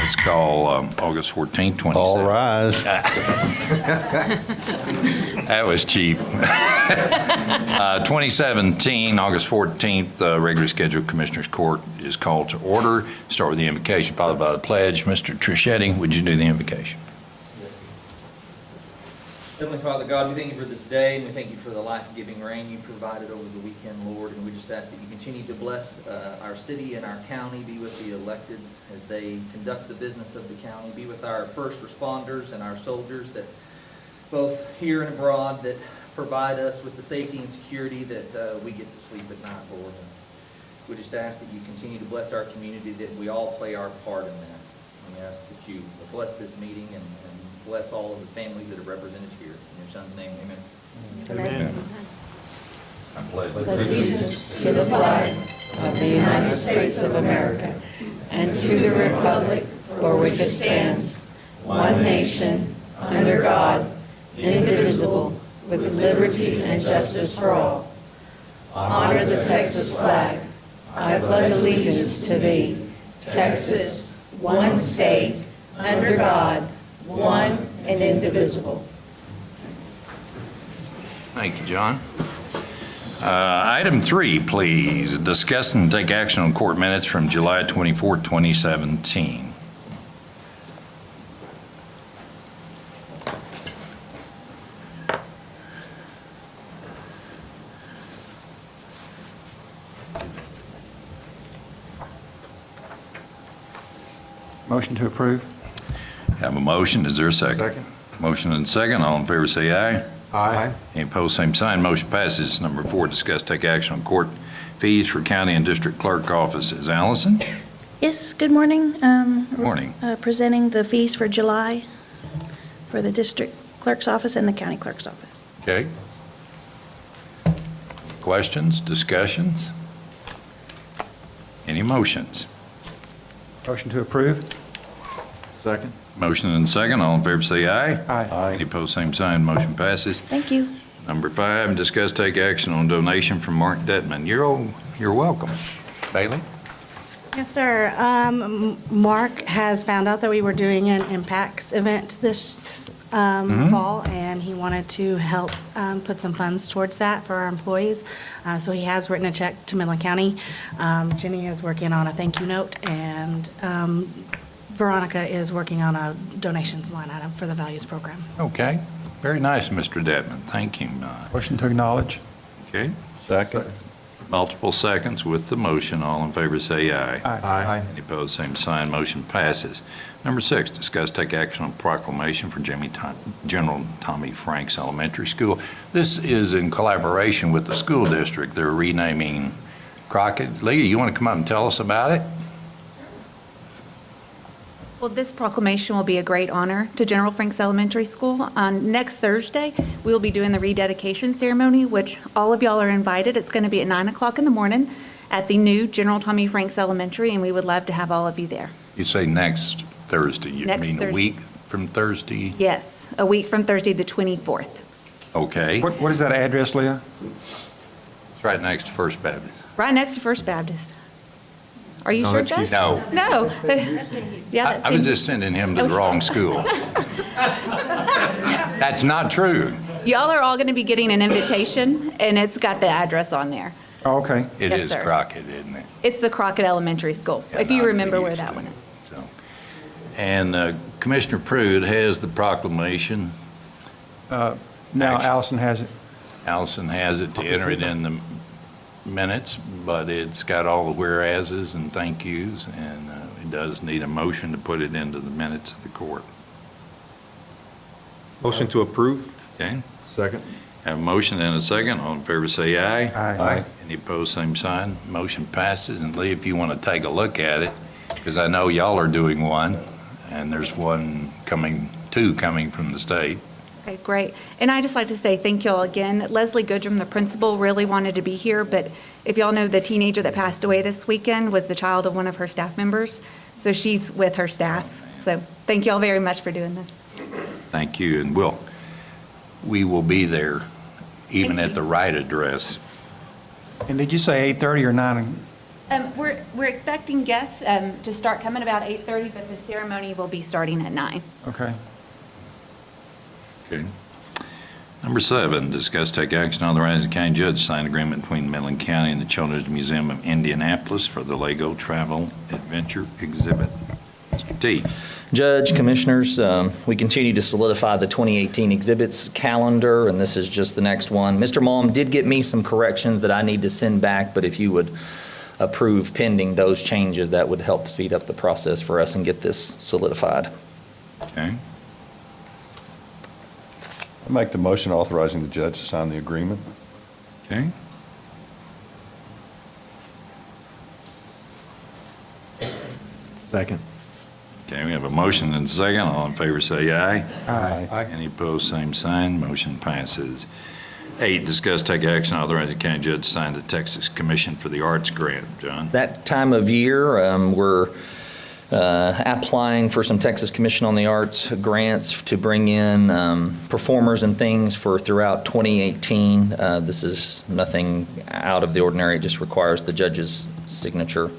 Let's call August 14th, 2017. All rise. That was cheap. 2017, August 14th, regularly scheduled Commissioners Court is called to order. Start with the invocation, followed by the pledge. Mr. Trischetti, would you do the invocation? Heavenly Father God, we thank you for this day, and we thank you for the life-giving rain you provided over the weekend, Lord. And we just ask that you continue to bless our city and our county, be with the electeds as they conduct the business of the county, be with our first responders and our soldiers that both here and abroad that provide us with the safety and security that we get to sleep at night, Lord. And we just ask that you continue to bless our community, that we all play our part in that. And we ask that you bless this meeting and bless all of the families that are represented here. In your son's name, amen. Amen. I pledge Allegiance to the flag of the United States of America and to the republic for which it stands, one nation, under God, indivisible, with liberty and justice for all. Honor the Texas flag. I pledge allegiance to thee, Texas, one state, under God, one and indivisible. Thank you, John. Item 3, please. Discuss and take action on court minutes from July 24, 2017. Motion to approve. Have a motion. Is there a second? Second. Motion and second. All in favor say aye. Aye. Any opposed, same sign. Motion passes. Number 4, discuss, take action on court fees for county and district clerk offices. Allison? Yes, good morning. Good morning. Presenting the fees for July for the district clerk's office and the county clerk's office. Okay. Questions, discussions? Any motions? Motion to approve. Second. Motion and second. All in favor say aye. Aye. Any opposed, same sign. Motion passes. Thank you. Number 5, discuss, take action on donation from Mark Detman. You're welcome. Bailey? Yes, sir. Mark has found out that we were doing an Impacts event this fall, and he wanted to help put some funds towards that for our employees. So he has written a check to Midland County. Jenny is working on a thank you note, and Veronica is working on a donations line item for the Values Program. Okay. Very nice, Mr. Detman. Thank you. Motion to acknowledge. Okay. Second. Multiple seconds with the motion. All in favor say aye. Aye. Any opposed, same sign. Motion passes. Number 6, discuss, take action on proclamation for General Tommy Franks Elementary School. This is in collaboration with the school district. They're renaming Crockett. Leah, you want to come up and tell us about it? Well, this proclamation will be a great honor to General Franks Elementary School. On next Thursday, we'll be doing the rededication ceremony, which all of y'all are invited. It's going to be at 9 o'clock in the morning at the new General Tommy Franks Elementary, and we would love to have all of you there. You say next Thursday. You Next mean a Thursday. week from Thursday? Yes, a week from Thursday the 24th. Okay. What is that address, Leah? It's right next to First Baptist. Right next to First Baptist. Are you No, sure, that's Gus? No. No. Yeah, I that's was just sending him to the wrong school. That's not true. Y'all are all going to be getting an invitation, and it's got the address on there. Oh, okay. It Yes, is sir. Crockett, isn't it? It's the Crockett Elementary School, Yeah, if you not remember where used that to. one is. So, and Commissioner Prude has the proclamation. Now Action. Allison has it. Allison has it to enter it in the minutes, but it's got all the whereases and thank yous, and it does need a motion to put it into the minutes of the court. Motion to approve. Okay? Second. Have a motion and a second. All in favor say aye. Aye. Any opposed, same sign. Motion passes. And Lee, if you want to take a look at it, because I know y'all are doing one, and there's two coming from the state. Okay, great. And I'd just like to say thank you all again. Leslie Goodrum, the principal, really wanted to be here, but if y'all know, the teenager that passed away this weekend was the child of one of her staff members, so she's with her staff. So thank you all very much for doing this. Thank you, and we will be there, even Thank at you. the right address. And did you say 8:30 or 9? We're expecting guests to start coming about 8:30, but the ceremony will be starting at 9. Okay. Okay. Number 7, discuss take action authorizing the county judge to sign agreement between Midland County and the Children's Museum of Indianapolis for the Lego Travel Adventure Exhibit. Mr. T. Judge, Commissioners, we continue to solidify the 2018 exhibits calendar, and this is just the next one. Mr. Malm did get me some corrections that I need to send back, but if you would approve pending those changes, that would help speed up the process for us and get this solidified. Okay. I make the motion authorizing the judge to sign the agreement. Okay. Second. Okay, we have a motion and a second. All in favor say aye. Aye. Any opposed, same sign. Motion passes. 8, discuss take action authorizing the county judge to sign the Texas Commission for the Arts grant. John? That time of year, we're applying for some Texas Commission on the Arts grants to bring in performers and things for throughout 2018. This is nothing out of the ordinary. It just requires the judge's signature.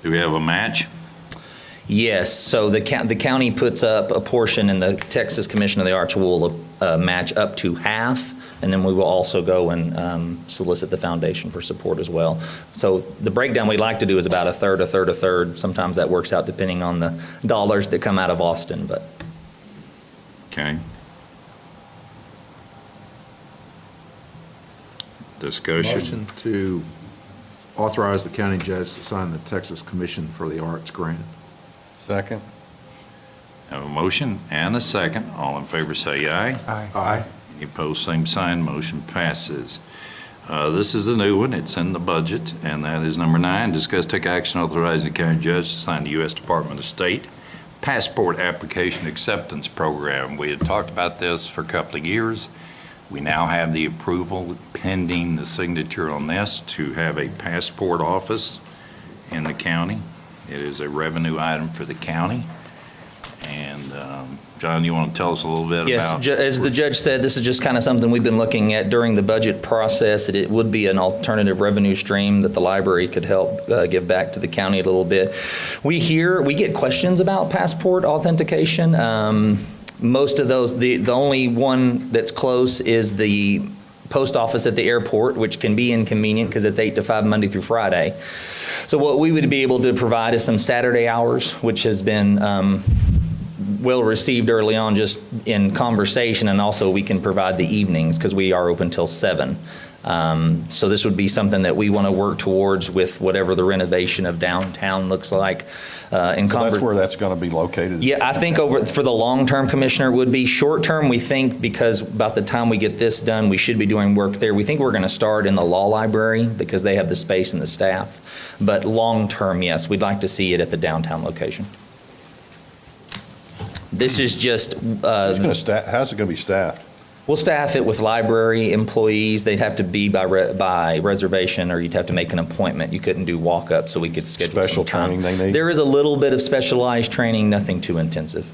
Do we have a match? Yes, so the county puts up a portion, and the Texas Commission of the Arts will match up to half, and then we will also go and solicit the foundation for support as well. So the breakdown we like to do is about a third, a third, a third. Sometimes that works out depending on the dollars that come out of Austin, but. Okay. Discussion. Motion to authorize the county judge to sign the Texas Commission for the Arts grant. Second. Have a motion and a second. All in favor say aye. Aye. Any opposed, same sign. Motion passes. This is a new one. It's in the budget, and that is number 9. Discuss take action authorizing the county judge to sign the U.S. Department of State Passport Application Acceptance Program. We had talked about this for a couple of years. We now have the approval pending the signature on this to have a passport office in the county. It is a revenue item for the county. And, John, you want to tell us a little bit about? Yes, as the judge said, this is just kind of something we've been looking at during the budget process. It would be an alternative revenue stream that the library could help give back to the county a little bit. We get questions about passport authentication. Most of those, the only one that's close is the post office at the airport, which can be inconvenient because it's 8 to 5 Monday through Friday. So what we would be able to provide is some Saturday hours, which has been well received early on just in conversation, and also we can provide the evenings because we are open till 7. So this would be something that we want to work towards with whatever the renovation of downtown looks like. So that's where that's going to be located? Yeah, I think for the long-term, Commissioner, would be. Short-term, we think because about the time we get this done, we should be doing work there. We think we're going to start in the law library because they have the space and the staff. But long-term, yes, we'd like to see it at the downtown location. This is just. How's it going to be staffed? We'll staff it with library employees. They'd have to be by reservation, or you'd have to make an appointment. You couldn't do walk-up, so we could schedule Special some time. training they need? There is a little bit of specialized training, nothing too intensive.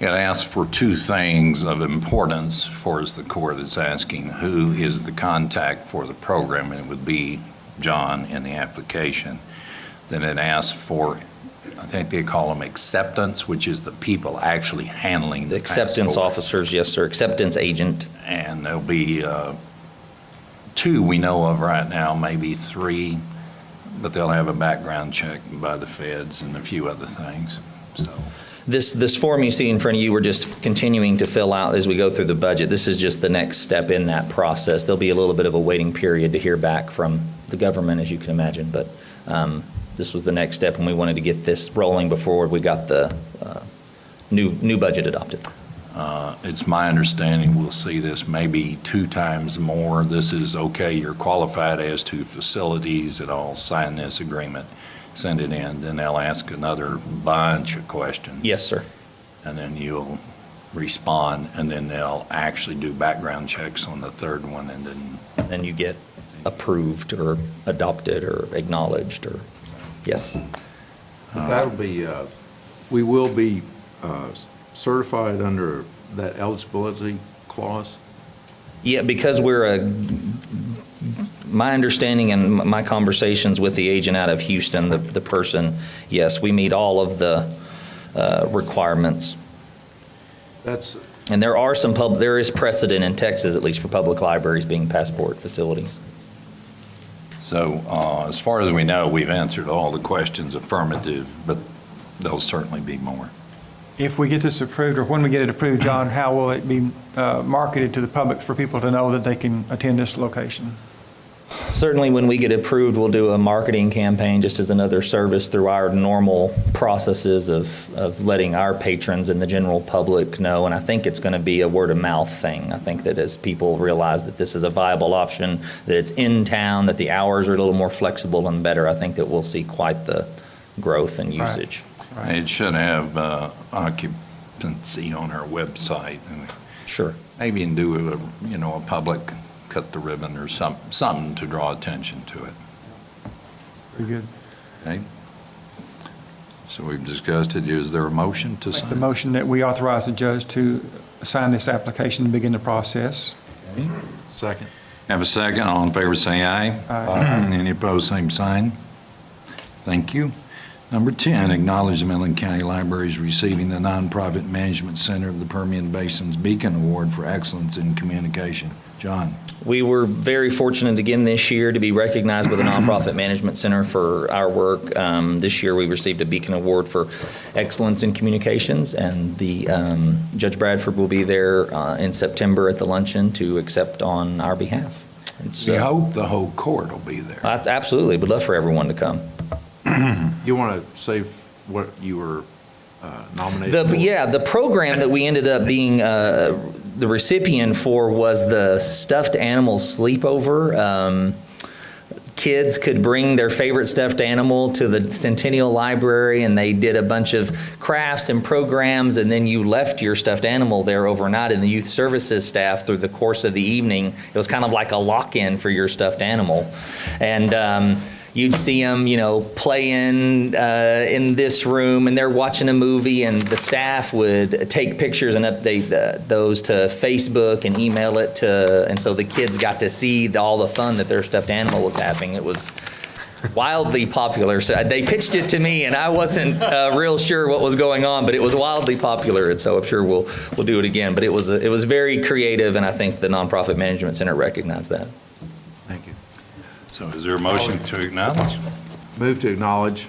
It asks for 2 things of importance for as the court is asking who is the contact for the program, and it would be John in the application. Then it asks for, I think they call them acceptance, which is the people actually handling the The acceptance passport. officers, yes, sir, acceptance agent. And there'll be 2 we know of right now, maybe 3, but they'll have a background check by the feds and a few other things, so. This form you see in front of you, we're just continuing to fill out as we go through the budget. This is just the next step in that process. There'll be a little bit of a waiting period to hear back from the government, as you can imagine, but this was the next step, and we wanted to get this rolling before we got the new budget adopted. It's my understanding we'll see this maybe 2 times more. This is okay, you're qualified as to facilities and all, sign this agreement, send it in, then they'll ask another bunch of questions. Yes, sir. And then you'll respond, and then they'll actually do background checks on the 3rd one, and then. Then you get approved or adopted or acknowledged or, yes. That'll be, we will be certified under that eligibility clause? Yeah, because we're my understanding and my conversations with the agent out of Houston, the person, yes, we meet all of the requirements. That's, And there is precedent in Texas, at least for public libraries being passport facilities. So as far as we know, we've answered all the questions affirmative, but there'll certainly be more. If we get this approved, or when we get it approved, John, how will it be marketed to the public for people to know that they can attend this location? Certainly, when we get approved, we'll do a marketing campaign just as another service through our normal processes of letting our patrons and the general public know. And I think it's going to be a word of mouth thing. I think that as people realize that this is a viable option, that it's in town, that the hours are a little more flexible and better, I think that we'll see quite the growth and usage. Right. It should have occupancy on our website, and Sure. maybe do a public cut the ribbon or something to draw attention to it. Very good. Okay? So we've discussed it. Is there a motion to Make the sign? motion that we authorize the judge to sign this application and begin the process. Okay. second. Have a second. All in favor, say aye. Aye. Any opposed, same sign. Thank you. Number 10, acknowledge the Midland County Library is receiving the Nonprofit Management Center of the Permian Basin's Beacon Award for Excellence in Communication. John? We were very fortunate again this year to be recognized with a nonprofit management center for our work. This year we received a Beacon Award for Excellence in Communications, and the Judge Bradford will be there in September at the luncheon to accept on our behalf. We hope the whole court will be there. Absolutely, would love for everyone to come. You want to say what you were nominated for? Yeah, the program that we ended up being the recipient for was the stuffed animal sleepover. Kids could bring their favorite stuffed animal to the Centennial Library, and they did a bunch of crafts and programs, and then you left your stuffed animal there overnight, and the youth services staff through the course of the evening, it was kind of like a lock-in for your stuffed animal. And you'd see them, playing in this room, and they're watching a movie, and the staff would take pictures and update those to Facebook and email it to, and so the kids got to see all the fun that their stuffed animal was having. It was wildly popular. So they pitched it to me, and I wasn't real sure what was going on, but it was wildly popular, and so I'm sure we'll do it again. But it was very creative, and I think the Nonprofit Management Center recognized that. Thank you. So is there a motion to acknowledge? Move to acknowledge.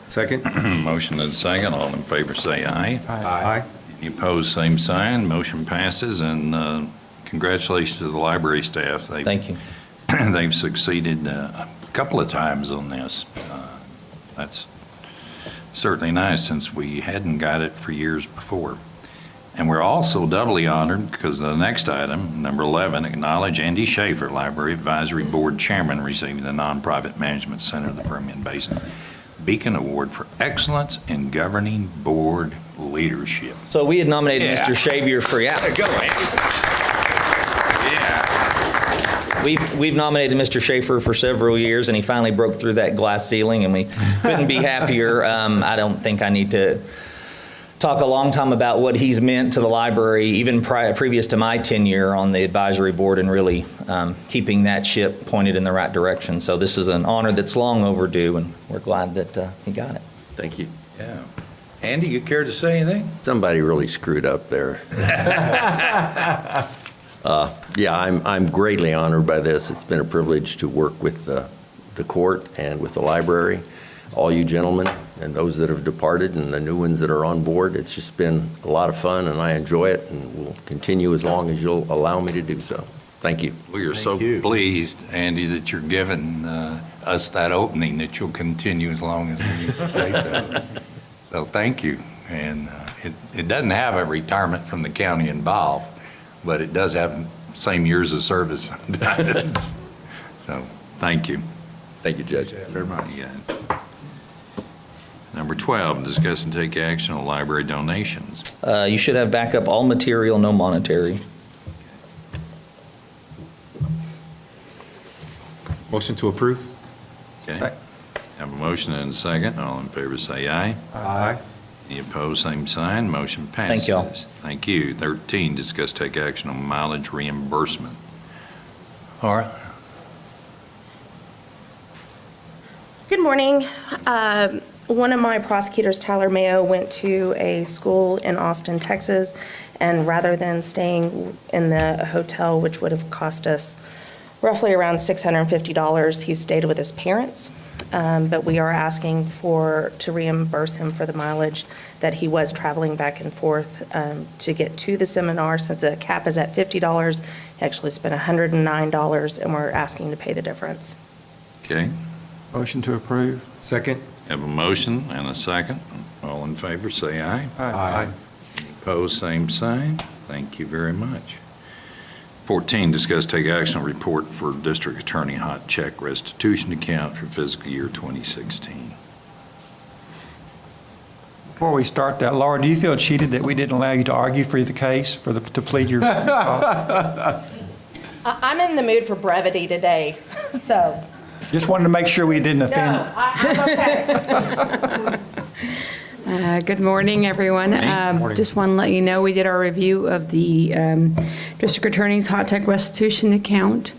Second? Motion and second. All in favor, say aye. Aye. Any opposed, same sign. Motion passes, and congratulations to the library staff. Thank you. They've succeeded a couple of times on this. That's certainly nice, since we hadn't got it for years before. And we're also doubly honored because the next item, number 11, acknowledge Andy Schaefer, Library Advisory Board Chairman, receiving the Nonprofit Management Center of the Permian Basin Beacon Award for Excellence in Governing Board Leadership. So we had nominated Yeah. Mr. Xavier for, Go, Andy. Yeah. We've nominated Mr. Schaefer for several years, and he finally broke through that glass ceiling, and we couldn't be happier. I don't think I need to talk a long time about what he's meant to the library, even previous to my tenure on the advisory board, and really keeping that ship pointed in the right direction. So this is an honor that's long overdue, and we're glad that he got it. Thank you. Yeah. Andy, you care to say anything? Somebody really screwed up there. Yeah, I'm greatly honored by this. It's been a privilege to work with the court and with the library, all you gentlemen, and those that have departed and the new ones that are on board. It's just been a lot of fun, and I enjoy it, and will continue as long as you'll allow me to do so. Thank you. We are so Thank you. pleased, Andy, that you're giving us that opening, that you'll continue as long as we say so. So thank you. And it doesn't have a retirement from the county involved, but it does have same years of service sometimes. So thank you. Thank you, Judge. Very much. Yeah. Number 12, discuss and take action on library donations. You should have backup all material, no monetary. Motion to approve? Okay. Have a motion and a second. All in favor say aye. Aye. Any opposed, same sign. Motion passes. Thank y'all. Thank you. 13, discuss take action on mileage reimbursement. All right. Good morning. One of my prosecutors, Tyler Mayo, went to a school in Austin, Texas, and rather than staying in the hotel, which would have cost us roughly around $650, he stayed with his parents. But we are asking to reimburse him for the mileage that he was traveling back and forth to get to the seminar. Since the cap is at $50, he actually spent $109, and we're asking to pay the difference. Okay, Motion to approve. Second. have a motion and a second. All in favor, say aye. Aye. Opposed, same sign. Thank you very much. 14, discuss take action on report for district attorney hot check restitution account for fiscal year 2016. Before we start that, Laura, do you feel cheated that we didn't allow you to argue for the case, to plead your cause? I'm in the mood for brevity today, so. Just wanted to make sure we didn't offend. No, I'm okay. Good morning, everyone. Just want to let you know, we did our review of the District Attorney's Hot Tech Restitution Account.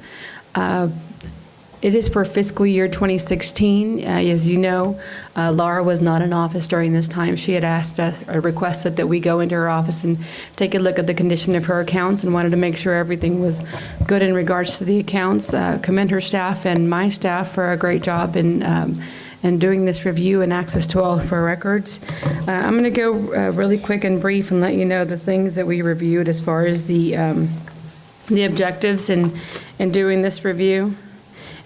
It is for fiscal year 2016. As you know, Laura was not in office during this time. She had asked us, or requested that we go into her office and take a look at the condition of her accounts and wanted to make sure everything was good in regards to the accounts. Commend her staff and my staff for a great job in doing this review and access to all of our records. I'm going to go really quick and brief and let you know the things that we reviewed as far as the objectives in doing this review.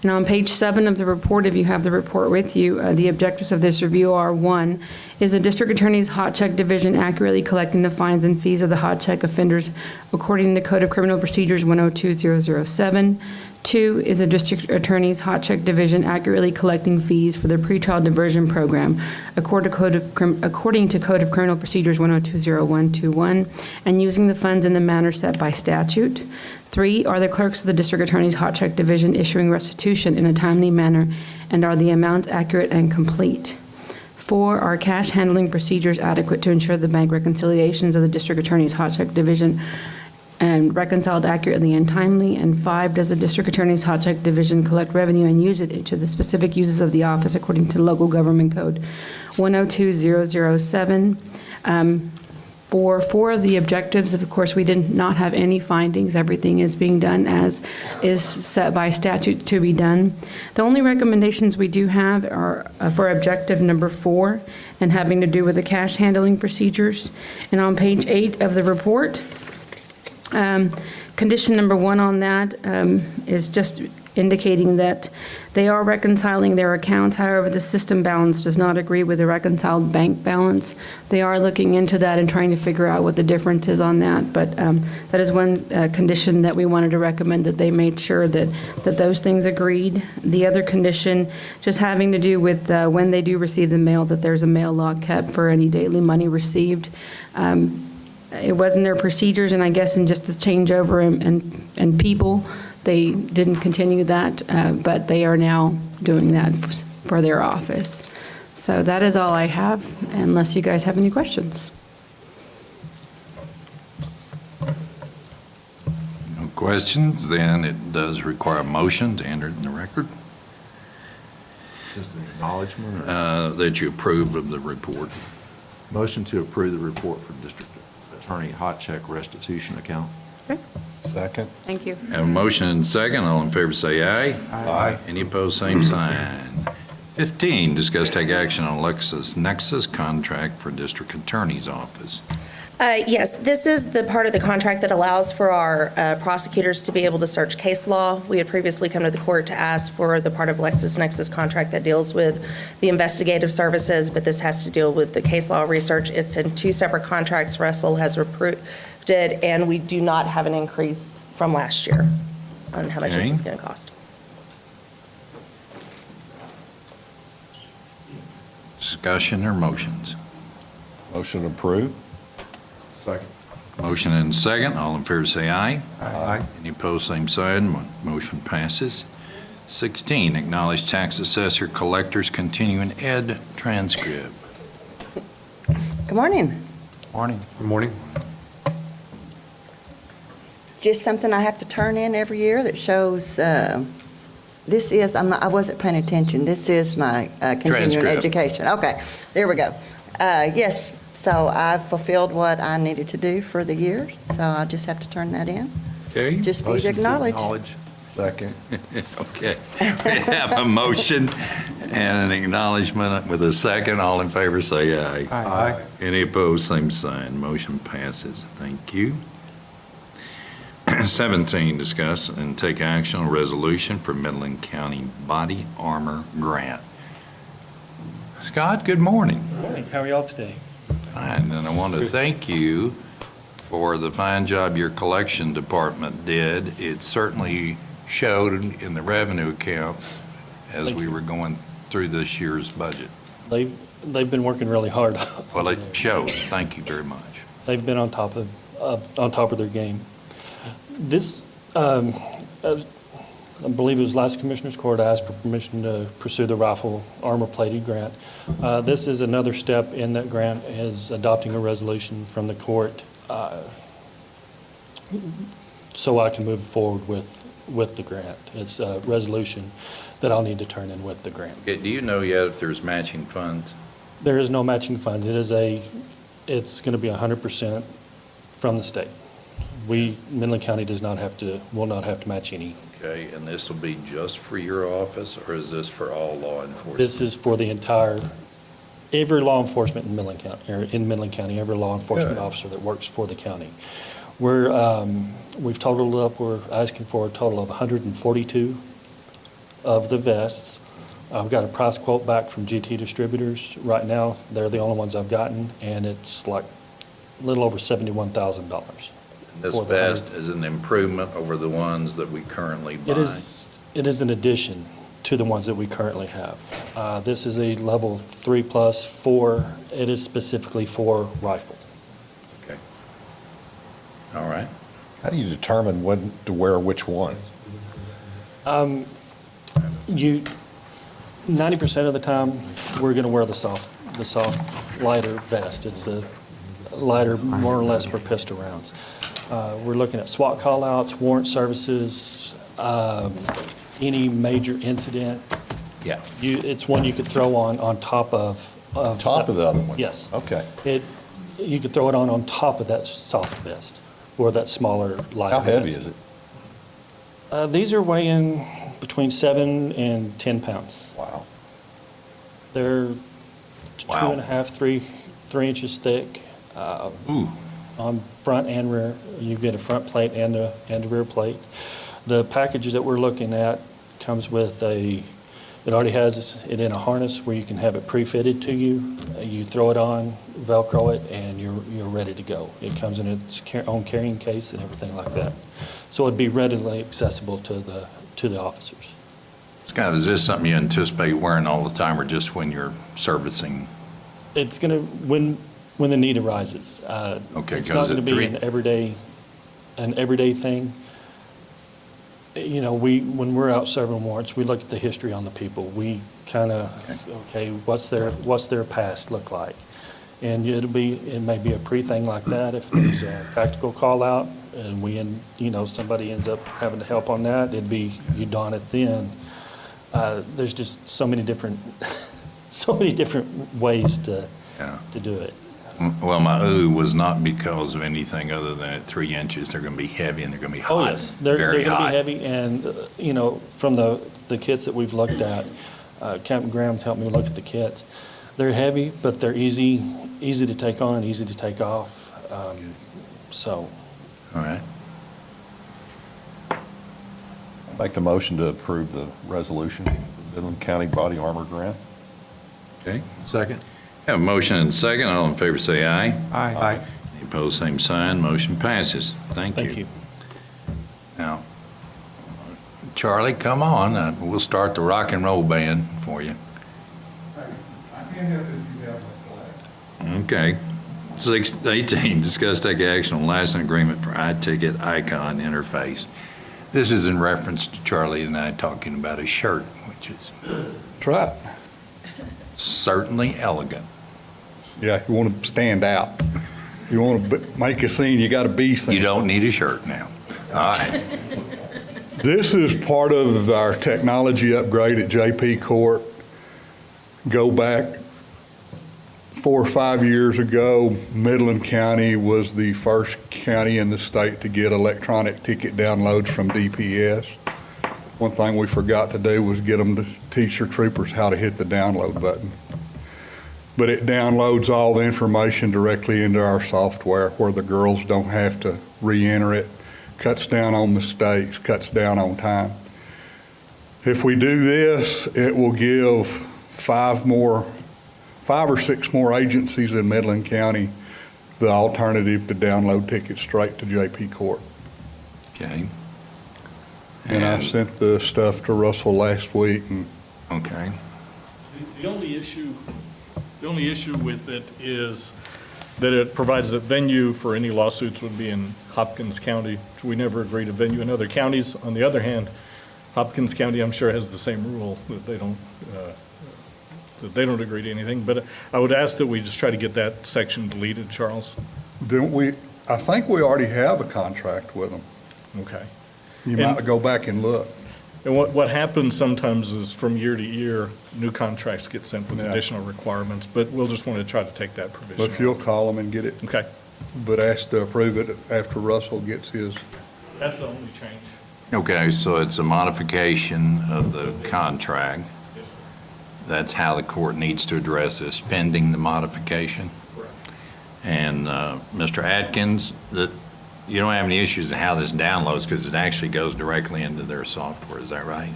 And on page 7 of the report, if you have the report with you, the objectives of this review are: 1, is the District Attorney's Hot Check Division accurately collecting the fines and fees of the hot check offenders according to Code of Criminal Procedures 102007? 2, is the District Attorney's Hot Check Division accurately collecting fees for the pretrial diversion program according to Code of Criminal Procedures 10202121 and using the funds in the manner set by statute? 3, are the clerks of the District Attorney's Hot Check Division issuing restitution in a timely manner, and are the amounts accurate and complete? 4, are cash handling procedures adequate to ensure the bank reconciliations of the District Attorney's Hot Check Division and reconciled accurately and timely? And 5, does the District Attorney's Hot Check Division collect revenue and use it to the specific uses of the office according to Local Government Code 102007? For 4 of the objectives, of course, we did not have any findings. Everything is being done as is set by statute to be done. The only recommendations we do have are for objective number 4 and having to do with the cash handling procedures. And on page 8 of the report, condition number 1 on that is just indicating that they are reconciling their accounts. However, the system balance does not agree with the reconciled bank balance. They are looking into that and trying to figure out what the difference is on that. But that is one condition that we wanted to recommend, that they made sure that those things agreed. The other condition just having to do with when they do receive the mail, that there's a mail log kept for any daily money received. It wasn't their procedures, and I guess in just the changeover and people, they didn't continue that, but they are now doing that for their office. So that is all I have, unless you guys have any questions. No questions, then it does require a motion to enter it in the record Just an acknowledgement or that you approve of the report. motion to approve the report for District Attorney hot check restitution account. Okay. Second. Thank you. Have a motion and a second. All in favor say aye. Aye. Any opposed, same sign. 15, discuss take action on LexisNexis contract for District Attorney's Office. Yes, this is the part of the contract that allows for our prosecutors to be able to search case law. We had previously come to the court to ask for the part of LexisNexis contract that deals with the investigative services, but this has to deal with the case law research. It's in 2 separate contracts. Russell has approved it, and we do not have an increase from last year on how much this is going to cost. Discussion or motions? Motion approved. Second. Motion and second. All in favor say aye. Aye. Any opposed, same sign. Motion passes. 16, acknowledge tax assessor collectors continuing ed transcript. Good morning. Morning. Good morning. Just something I have to turn in every year that shows This is, I wasn't paying attention. This is my continuing Transcript. education. Okay, there we go. Yes, so I've fulfilled what I needed to do for the year, so I'll just have to turn that in. Okay. Just for you to acknowledge. Second. Okay. We have a motion and an acknowledgement with a second. All in favor, say aye. Aye. Any opposed, same sign. Motion passes. Thank you. 17, discuss and take action on resolution for Midland County Body Armor Grant. Scott, good morning. Morning, how are y'all today? Fine, and I want to thank you for the fine job your collection department did. It certainly showed in the revenue accounts as Thank we you. were going through this year's budget. They've been working really hard. Well, it shows. Thank you very much. They've been on top of their game. This, I believe it was last Commissioner's Court asked for permission to pursue the rifle armor-plated grant. This is another step in that grant, is adopting a resolution from the court so I can move forward with the grant. It's a resolution that I'll need to turn in with the grant. Okay, do you know yet if there's matching funds? There is no matching funds. It's going to be 100% from the state. Midland County will not have to match any. Okay, and this will be just for your office, or is this for all law enforcement? This is for every law enforcement in Midland County, every law enforcement Good. officer that works for the county. We've totaled up, we're asking for a total of 142 of the vests. I've got a price quote back from GT Distributors. Right now, they're the only ones I've gotten, and it's like a little over $71,000. This for the vest is an improvement over the ones that we currently buy. It is an addition to the ones that we currently have. This is a level 3+4. It is specifically for rifle. Okay. All right. How do you determine when to wear which one? 90% of the time, we're going to wear the soft, lighter vest. It's the lighter, more or less for pistol rounds. We're looking at SWAT call-outs, warrant services, any major incident. Yeah. It's one you could throw on top of. Top of the other one? Yes. Okay. You could throw it on top of that soft vest or that smaller, lighter How heavy vest. is it? These are weighing between 7 and 10 pounds. Wow. They're Wow. 2.5, 3 inches thick. Ooh. On front and rear. You get a front plate and a rear plate. The package that we're looking at comes with it already has it in a harness where you can have it pre-fitted to you. You throw it on, Velcro it, and you're ready to go. It comes in its own carrying case and everything like that. So it'd be readily accessible to the officers. Scott, is this something you anticipate wearing all the time or just when you're servicing? It's going to, when the need arises. Okay, It's 'cause not going to at be 3 an everyday thing. You know, when we're out serving warrants, we look at the history on the people. We kind of, okay, what's their past look like? And it may be a pre-thing like that. If there's a practical call out and somebody ends up having to help on that, you don it then. There's just so many different ways to do it. Well, my ooh was not because of anything other than at 3 inches, they're going to be heavy and they're going to be hot. Oh, yes, they're very going to hot. be heavy, and, from the kits that we've looked at, Captain Graham's helped me look at the kits. They're heavy, but they're easy to take on, easy to take off, so. All right. Make the motion to approve the resolution, Midland County Body Armor Grant. Okay. Second? Have a motion and a second. All in favor, say aye. Aye. Any opposed, same sign. Motion passes. Thank you. Thank you. Now, Charlie, come on. We'll start the rock and roll band for you. Okay. 18, discuss take action on license agreement for iTicket Icon interface. This is in reference to Charlie and I talking about a shirt, which is Right. certainly elegant. Yeah, you want to stand out. You want to make a scene, you got to be seen. You don't need a shirt now. All right. This is part of our technology upgrade at JP Court. Go back 4 or 5 years ago, Midland County was the first county in the state to get electronic ticket downloads from DPS. One thing we forgot to do was get them to teach their troopers how to hit the download button. But it downloads all the information directly into our software where the girls don't have to re-enter it. Cuts down on mistakes, cuts down on time. If we do this, it will give 5 or 6 more agencies in Midland County the alternative to download tickets straight to JP Court. Okay. And I sent the stuff to Russell last week. Okay. The only issue with it is that it provides a venue for any lawsuits would be in Hopkins County, which we never agree to venue in other counties. On the other hand, Hopkins County, I'm sure, has the same rule that they don't agree to anything. But I would ask that we just try to get that section deleted, Charles. I think we already have a contract with them. Okay. You might go back and look. And what happens sometimes is from year to year, new contracts get sent with Yeah. additional requirements, but we'll just want to try to take that provision. But if you'll call them and get it. Okay. But ask to approve it after Russell gets his. That's the only change. Okay, so it's a modification of the contract. That's how the court needs to address this, pending the modification. Correct. And Mr. Atkins, you don't have any issues with how this downloads because it actually goes directly into their software, is that right?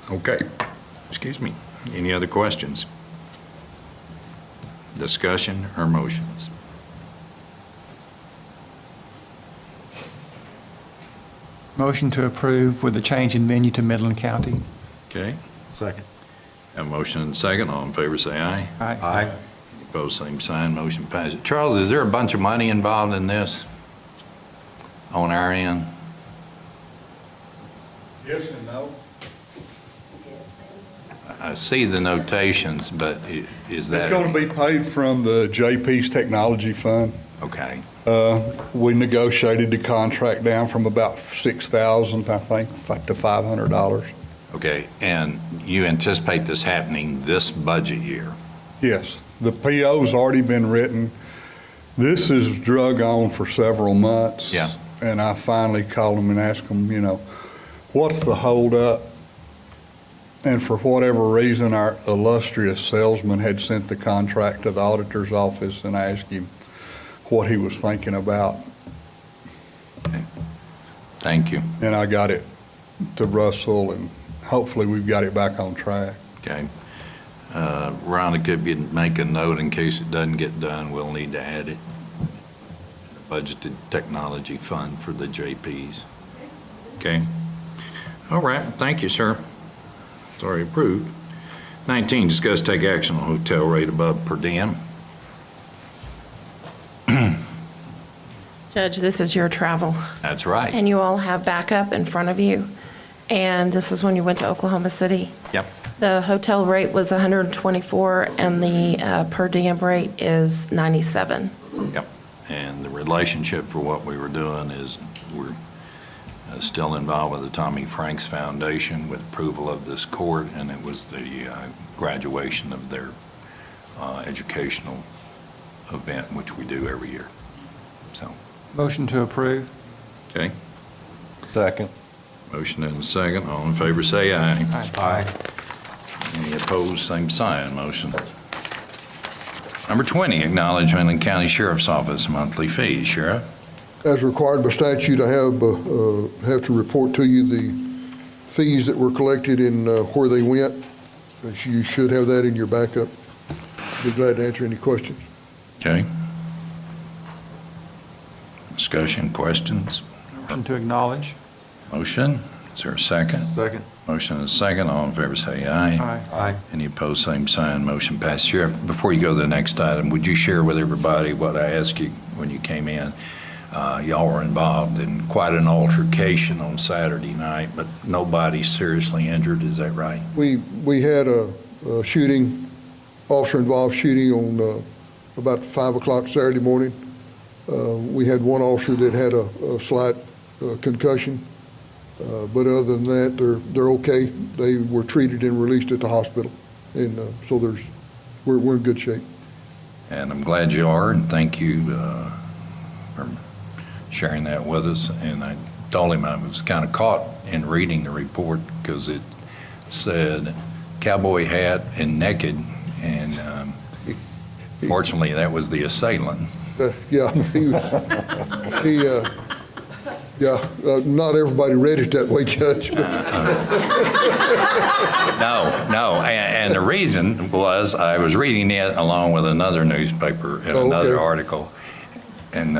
Okay, excuse me. Any other questions? Discussion or motions? Motion to approve with the change in venue to Midland County. Okay, Second. have a motion and a second. All in favor, say aye. Aye. Opposed, same sign. Motion passes. Charles, is there a bunch of money involved in this on our end? Yes and no. I see the notations, but is that? It's going to be paid from the JP's Technology Fund. Okay, We negotiated the contract down from about $6,000, I think, to $500. okay. And you anticipate this happening this budget year? Yes, the PO's already been written. This is drug on for several months. Yeah. And I finally called them and asked them, what's the holdup? And for whatever reason, our illustrious salesman had sent the contract to the auditor's office and asked him what he was thinking about. Okay. Thank you. And I got it to Russell, and hopefully we've got it back on track. Okay. Veronica, if you'd make a note in case it doesn't get done, we'll need to add it. Budgeted technology fund for the JPs. Okay. All right. Thank you, sir. It's already approved. 19, discuss take action on hotel rate above per diem. Judge, this is your travel. That's right. And you all have backup in front of you. And this is when you went to Oklahoma City. Yep. The hotel rate was 124 and the per diem rate is 97. Yep. And the relationship for what we were doing is we're still involved with the Tommy Franks Foundation with approval of this court, and it was the graduation of their educational event, which we do every year. So. Motion to approve. Okay. Second. Motion and a second. All in favor, say aye. Aye. Any opposed, same sign. Motion. Number 20, acknowledge Midland County Sheriff's Office monthly fees. Sheriff? As required by statute, I have to report to you the fees that were collected and where they went. You should have that in your backup. Be glad to answer any questions. Okay. Discussion, questions? Motion to acknowledge. Motion. Is there a second? Second. Motion and a second. All in favor, say aye. Aye. Aye. Any opposed, same sign. Motion passes. Sheriff, before you go to the next item, would you share with everybody what I asked you when you came in? Y'all were involved in quite an altercation on Saturday night, but nobody seriously injured. Is that right? We had a shooting, officer-involved shooting on about 5 o'clock Saturday morning. We had one officer that had a slight concussion. But other than that, they're okay. They were treated and released at the hospital. And so we're in good shape. And I'm glad you are, and thank you for sharing that with us. And I told him I was kind of caught in reading the report because it said cowboy hat and naked, and fortunately, that was the assailant. Yeah, not everybody read it that way, Judge. No, and the reason was I was reading it along with another newspaper and another article, and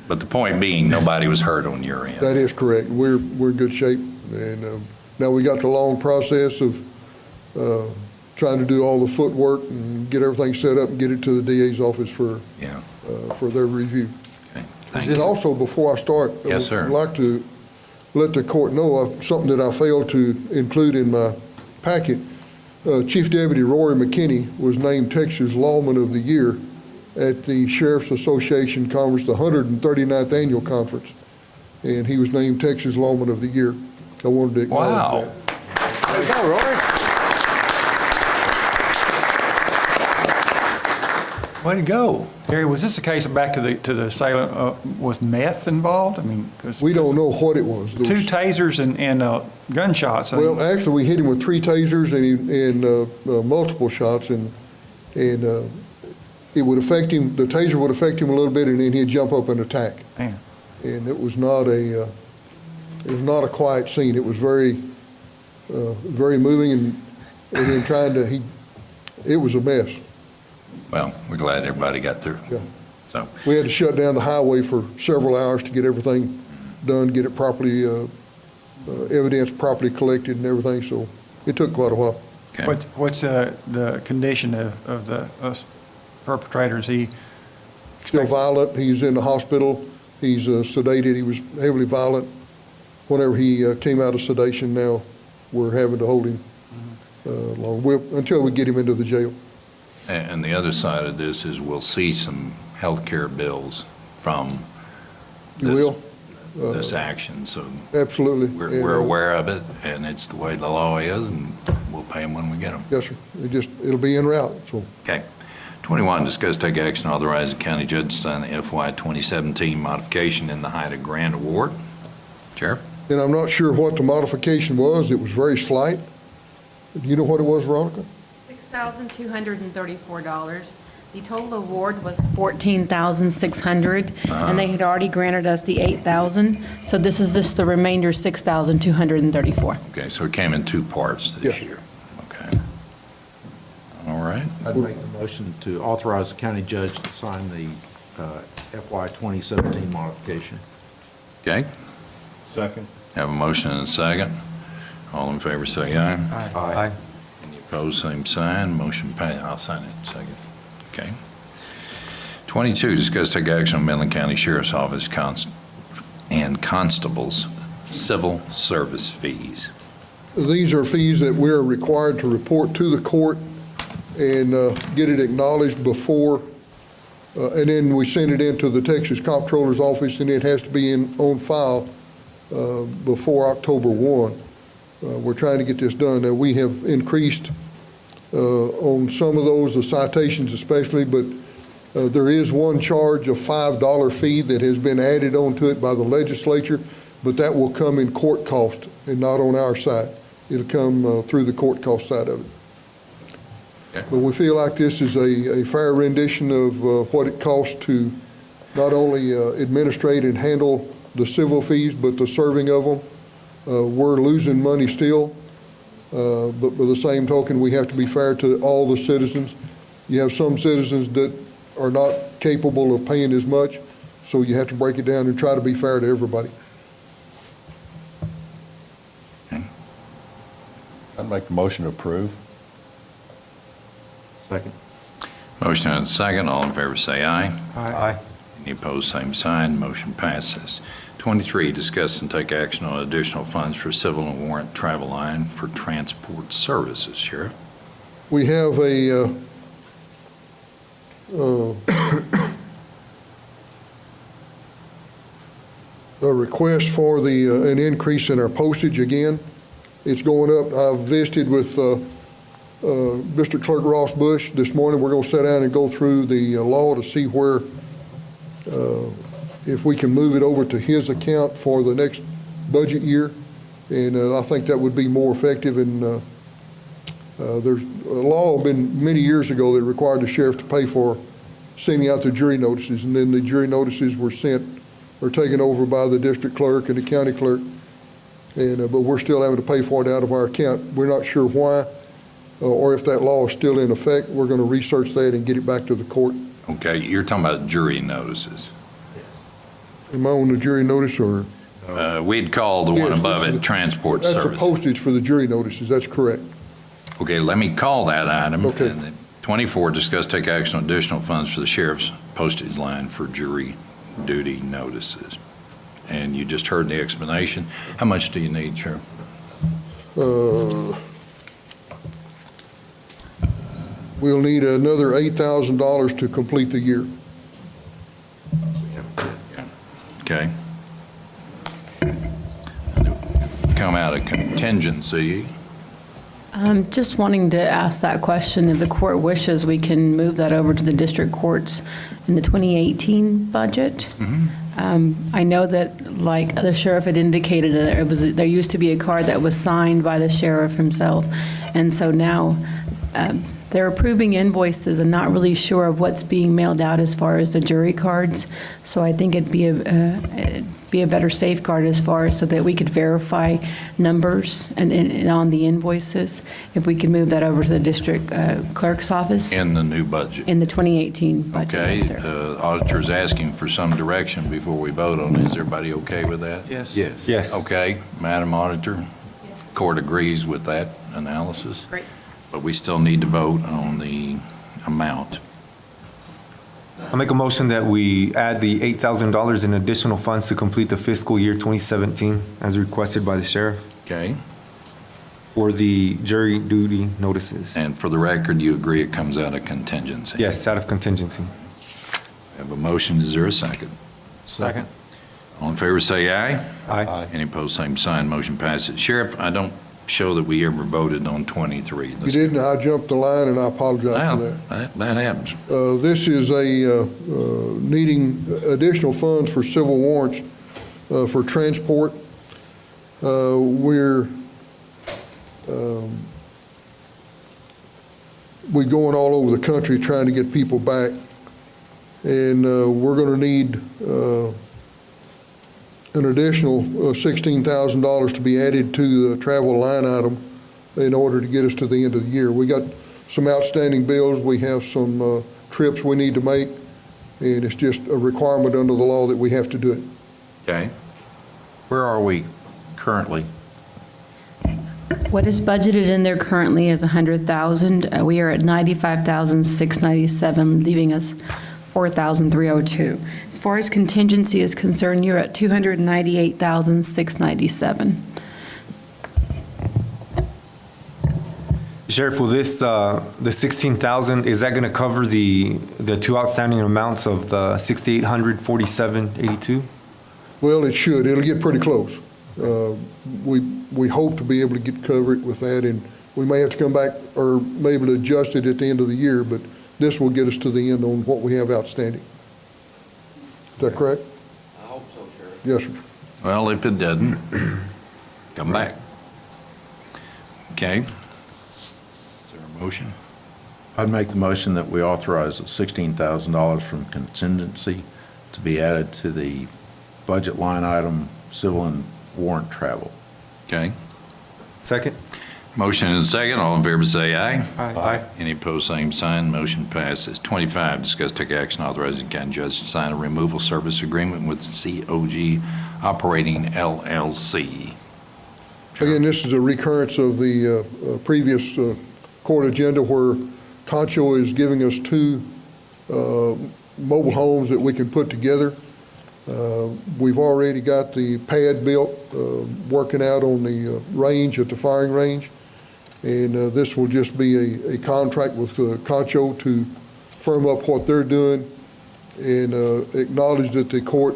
but the point being, nobody was hurt on your end. That is correct. We're in good shape, and now we got the long process of trying to do all the footwork and get everything set up and get it to the DA's office for their review. And also, before I start, Yes, sir. I'd like to let the court know of something that I failed to include in my packet. Chief Deputy Rory McKinney was named Texas Lawman of the Year at the Sheriff's Association Conference, the 139th Annual Conference, and he was named Texas Lawman of the Year. I wanted to acknowledge that. There you go, Rory. Way to go. Gary, was this a case of back to the assailant, was meth involved? I mean, We don't know what it was. There two was- tasers and gunshots. Well, actually, we hit him with 3 tasers and multiple shots, and it would affect him. The taser would affect him a little bit, and then he'd jump up and attack. Man. And it was not a quiet scene. It was very moving, and then it was a mess. Well, we're glad everybody got through. Yeah. So, We had to shut down the highway for several hours to get everything done, get it properly, evidence properly collected and everything, so it took quite a while. okay. What's the condition of the perpetrator? Is he Still violent. He's in the hospital. He's sedated. He was heavily violent. Whenever he came out of sedation now, we're having to hold him until we get him into the jail. And the other side of this is we'll see some health care bills from You this action. So Absolutely. we're aware of it, and it's the way the law is, and we'll pay them when we get them. Yes, sir. It'll be en route, so. Okay. 21, discuss take action, authorize the county judge to sign the FY 2017 modification in the HIDA grant award. Sheriff? And I'm not sure what the modification was. It was very slight. Do you know what it was, Veronica? $6,234. The total award was $14,600, and they had already granted us the $8,000. So this is just the remainder, $6,234. Okay, so it came in 2 parts this year. Okay. All right. I'd make the motion to authorize the county judge to sign the FY 2017 modification. Okay. Second. Have a motion and a second. All in favor say aye. Aye. Any opposed, same sign. Motion passed. I'll sign it in a second. Okay. 22, discuss take action on Midland County Sheriff's Office and constables' civil service fees. These are fees that we're required to report to the court and get it acknowledged before, and then we send it into the Texas Comptroller's office, and it has to be on file before October 1. We're trying to get this done. Now, we have increased on some of those, the citations especially, but there is one charge, a $5 fee that has been added onto it by the legislature, but that will come in court cost and not on our side. It'll come through the court cost side of it. Okay. But we feel like this is a fair rendition of what it costs to not only administrate and handle the civil fees, but the serving of them. We're losing money still, but by the same token, we have to be fair to all the citizens. You have some citizens that are not capable of paying as much, so you have to break it down and try to be fair to everybody. I'd make the motion to approve. Second. Motion and a second. All in favor say aye. Aye. Any opposed, same sign. Motion passes. 23, discuss and take action on additional funds for civil and warrant travel line for transport services. Sheriff? We have a a request for an increase in our postage again. It's going up. I've visited with District Clerk Ross Bush this morning. We're going to sit down and go through the law to see where, if we can move it over to his account for the next budget year. And I think that would be more effective. And there's a law been many years ago that required the sheriff to pay for sending out the jury notices. And then the jury notices were sent or taken over by the district clerk and the county clerk. And but we're still having to pay for it out of our account. We're not sure why or if that law is still in effect. We're going to research that and get it back to the court. Okay, you're talking about jury notices. Am I on the jury notice or? We'd call the one Yes, above this is it transport That's a service. postage for the jury notices. That's correct. Okay, let me call that item. Okay. And then 24, discuss take action on additional funds for the sheriff's postage line for jury duty notices. And you just heard the explanation. How much do you need, Sheriff? We'll need another $8,000 to complete the year. Okay. Come out of contingency. Just wanting to ask that question, if the court wishes, we can move that over to the district courts in the 2018 budget. I know that, like the sheriff had indicated, there used to be a card that was signed by the sheriff himself, and so now they're approving invoices and not really sure of what's being mailed out as far as the jury cards. So I think it'd be a better safeguard as far as so that we could verify numbers and on the invoices, if we could move that over to the district clerk's office. In the new budget. In the 2018 budget, Okay, yes, sir. auditor's asking for some direction before we vote on it. Is everybody okay with that? Yes. Yes. Yes. Okay, Madam Auditor, court agrees with that analysis. Great. But we still need to vote on the amount. I'll make a motion that we add the $8,000 in additional funds to complete the fiscal year 2017 as requested by the sheriff Okay, for the jury duty notices. and for the record, you agree it comes out of contingency? Yes, out of contingency. Have a motion, is there a second? Second. All in favor, say aye. Aye. Any opposed, same sign, motion passes. Sheriff, I don't show that we ever voted on 23. You didn't, I jumped the line and I apologize for that. That happens. This is needing additional funds for civil warrants for transport. We're going all over the country trying to get people back. And we're going to need an additional $16,000 to be added to the travel line item in order to get us to the end of the year. We got some outstanding bills. We have some trips we need to make, and it's just a requirement under the law that we have to do it. Okay. Where are we currently? What is budgeted in there currently is $100,000. We are at $95,697, leaving us $4,302. As far as contingency is concerned, you're at $298,697. Sheriff, will this, the 16,000, is that going to cover the two outstanding amounts of the 6,847.82? Well, it should. It'll get pretty close. We hope to be able to get covered with that, and we may have to come back or maybe adjust it at the end of the year, but this will get us to the end on what we have outstanding. Is that correct? I hope so, Sheriff. Yes, sir. Well, if it doesn't, come back. Okay. Is there a motion? I'd make the motion that we authorize $16,000 from contingency to be added to the budget line item, civil and warrant travel. Okay. Second? Motion and a second. All in favor say aye. Aye. Any opposed, same sign. Motion passes. 25, discuss take action authorizing county judge to sign a removal service agreement with COG Operating LLC. Again, this is a recurrence of the previous court agenda where Concho is giving us two mobile homes that we can put together. We've already got the pad built, working out on the range at the firing range. And this will just be a contract with Concho to firm up what they're doing and acknowledge that the court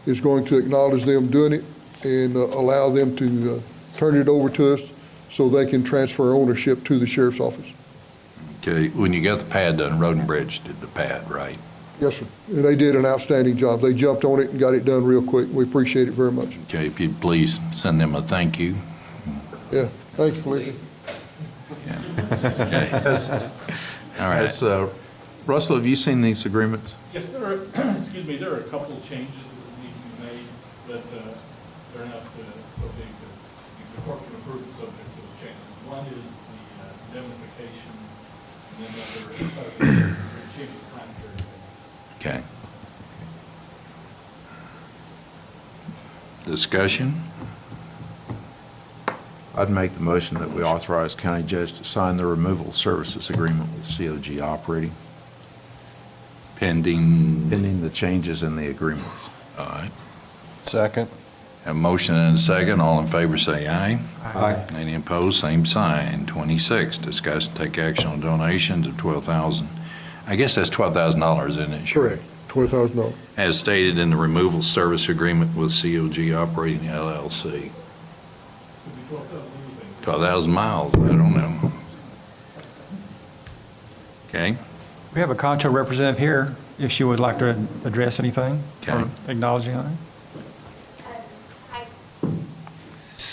is going to acknowledge them doing it and allow them to turn it over to us so they can transfer ownership to the sheriff's office. Okay, when you got the pad done, Road and Bridge did the pad, right? Yes, sir. And they did an outstanding job. They jumped on it and got it done real quick. We appreciate it very much. Okay, if you'd please send them a thank you. Yeah, thank you, Felicia. Okay. All right. Russell, have you seen these agreements? Yes, there are, excuse me, there are a couple of changes that need to be made, but they're not so big that the court can approve it subject to those changes. One is the indemnification, and then the other change of time period. Okay. Discussion? I'd make the motion that we authorize county judge to sign the removal services agreement with COG Operating. Pending the changes in the agreements. All right. Second. Have a motion and a second. All in favor say aye. Aye. Any opposed, same sign. 26, discuss and take action on donations of $12,000. I guess that's $12,000, isn't it? Sheriff? Correct, $12,000. As stated in the removal service agreement with COG Operating LLC. 12,000 miles, I don't know. Okay, We have a Concho representative here, if she would like to address anything Okay. or acknowledge anything.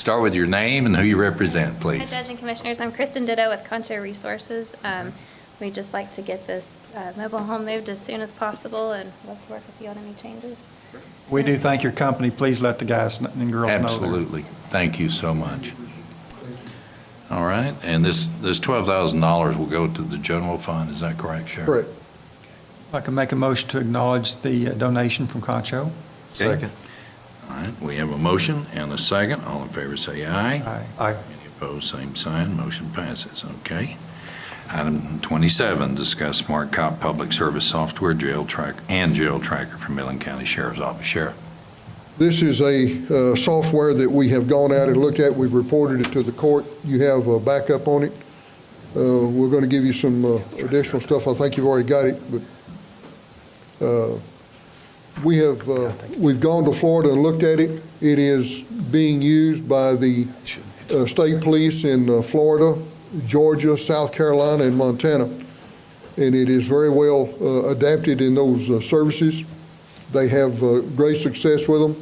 start with your name and who you represent, Hi, please. Judge and Commissioners. I'm Kristen Ditto with Concho Resources. We'd just like to get this mobile home moved as soon as possible and love to work with you on any changes. We do thank your company. Please let the guys and girls know that. Absolutely. Thank you so much. All right, and this $12,000 will go to the general fund, is that correct, Sheriff? Correct. I'd like to make a motion to acknowledge the donation from Concho. Second. All right, we have a motion and a second. All in favor say aye. Aye. Aye. Any opposed, same sign. Motion passes. Okay. Item 27, discuss Smart Cop Public Service Software, jail tracker for Midland County Sheriff's Office. Sheriff. This is a software that we have gone out and looked at. We've reported it to the court. You have a backup on it. We're going to give you some additional stuff. I think you've already got it, but we've gone to Florida and looked at it. It is being used by the state police in Florida, Georgia, South Carolina, and Montana, and it is very well adapted in those services. They have great success with them.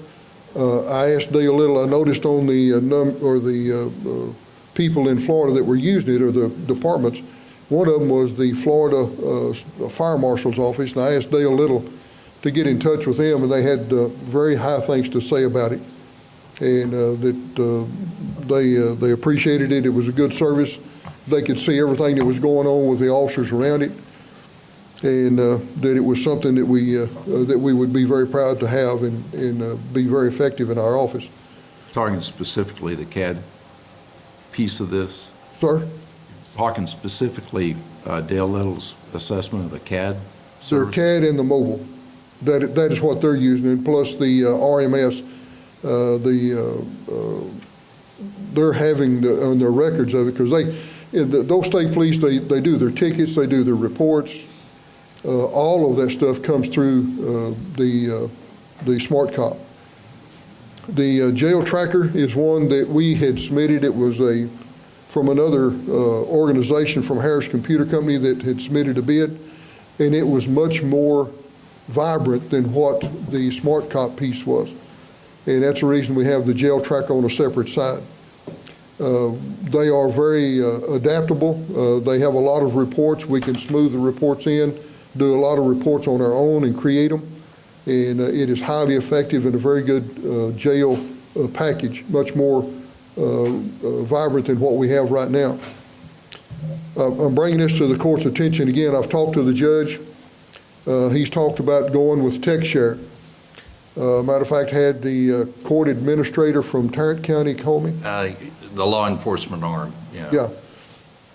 I asked Dale Little, I noticed on the people in Florida that were using it, or the departments, one of them was the Florida Fire Marshal's office, and I asked Dale Little to get in touch with them, and they had very high things to say about it, and that they appreciated it. It was a good service. They could see everything that was going on with the officers around it, and that it was something that we would be very proud to have and be very effective in our office. Talking specifically the CAD piece of this? Sir? Talking specifically Dale Little's assessment of the CAD Their service? CAD and the mobile. That is what they're using, and plus the RMS, they're having on their records of it, because those state police, they do their tickets, they do their reports. All of that stuff comes through the Smart Cop. The jail tracker is one that we had submitted. It was from another organization from Harris Computer Company that had submitted a bid, and it was much more vibrant than what the Smart Cop piece was. And that's the reason we have the jail tracker on a separate side. They are very adaptable. They have a lot of reports. We can smooth the reports in, do a lot of reports on our own and create them. And it is highly effective and a very good jail package, much more vibrant than what we have right now. I'm bringing this to the court's attention again. I've talked to the judge. He's talked about going with TechShare. Matter of fact, had the court administrator from Tarrant County call me. The law enforcement arm, yeah. Yeah.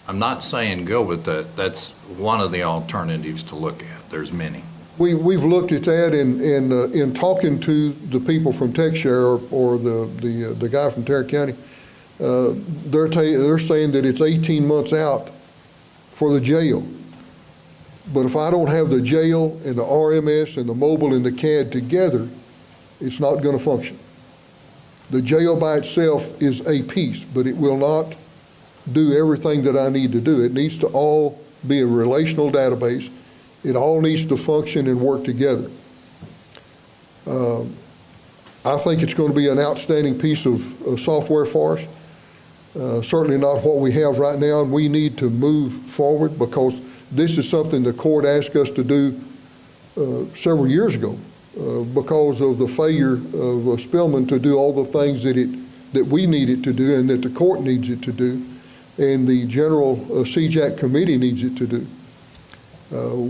I'm not saying go with that. That's one of the alternatives to look at. There's many. We've looked at that, and in talking to the people from TechShare or the guy from Tarrant County, they're saying that it's 18 months out for the jail. But if I don't have the jail and the RMS and the mobile and the CAD together, it's not going to function. The jail by itself is a piece, but it will not do everything that I need to do. It needs to all be a relational database. It all needs to function and work together. I think it's going to be an outstanding piece of software for us. Certainly not what we have right now, and we need to move forward because this is something the court asked us to do several years ago because of the failure of Spillman to do all the things that we need it to do and that the court needs it to do and the general CJAC committee needs it to do.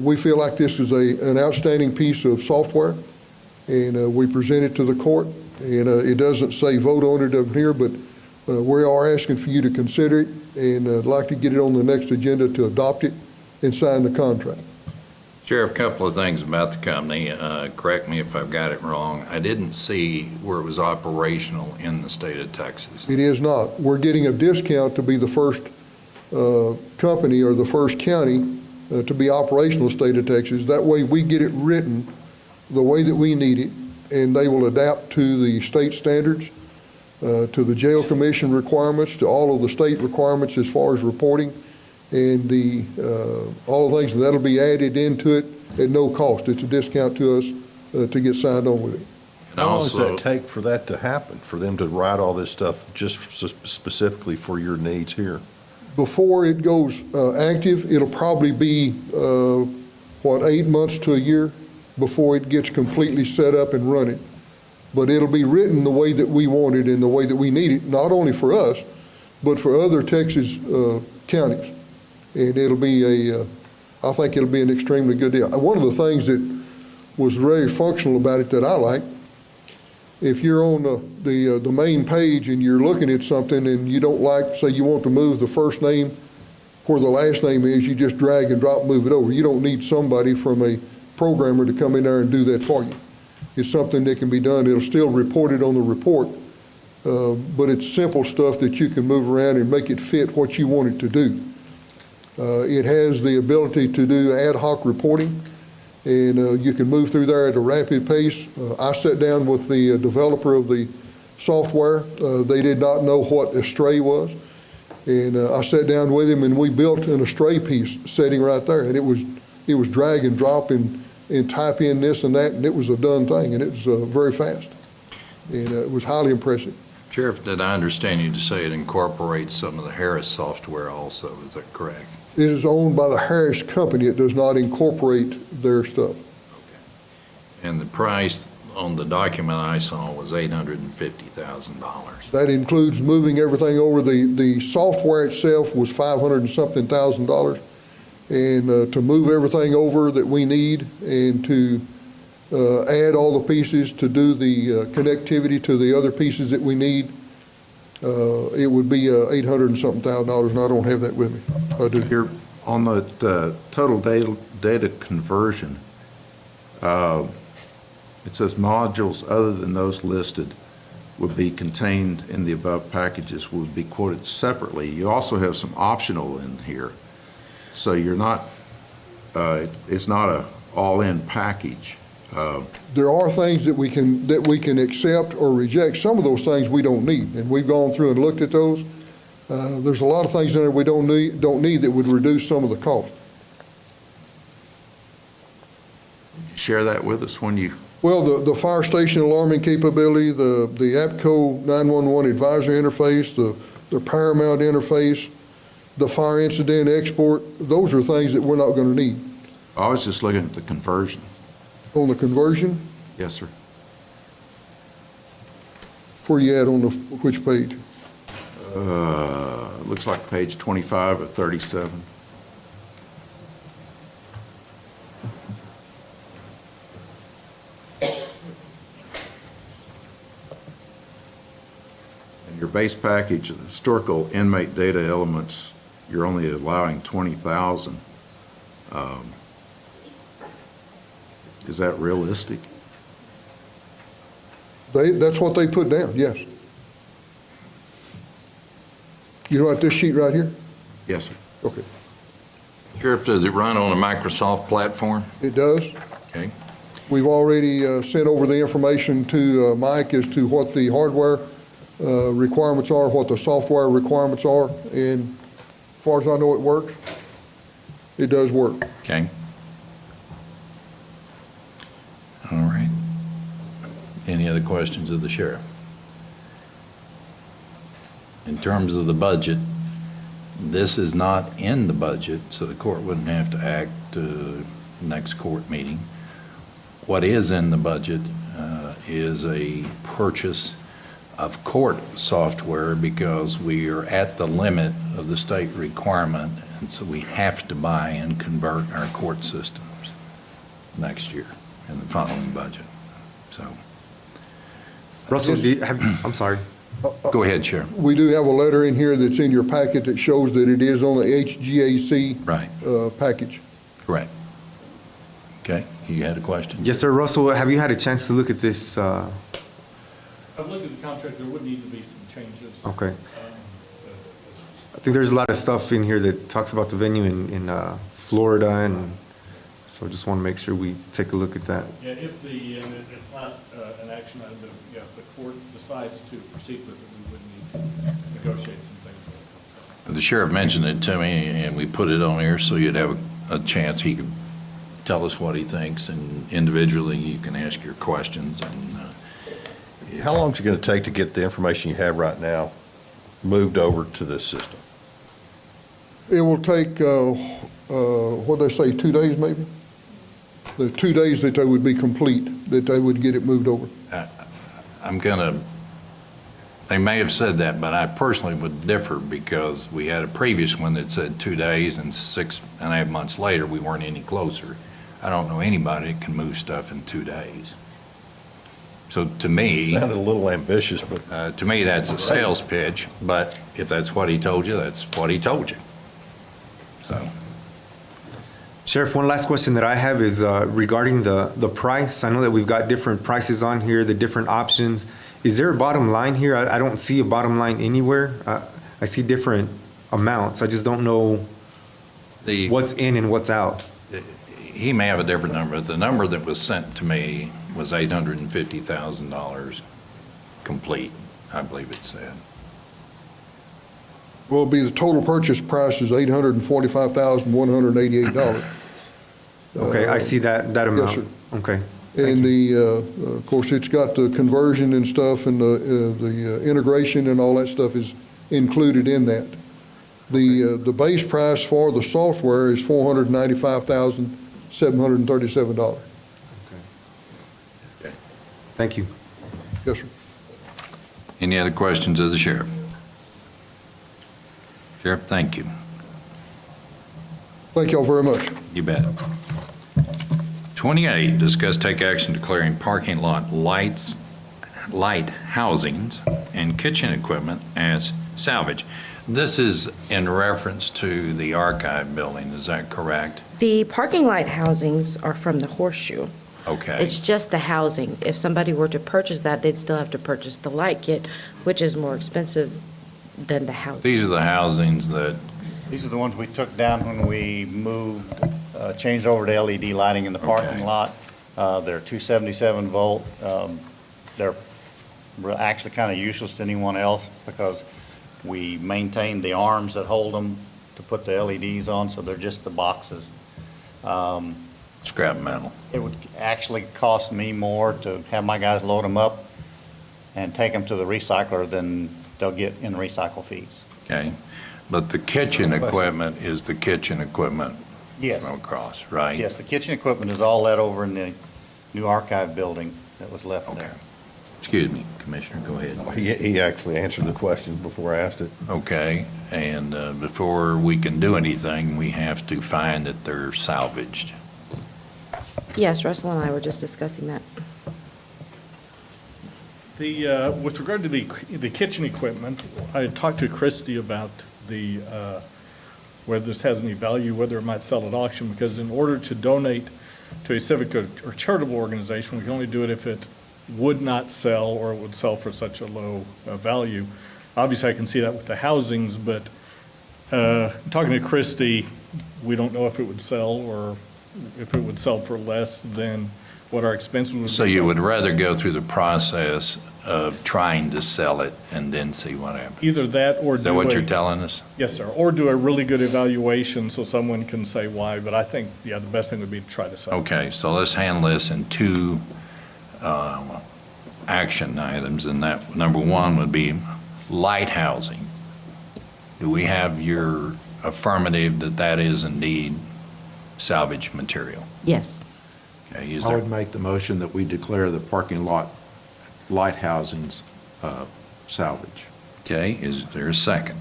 We feel like this is an outstanding piece of software, and we present it to the court, and it doesn't say vote on it up here, but we are asking for you to consider it, and I'd like to get it on the next agenda to adopt it and sign the contract. Sheriff, a couple of things about the company. Correct me if I've got it wrong. I didn't see where it was operational in the state of Texas. It is not. We're getting a discount to be the first company or the first county to be operational state of Texas. That way we get it written the way that we need it, and they will adapt to the state standards, to the jail commission requirements, to all of the state requirements as far as reporting, and all the things, and that'll be added into it at no cost. It's a discount to us to get signed on with it. How long does that take for that to happen, for them to write all this stuff just specifically for your needs here? Before it goes active, it'll probably be, 8 months to a year before it gets completely set up and running. But it'll be written the way that we want it and the way that we need it, not only for us, but for other Texas counties. And it'll be I think it'll be an extremely good deal. One of the things that was very functional about it that I like, if you're on the main page and you're looking at something and you don't like, say you want to move the first name where the last name is, you just drag and drop, move it over. You don't need somebody from a programmer to come in there and do that for you. It's something that can be done. It'll still report it on the report, but it's simple stuff that you can move around and make it fit what you want it to do. It has the ability to do ad hoc reporting, and you can move through there at a rapid pace. I sat down with the developer of the software. They did not know what Astray was, and I sat down with him, and we built an Astray piece sitting right there, and it was drag and drop and type in this and that, and it was a done thing, and it was very fast, and it was highly impressive. Sheriff, did I understand you to say it incorporates some of the Harris software also? Is that correct? It is owned by the Harris Company. It does not incorporate their stuff. And the price on the document I saw was $850,000. That includes moving everything over. The software itself was $500 and something thousand, and to move everything over that we need and to add all the pieces to do the connectivity to the other pieces that we need, it would be $800 and something thousand, and I don't have that with me. I do. Here, on the total data conversion, it says modules other than those listed would be contained in the above packages would be quoted separately. You also have some optional in here. So you're not, it's not a all-in package. There are things that we can accept or reject. Some of those things we don't need, and we've gone through and looked at those. There's a lot of things in there we don't need that would reduce some of the cost. Share that with us when you. Well, the fire station alarming capability, the APCO 911 advisory interface, the Paramount interface, the fire incident export, those are things that we're not going to need. I was just looking at the conversion. On the conversion? Yes, sir. Where you at on which page? Looks like page 25 of 37. And your base package of historical inmate data elements, you're only allowing 20,000. Is that realistic? That's what they put down, yes. You know what, this sheet right here? Yes, sir. Okay. Sheriff, does it run on a Microsoft platform? It does. Okay. We've already sent over the information to Mike as to what the hardware requirements are, what the software requirements are, and as far as I know, it works. It does work. Okay. All right. Any other questions of the sheriff? In terms of the budget, this is not in the budget, so the court wouldn't have to act next court meeting. What is in the budget is a purchase of court software because we are at the limit of the state requirement, and so we have to buy and convert our court systems next year in the following budget. So, Russell, I'm sorry. go ahead, Sheriff. We do have a letter in here that's in your packet that shows that it is on the HGAC Right. package. Correct. Okay, you had a question? Yes, sir. Russell, have you had a chance to look at this? I've looked at the contract, there would need to be some changes. Okay. I think there's a lot of stuff in here that talks about the venue in Florida, and so I just want to make sure we take a look at that. Yeah, if it's not an action item, but if the court decides to proceed with it, we would need to negotiate some things with the contract. The sheriff mentioned it to me, and we put it on here so you'd have a chance. He could tell us what he thinks, and individually you can ask your questions. And How long is it going to take to get the information you have right now moved over to this system? It will take, what they say, 2 days maybe? The 2 days that they would be complete, that they would get it moved over. They may have said that, but I personally would differ because we had a previous one that said 2 days, and 6.5 months later, we weren't any closer. I don't know anybody that can move stuff in 2 days. So to me. Sounded a little ambitious, but. To me, that's a sales pitch, but if that's what he told you, that's what he told you. So. Sheriff, one last question that I have is regarding the price. I know that we've got different prices on here, the different options. Is there a bottom line here? I don't see a bottom line anywhere. I see different amounts. I just don't know what's in and what's out. He may have a different number. The number that was sent to me was $850,000 complete, I believe it said. Well, it'll be the total purchase price is $845,188. Okay, I see that amount. Yes, sir. Okay. And of course, it's got the conversion and stuff, and the integration and all that stuff is included in that. The base price for the software is $495,737. Okay. Thank you. Yes, sir. Any other questions of the sheriff? Sheriff, thank you. Thank y'all very much. You bet. 28, discuss take action declaring parking lot light housings and kitchen equipment as salvage. This is in reference to the archive building, is that correct? The parking lot housings are from the Horseshoe. Okay. It's just the housing. If somebody were to purchase that, they'd still have to purchase the light kit, which is more expensive than the housing. These are the housings that. These are the ones we took down when we moved, changed over to LED lighting in the parking lot. They're 277 volt. They're actually kind of useless to anyone else because we maintain the arms that hold them to put the LEDs on, so they're just the boxes. Scrap metal. It would actually cost me more to have my guys load them up and take them to the recycler than they'll get in recycle fees. Okay, but the kitchen equipment is the kitchen equipment Yes. from across, right? Yes, the kitchen equipment is all that over in the new archive building that was left there. Excuse me, Commissioner, go ahead. He actually answered the question before I asked it. Okay, and before we can do anything, we have to find that they're salvaged. Yes, Russell and I were just discussing that. With regard to the kitchen equipment, I had talked to Christie about whether this has any value, whether it might sell at auction, because in order to donate to a civic or charitable organization, we can only do it if it would not sell or it would sell for such a low value. Obviously, I can see that with the housings, but talking to Christie, we don't know if it would sell or if it would sell for less than what our expenses would be. So you would rather go through the process of trying to sell it and then see what happens? Either that or do Is that what a- you're telling us? Yes, sir, or do a really good evaluation so someone can say why, but I think, yeah, the best thing would be to try to sell. Okay, so let's handle this in two action items, and that, number one would be light housing. Do we have your affirmative that that is indeed salvage material? Yes. Okay, is I there, would make the motion that we declare the parking lot light housings salvage. okay, is there a second?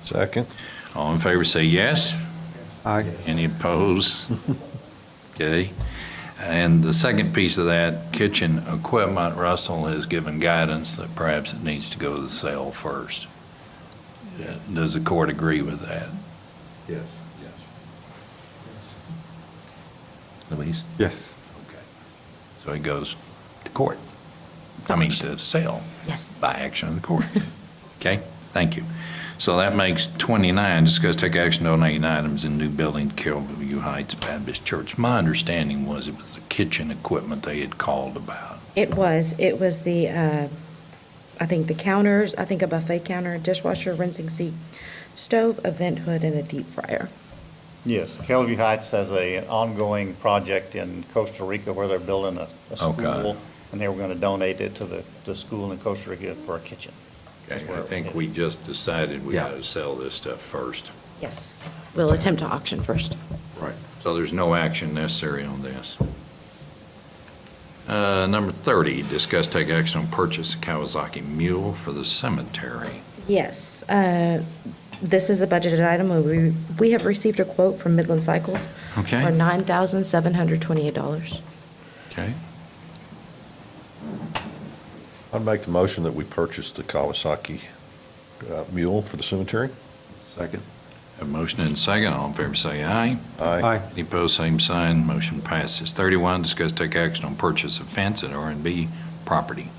Second. All in favor say yes. Aye. Any opposed? Okay. And the second piece of that, kitchen equipment, Russell has given guidance that perhaps it needs to go to the sale first. Does the court agree with that? Yes. Louise? Yes. Okay. So it goes to court. I mean, to sale. Yes. By action of the court. Okay, thank you. So that makes 29, discuss take action on 8 items in new building, Carrollview Heights Baptist Church. My understanding was it was the kitchen equipment they had called about. It was the, I think the counters, I think a buffet counter, dishwasher, rinsing sink, stove, a vent hood, and a deep fryer. Yes, Carrollview Heights has an ongoing project in Costa Rica where they're building a school. Okay. And they were going to donate it to the school in Costa Rica for a kitchen. Okay, I think we just decided we got to sell this stuff first. Yes. We'll attempt to auction first. Right. So there's no action necessary on this. Number 30, discuss take action on purchase a Kawasaki mule for the cemetery. Yes. This is a budgeted item. We have received a quote from Midland Cycles Okay. for $9,728. Okay. I'd make the motion that we purchase the Kawasaki mule for the cemetery. Second. Have a motion and a second. All in favor say aye. Aye. Any opposed, same sign. Motion passes. 31, discuss take action on purchase of fence at R&B property.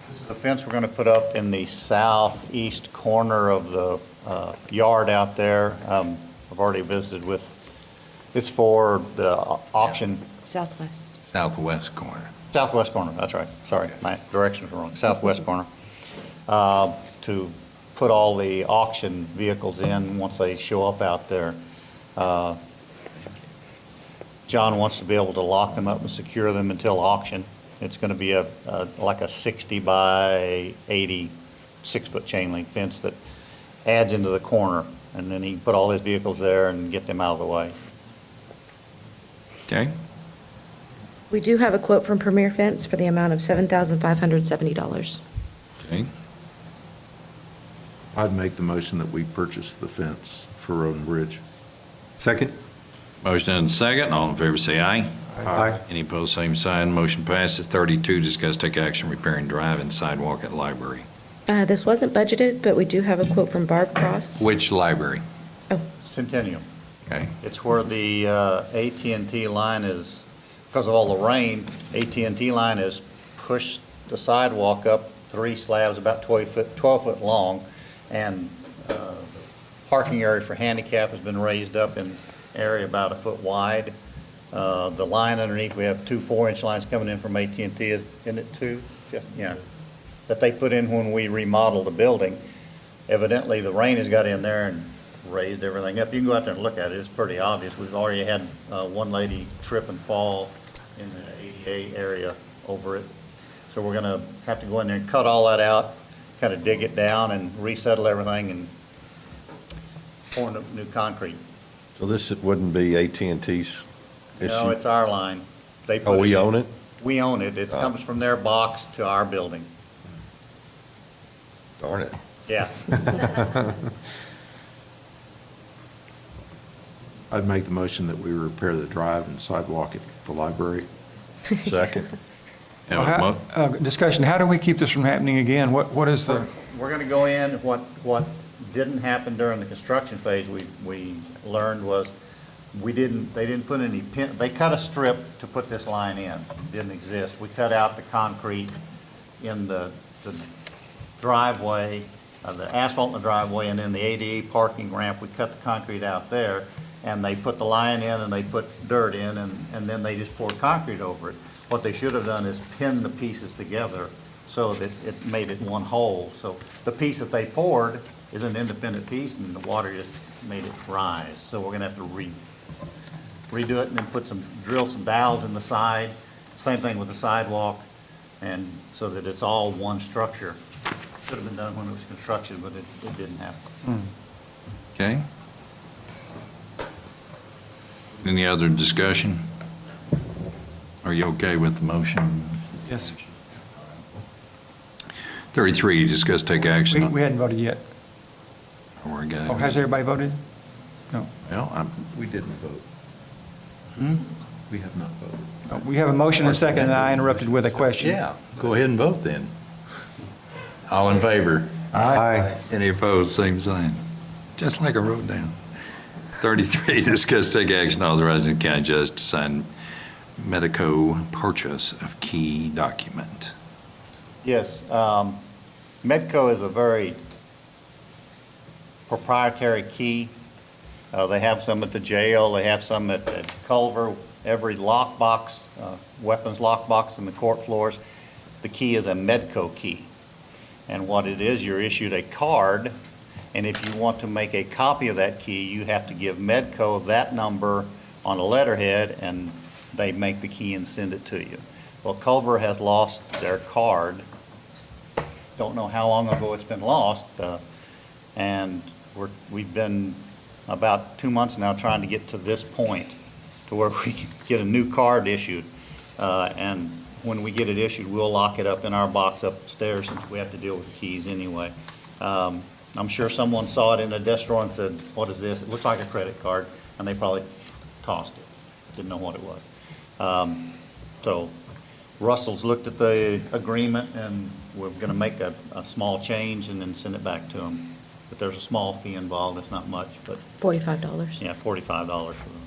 This is the fence we're going to put up in the southeast corner of the yard out there. I've already visited with, it's for the auction. Southwest. Southwest corner. Southwest corner, that's right. Sorry, my directions were wrong. Southwest corner. To put all the auction vehicles in once they show up out there. John wants to be able to lock them up and secure them until auction. It's going to be like a 60 by 80 6-foot chain link fence that adds into the corner. And then he can put all his vehicles there and get them out of the way. Okay. We do have a quote from Premier Fence for the amount of $7,570. Okay. I'd make the motion that we purchase the fence for Road and Bridge. Second. Motion and a second. All in favor say aye. Aye. Any opposed, same sign. Motion passes. 32, discuss take action repairing drive and sidewalk at library. This wasn't budgeted, but we do have a quote from Barb Cross. Which library? Centennial. Okay. It's where the AT&T line is, because of all the rain, AT&T line has pushed the sidewalk up 3 slabs about 12 foot long, and the parking area for handicap has been raised up in area about 1 foot wide. The line underneath, we have 2 4-inch lines coming in from AT&T, isn't it 2? Yeah, that they put in when we remodeled the building. Evidently, the rain has got in there and raised everything up. You can go out there and look at it, it's pretty obvious. We've already had one lady trip and fall in the ADA area over it. So we're gonna have to go in there and cut all that out, kind of dig it down and resettle everything and pour new concrete. So this wouldn't be AT&T's issue? No, it's our line. They Oh, put we in. own it? We own it. It comes from their box to our building. Darn it. Yeah. I'd make the motion that we repair the drive and sidewalk at the library. Second. Discussion, how do we keep this from happening again? What is the, We're gonna go in, what didn't happen during the construction phase, we learned was, they didn't put any pin, they cut a strip to put this line in, didn't exist. We cut out the concrete in the driveway, the asphalt in the driveway, and then the ADA parking ramp, we cut the concrete out there, and they put the line in and they put dirt in, and then they just poured concrete over it. What they should have done is pin the pieces together so that it made it one whole. So the piece that they poured is an independent piece, and the water just made it rise. So we're gonna have to redo it and then drill some dowels in the side. Same thing with the sidewalk, and so that it's all one structure. Should have been done when it was construction, but it didn't happen. Okay. Any other discussion? Are you okay with the motion? Yes. 33, discuss take action. We hadn't voted yet. We're good. Oh, has everybody voted? No. Well, We didn't vote. We have not voted. Oh, we have a motion and a second, and I interrupted with a question. Yeah, go ahead and vote then. All in favor? Aye. Any opposed, same sign. Just like I wrote down. 33, discuss take action authorizing the county judge to sign Medico purchase of key document. Yes, Medco is a very proprietary key. They have some at the jail, they have some at Culver. Every lockbox, weapons lockbox in the court floors, the key is a Medco key. And what it is, you're issued a card, and if you want to make a copy of that key, you have to give Medco that number on a letterhead, and they make the key and send it to you. Well, Culver has lost their card. Don't know how long ago it's been lost, and we've been about 2 months now trying to get to this point to where we can get a new card issued. And when we get it issued, we'll lock it up in our box upstairs since we have to deal with keys anyway. I'm sure someone saw it in a desk drawer and said, what is this? It looks like a credit card, and they probably tossed it. Didn't know what it was. So Russell's looked at the agreement, and we're going to make a small change and then send it back to them. But there's a small fee involved. It's not much, but $45. yeah, $45 for them.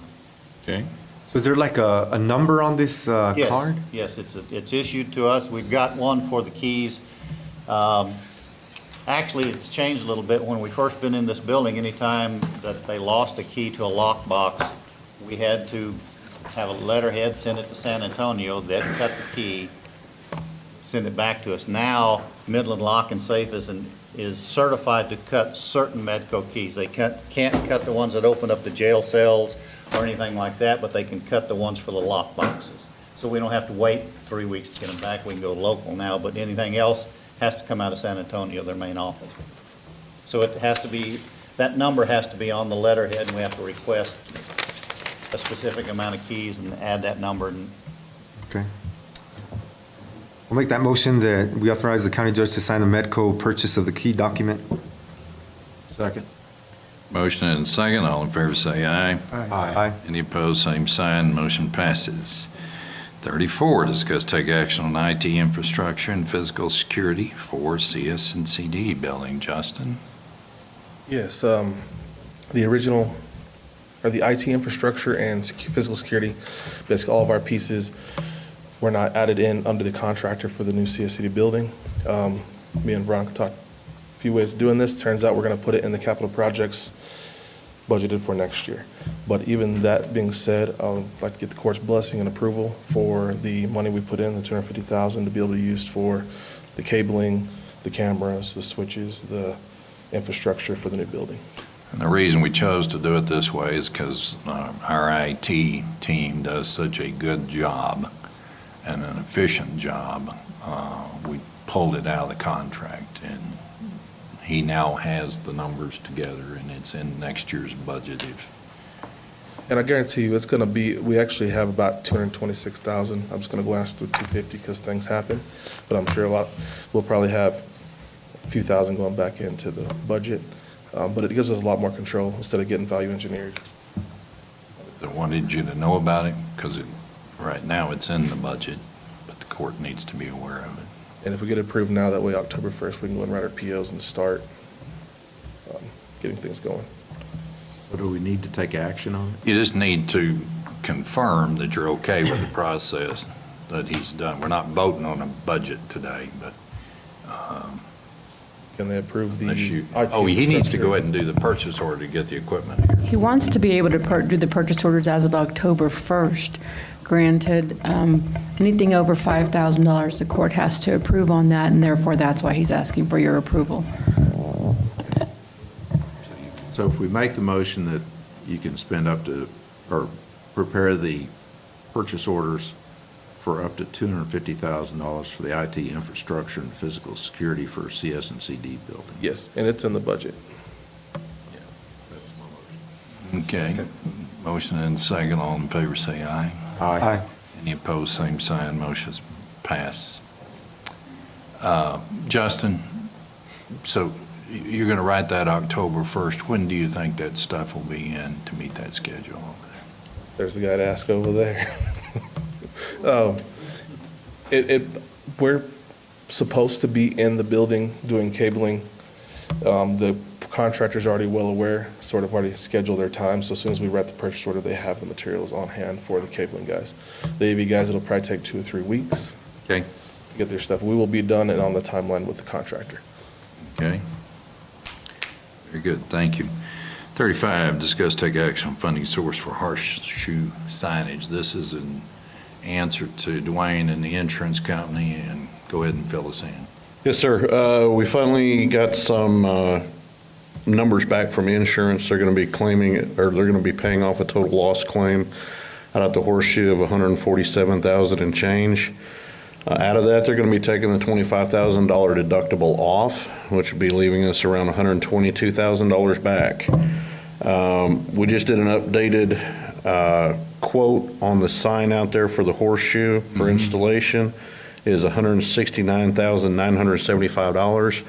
Okay. So is there like a number on this Yes, card? yes, it's issued to us. We've got one for the keys. Actually, it's changed a little bit. When we first been in this building, anytime that they lost a key to a lockbox, we had to have a letterhead, send it to San Antonio, they'd cut the key, send it back to us. Now, Midland Lock and Safe is certified to cut certain Medco keys. They can't cut the ones that open up the jail cells or anything like that, but they can cut the ones for the lock boxes. So we don't have to wait 3 weeks to get them back. We can go local now, but anything else has to come out of San Antonio, their main office. So it has to be, that number has to be on the letterhead, and we have to request a specific amount of keys and add that number. Okay. I'll make that motion that we authorize the county judge to sign the Medco purchase of the key document. Second. Motion and second, all in favor say aye. Aye. Any opposed, same sign, motion passes. 34, discuss take action on IT infrastructure and physical security for CS&CD building. Justin? Yes, the original, or the IT infrastructure and physical security, basically all of our pieces were not added in under the contractor for the new CS&CD building. Me and Veronica talked a few ways of doing this. Turns out we're going to put it in the capital projects budgeted for next year. But even that being said, I'd like to get the court's blessing and approval for the money we put in, the $250,000, to be able to use for the cabling, the cameras, the switches, the infrastructure for the new building. And the reason we chose to do it this way is because our IT team does such a good job and an efficient job. We pulled it out of the contract, and he now has the numbers together, and it's in next year's budget. And I guarantee you, it's going to be, we actually have about $226,000. I'm just going to go ask for $250 because things happen. But I'm sure we'll probably have a few thousand going back into the budget. But it gives us a lot more control instead of getting value engineered. I wanted you to know about it because right now it's in the budget, but the court needs to be aware of it. And if we get approved now, that way October 1st, we can go and write our POs and start getting things going. So do we need to take action on it? You just need to confirm that you're okay with the process that he's done. We're not voting on a budget today, but Can they approve the Unless you, IT oh, he needs to infrastructure? go ahead and do the purchase order to get the equipment here. He wants to be able to do the purchase orders as of October 1st. Granted, anything over $5,000, the court has to approve on that, and therefore that's why he's asking for your approval. So if we make the motion that you can spend up to, or prepare the purchase orders for up to $250,000 for the IT infrastructure and physical security for CS and CD building. Yes, and it's in the budget. Okay. Motion and second. All in favor, say aye. Aye. Any opposed, same sign. Motion passes. Justin, so you're going to write that October 1st. When do you think that stuff will be in to meet that schedule over there? There's the guy to ask over there. We're supposed to be in the building doing cabling. The contractor's already well aware, sort of already scheduled their time, so as soon as we write the purchase order, they have the materials on hand for the cabling guys. The AV guys, it'll probably take 2 or 3 weeks. Okay. To get their stuff. We will be done and on the timeline with the contractor. Okay. Very good, thank you. 35, discuss take action on funding source for horseshoe signage. This is an answer to Dwayne and the insurance company, and go ahead and fill us in. Yes, sir. We finally got some numbers back from insurance. They're going to be claiming, or they're going to be paying off a total loss claim out at the horseshoe of $147,000 and change. Out of that, they're going to be taking the $25,000 deductible off, which would be leaving us around $122,000 back. We just did an updated quote on the sign out there for the horseshoe for installation is $169,975.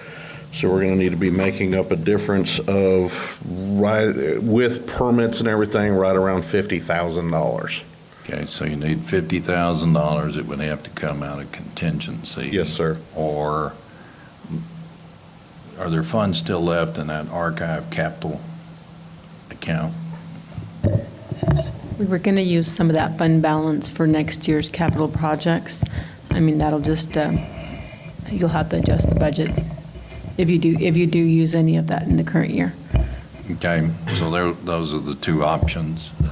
So we're going to need to be making up a difference of, right with permits and everything, right around $50,000. Okay, so you need $50,000. It would have to come out of contingency. Yes, sir. Or are there funds still left in that archive capital account? We were going to use some of that fund balance for next year's capital projects. I mean, that'll just, you'll have to adjust the budget if you do use any of that in the current year. Okay, so those are the two options, if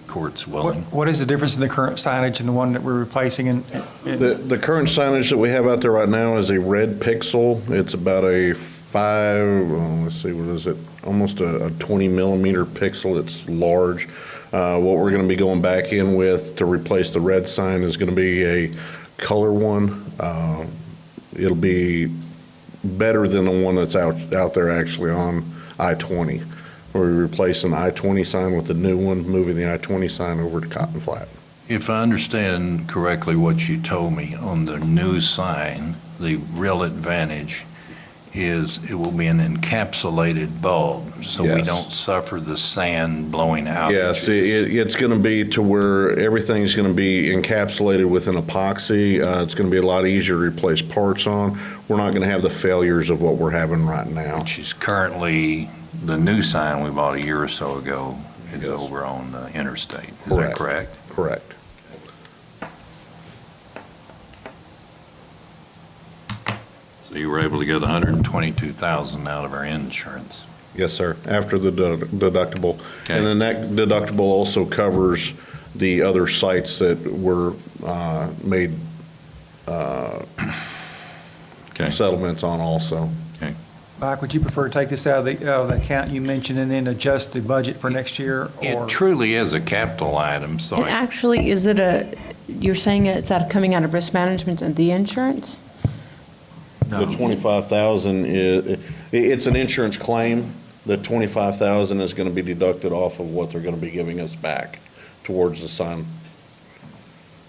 the court's willing. What is the difference in the current signage and the one that we're replacing? The current signage that we have out there right now is a red pixel. It's about a let's see, what is it? Almost a 20 millimeter pixel. It's large. What we're going to be going back in with to replace the red sign is going to be a color one. It'll be better than the one that's out there actually on I-20. We're replacing the I-20 sign with the new one, moving the I-20 sign over to Cotton Flat. If I understand correctly what you told me on the new sign, the real advantage is it will be an encapsulated bulb, so we Yes. don't suffer the sand blowing out. Yes, it's going to be to where everything's going to be encapsulated with an epoxy. It's going to be a lot easier to replace parts on. We're not going to have the failures of what we're having right now. Which is currently, the new sign we bought a year or so ago is over on the interstate. Is that correct? Correct. So you were able to get $122,000 out of our insurance. Yes, sir, after the deductible. Okay. And then that deductible also covers the other sites that were made settlements on also. Okay. Mike, would you prefer to take this out of the account you mentioned and then adjust the budget for next year? Or It truly is a capital item, so And actually, you're saying it's coming out of risk management and the insurance? The 25,000 it's an insurance claim. The 25,000 is going to be deducted off of what they're going to be giving us back towards the sign.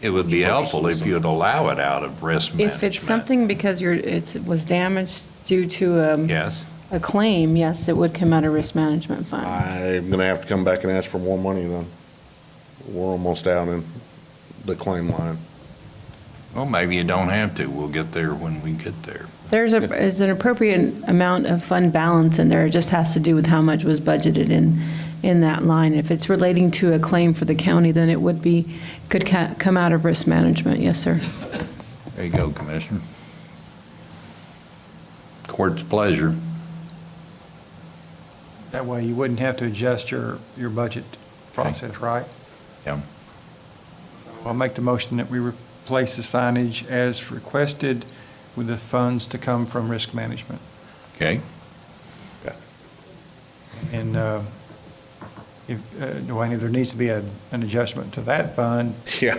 it would be helpful if you'd allow it out of risk management. If it's something because it was damaged due to Yes. a claim, yes, it would come out of risk management fund. I'm going to have to come back and ask for more money then. We're almost out in the claim line. Well, maybe you don't have to. We'll get there when we get there. There's an appropriate amount of fund balance in there. It just has to do with how much was budgeted in that line. If it's relating to a claim for the county, then it could come out of risk management. Yes, sir. There you go, Commissioner. court's pleasure. That way you wouldn't have to adjust your budget process, right? Yeah. I'll make the motion that we replace the signage as requested with the funds to come from risk management. Okay. And Dwayne, if there needs to be an adjustment to that fund, Yeah,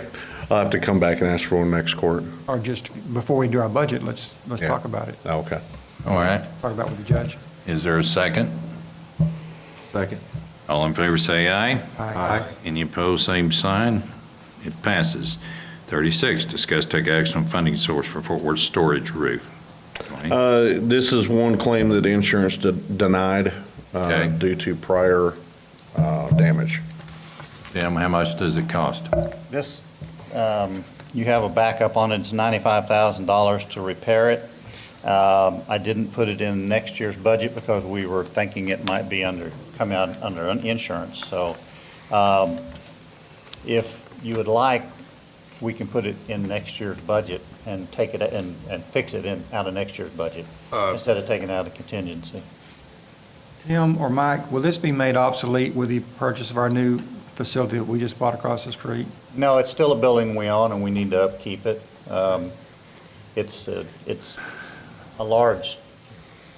I'll have to come back and ask for one next court. or just before we do our budget, let's Yeah. talk about it. Okay. All right. Talk about it with the judge. Is there a second? Second. All in favor, say aye. Aye. Any opposed, same sign. It passes. 36, discuss take action on funding source for Fort Worth storage roof. Dwayne? This is one claim that insurance denied Okay. due to prior damage. Tim, how much does it cost? This, you have a backup on it, it's $95,000 to repair it. I didn't put it in next year's budget because we were thinking it might be coming out under insurance. So if you would like, we can put it in next year's budget and take it and fix it out of next year's budget instead of taking it out of contingency. Tim or Mike, will this be made obsolete with the purchase of our new facility that we just bought across the street? No, it's still a building we own, and we need to upkeep it. It's a large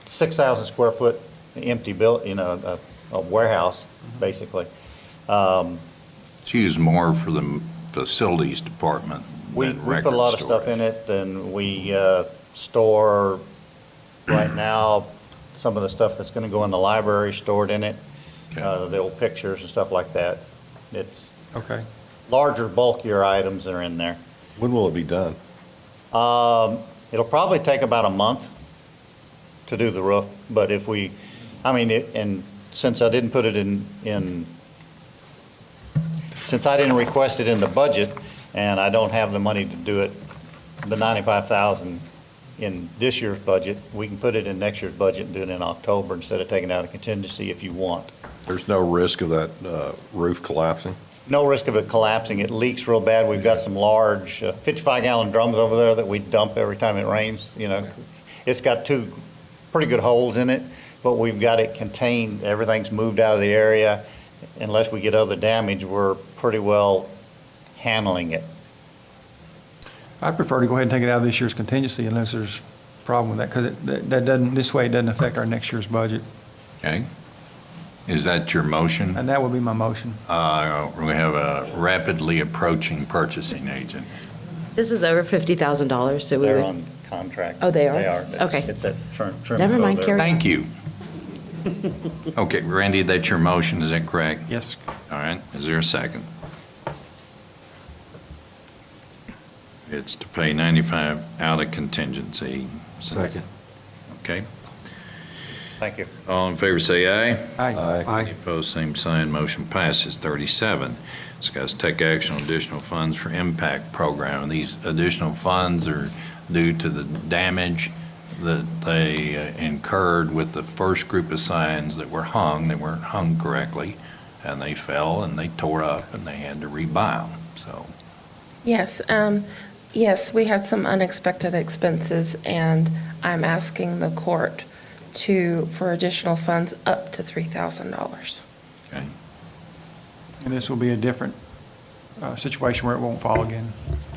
6,000 square foot empty a warehouse, basically. It's used more for the facilities department We than put a record lot of stuff storage. in it, and we store, right now, some of the stuff that's going to go in the library stored in it, the old pictures and stuff like that. It's Okay. larger, bulkier items that are in there. When will it be done? It'll probably take about a month to do the roof, but if we, and since I didn't put it since I didn't request it in the budget, and I don't have the money to do it, the $95,000 in this year's budget, we can put it in next year's budget and do it in October instead of taking it out of contingency if you want. There's no risk of that roof collapsing? No risk of it collapsing. It leaks real bad. We've got some large 55-gallon drums over there that we dump every time it rains, It's got two pretty good holes in it, but we've got it contained. Everything's moved out of the area. Unless we get other damage, we're pretty well handling it. I prefer to go ahead and take it out of this year's contingency unless there's a problem with that, because that doesn't, this way it doesn't affect our next year's budget. Okay. Is that your motion? And that would be my motion. We have a rapidly approaching purchasing agent. This is over $50,000, so we They're would. on contract. Oh, they are? They are. Okay. It's at Trim. Never mind, carry on. Thank you. Okay, Randy, that's your motion, is that correct? Yes. All right, is there a second? It's to pay 95 out of contingency. Second. Okay. Thank you. All in favor, say aye. Aye. Any opposed, same sign, motion passes. 37, discuss take action on additional funds for impact program. These additional funds are due to the damage that they incurred with the first group of signs that were hung. They weren't hung correctly, and they fell and they tore up, and they had to rebuy them, so. Yes, yes, we had some unexpected expenses, and I'm asking the court for additional funds up to $3,000. Okay. And this will be a different situation where it won't fall again.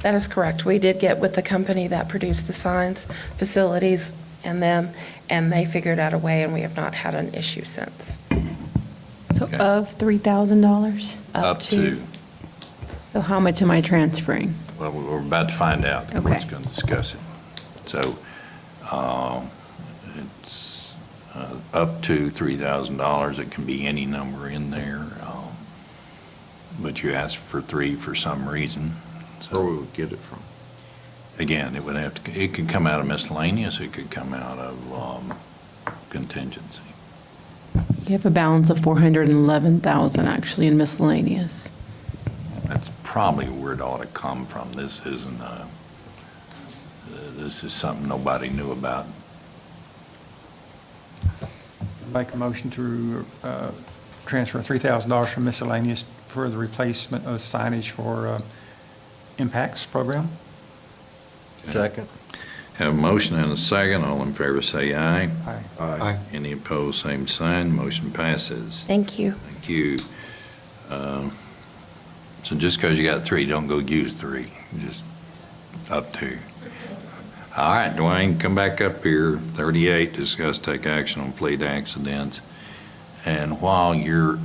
That is correct. We did get with the company that produced the signs, facilities, and them, and they figured out a way, and we have not had an issue since. So of $3,000? Up to. So how much am I transferring? Well, we're about to find out. We're Okay. just going to discuss it. So it's up to $3,000. It can be any number in there, but you asked for 3 for some reason. So Where we would get it from? again, it would have to. It could come out of miscellaneous. It could come out of contingency. You have a balance of $411,000 actually in miscellaneous. That's probably where it ought to come from. This isn't this is something nobody knew about. Make a motion to transfer $3,000 from miscellaneous for the replacement of signage for impacts program. Second. Have a motion and a second. All in favor say aye. Aye. Aye. Any opposed, same sign. Motion passes. Thank you. Thank you. So just because you got 3, don't go use 3. Just up to. All right, Dwayne, come back up here. 38, discuss take action on fleet accidents. And while you're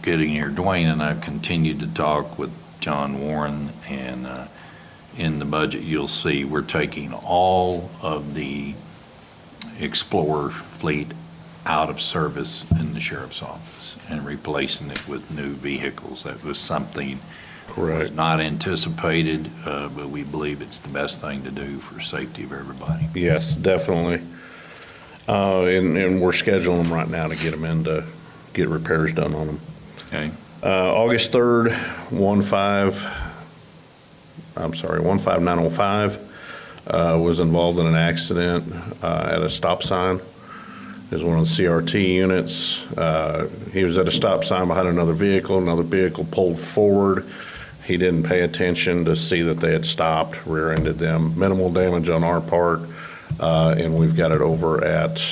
getting here, Dwayne and I have continued to talk with John Warren, and in the budget, you'll see we're taking all of the Explorer fleet out of service in the sheriff's office and replacing it with new vehicles. That was something that was not anticipated, but we believe it's the best thing to do for safety of everybody. Yes, definitely. And we're scheduling them right now to get them in to get repairs done on them. Okay. August 3rd, 15905 was involved in an accident at a stop sign. It was one of the CRT units. He was at a stop sign behind another vehicle pulled forward. He didn't pay attention to see that they had stopped, rear-ended them. Minimal damage on our part, and we've got it over at,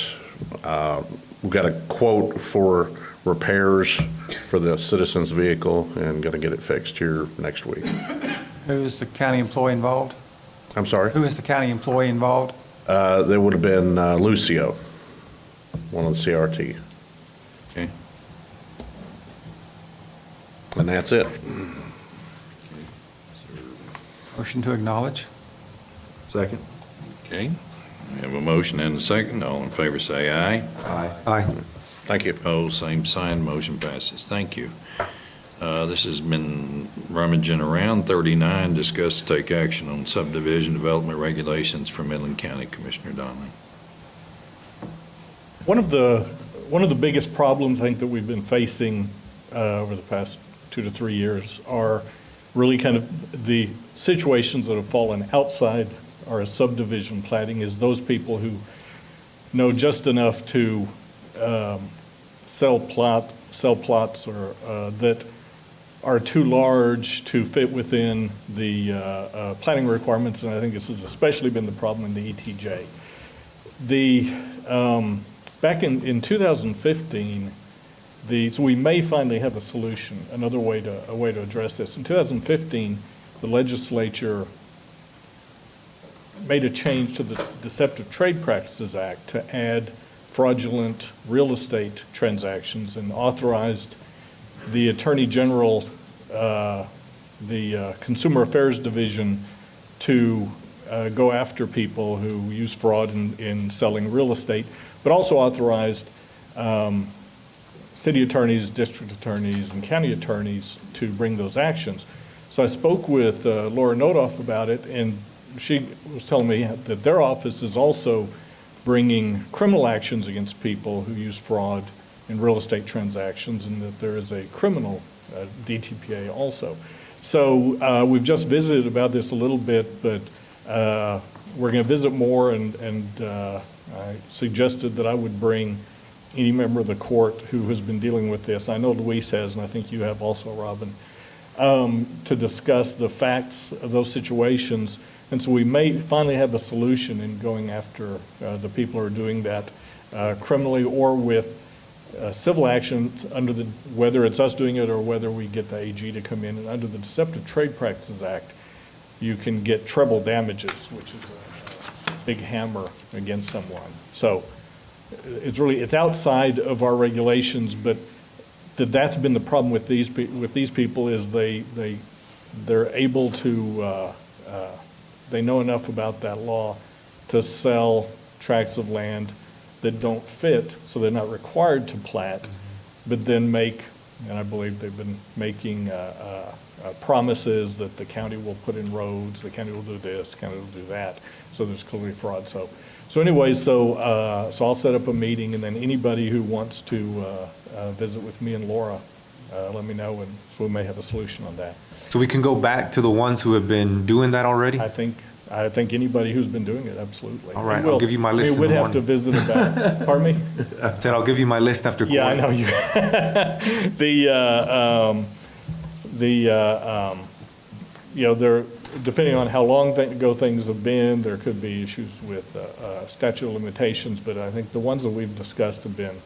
we've got a quote for repairs for the citizen's vehicle and going to get it fixed here next week. Who is the county employee involved? I'm sorry? Who is the county employee involved? There would have been Lucio, one of the CRT. Okay. And that's it. Motion to acknowledge. Second. Okay. We have a motion and a second. All in favor say aye. Aye. Aye. Thank you. Opposed, same sign. Motion passes. Thank you. This has been rummaging around. 39, discuss to take action on subdivision development regulations for Midland County. Commissioner Donnelly. One of the biggest problems I think that we've been facing over the past 2 to 3 years are really kind of the situations that have fallen outside our subdivision platting, is those people who know just enough to sell plots or that are too large to fit within the planning requirements, and I think this has especially been the problem in the ETJ. Back in 2015, so we may finally have a solution, another way to address this. In 2015, the legislature made a change to the Deceptive Trade Practices Act to add fraudulent real estate transactions and authorized the Attorney General, the Consumer Affairs Division, to go after people who use fraud in selling real estate, but also authorized city attorneys, district attorneys, and county attorneys to bring those actions. So I spoke with Laura Nodoff about it, and she was telling me that their office is also bringing criminal actions against people who use fraud in real estate transactions, and that there is a criminal DTPA also. So we've just visited about this a little bit, but we're going to visit more, and I suggested that I would bring any member of the court who has been dealing with this. I know Luis has, and I think you have also, Robin, to discuss the facts of those situations. And so we may finally have a solution in going after the people who are doing that criminally or with civil actions under the, whether it's us doing it or whether we get the AG to come in. And under the Deceptive Trade Practices Act, you can get treble damages, which is a big hammer against someone. So it's outside of our regulations, but that's been the problem with these people is they're able to they know enough about that law to sell tracts of land that don't fit, so they're not required to plat, but then make, and I believe they've been making promises that the county will put in roads, the county will do this, the county will do that, so there's clearly fraud. So anyways, so I'll set up a meeting, and then anybody who wants to visit with me and Laura, let me know, and so we may have a solution on that. So we can go back to the ones who have been doing that already? I think anybody who's been doing it, absolutely. All right, I'll give you my list in the We would have morning. to visit about, pardon me? I said I'll give you my list after court. Yeah, I know you. You know, depending on how long ago things have been, there could be issues with statute of limitations, but I think the ones that we've discussed have been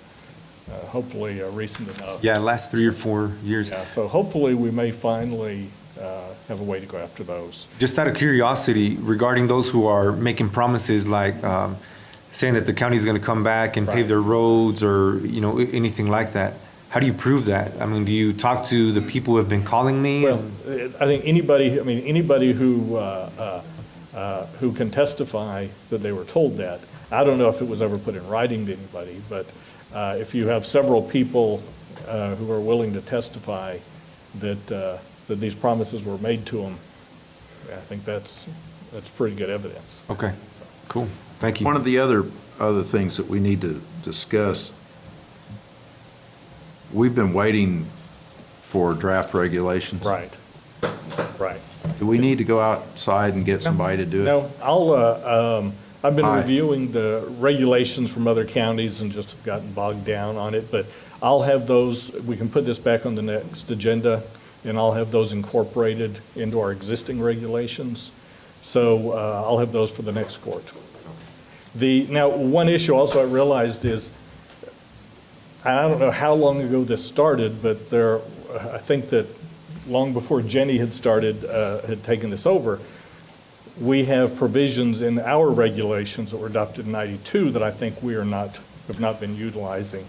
hopefully recent enough. Yeah, last 3 or 4 years. Yeah, so hopefully we may finally have a way to go after those. Just out of curiosity, regarding those who are making promises like saying that the county is going to come back and pave their roads or, you know, anything like that, how do you prove that? I mean, do you talk to the people who have been calling me? Well, I think anybody who can testify that they were told that. I don't know if it was ever put in writing to anybody, but if you have several people who are willing to testify that these promises were made to them, I think that's pretty good evidence. Okay, cool. Thank you. One of the other things that we need to discuss, we've been waiting for draft regulations. Right. Do we need to go outside and get somebody to do it? No, I've been Aye. reviewing the regulations from other counties and just gotten bogged down on it, but I'll have those, we can put this back on the next agenda, and I'll have those incorporated into our regulations. So I'll have those for the next court. Now, one issue also I realized is, I don't know how long ago this started, but I think that long before Jenny had taken this over, we have provisions in our regulations that were adopted in '92 that I think we have not been utilizing.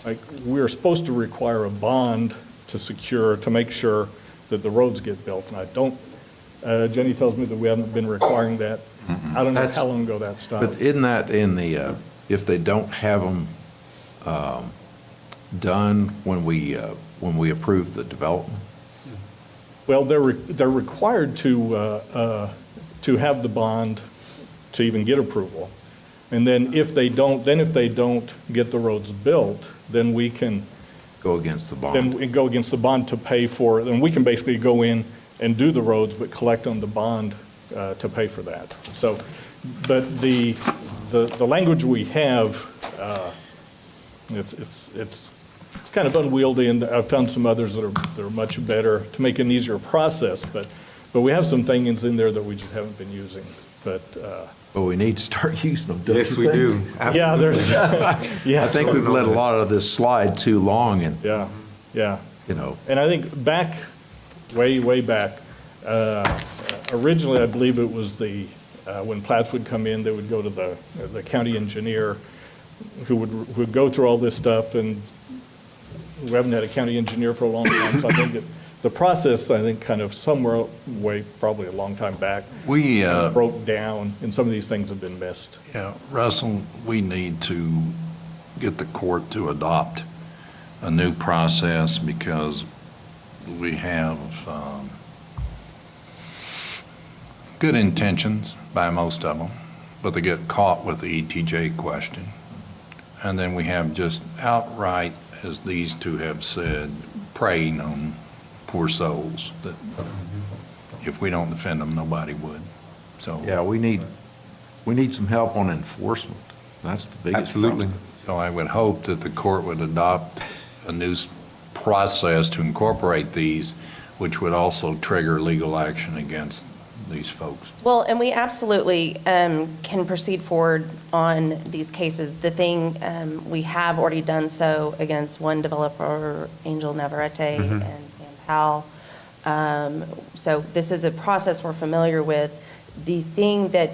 Like, we are supposed to require a bond to make sure that the roads get built, and I don't, Jenny tells me that we haven't been requiring that. I don't know how long ago that stopped. But isn't that in the, if they don't have them done when we approve the development? Well, they're required to have the bond to even get approval. And then if they don't get the roads built, then we can go against the bond. Then we go against the bond to pay for it. And we can basically go in and do the roads, but collect on the bond to pay for that. So, but the language we have, it's kind of unwieldy, and I've found some others that are much better to make an easier process. But we have some things in there that we just haven't been using. But we need to start using them. don't Yes, you we think? do. yeah, there's yeah. I think we've let a lot of this slide too long, and Yeah. you know. And I think way back, originally I believe it was when plats would come in, they would go to the county engineer who would go through all this stuff, and we haven't had a county engineer for a long time, so I think the process, kind of somewhere probably a long time back, We broke down, and some of these things have been missed. Yeah, Russell, we need to get the court to adopt a new process because we have good intentions by most of them, but they get caught with the ETJ question. And then we have just outright, as these two have said, preying on poor souls that if we don't defend them, nobody would. So Yeah, we need some help on enforcement. That's the biggest Absolutely. problem. So I would hope that the court would adopt a new process to incorporate these, which would also trigger legal action against these folks. Well, and we absolutely can proceed forward on these cases. The thing, we have already done so against one developer, Angel Navarrete and Sam Powell. So this is a process we're familiar with. The thing that,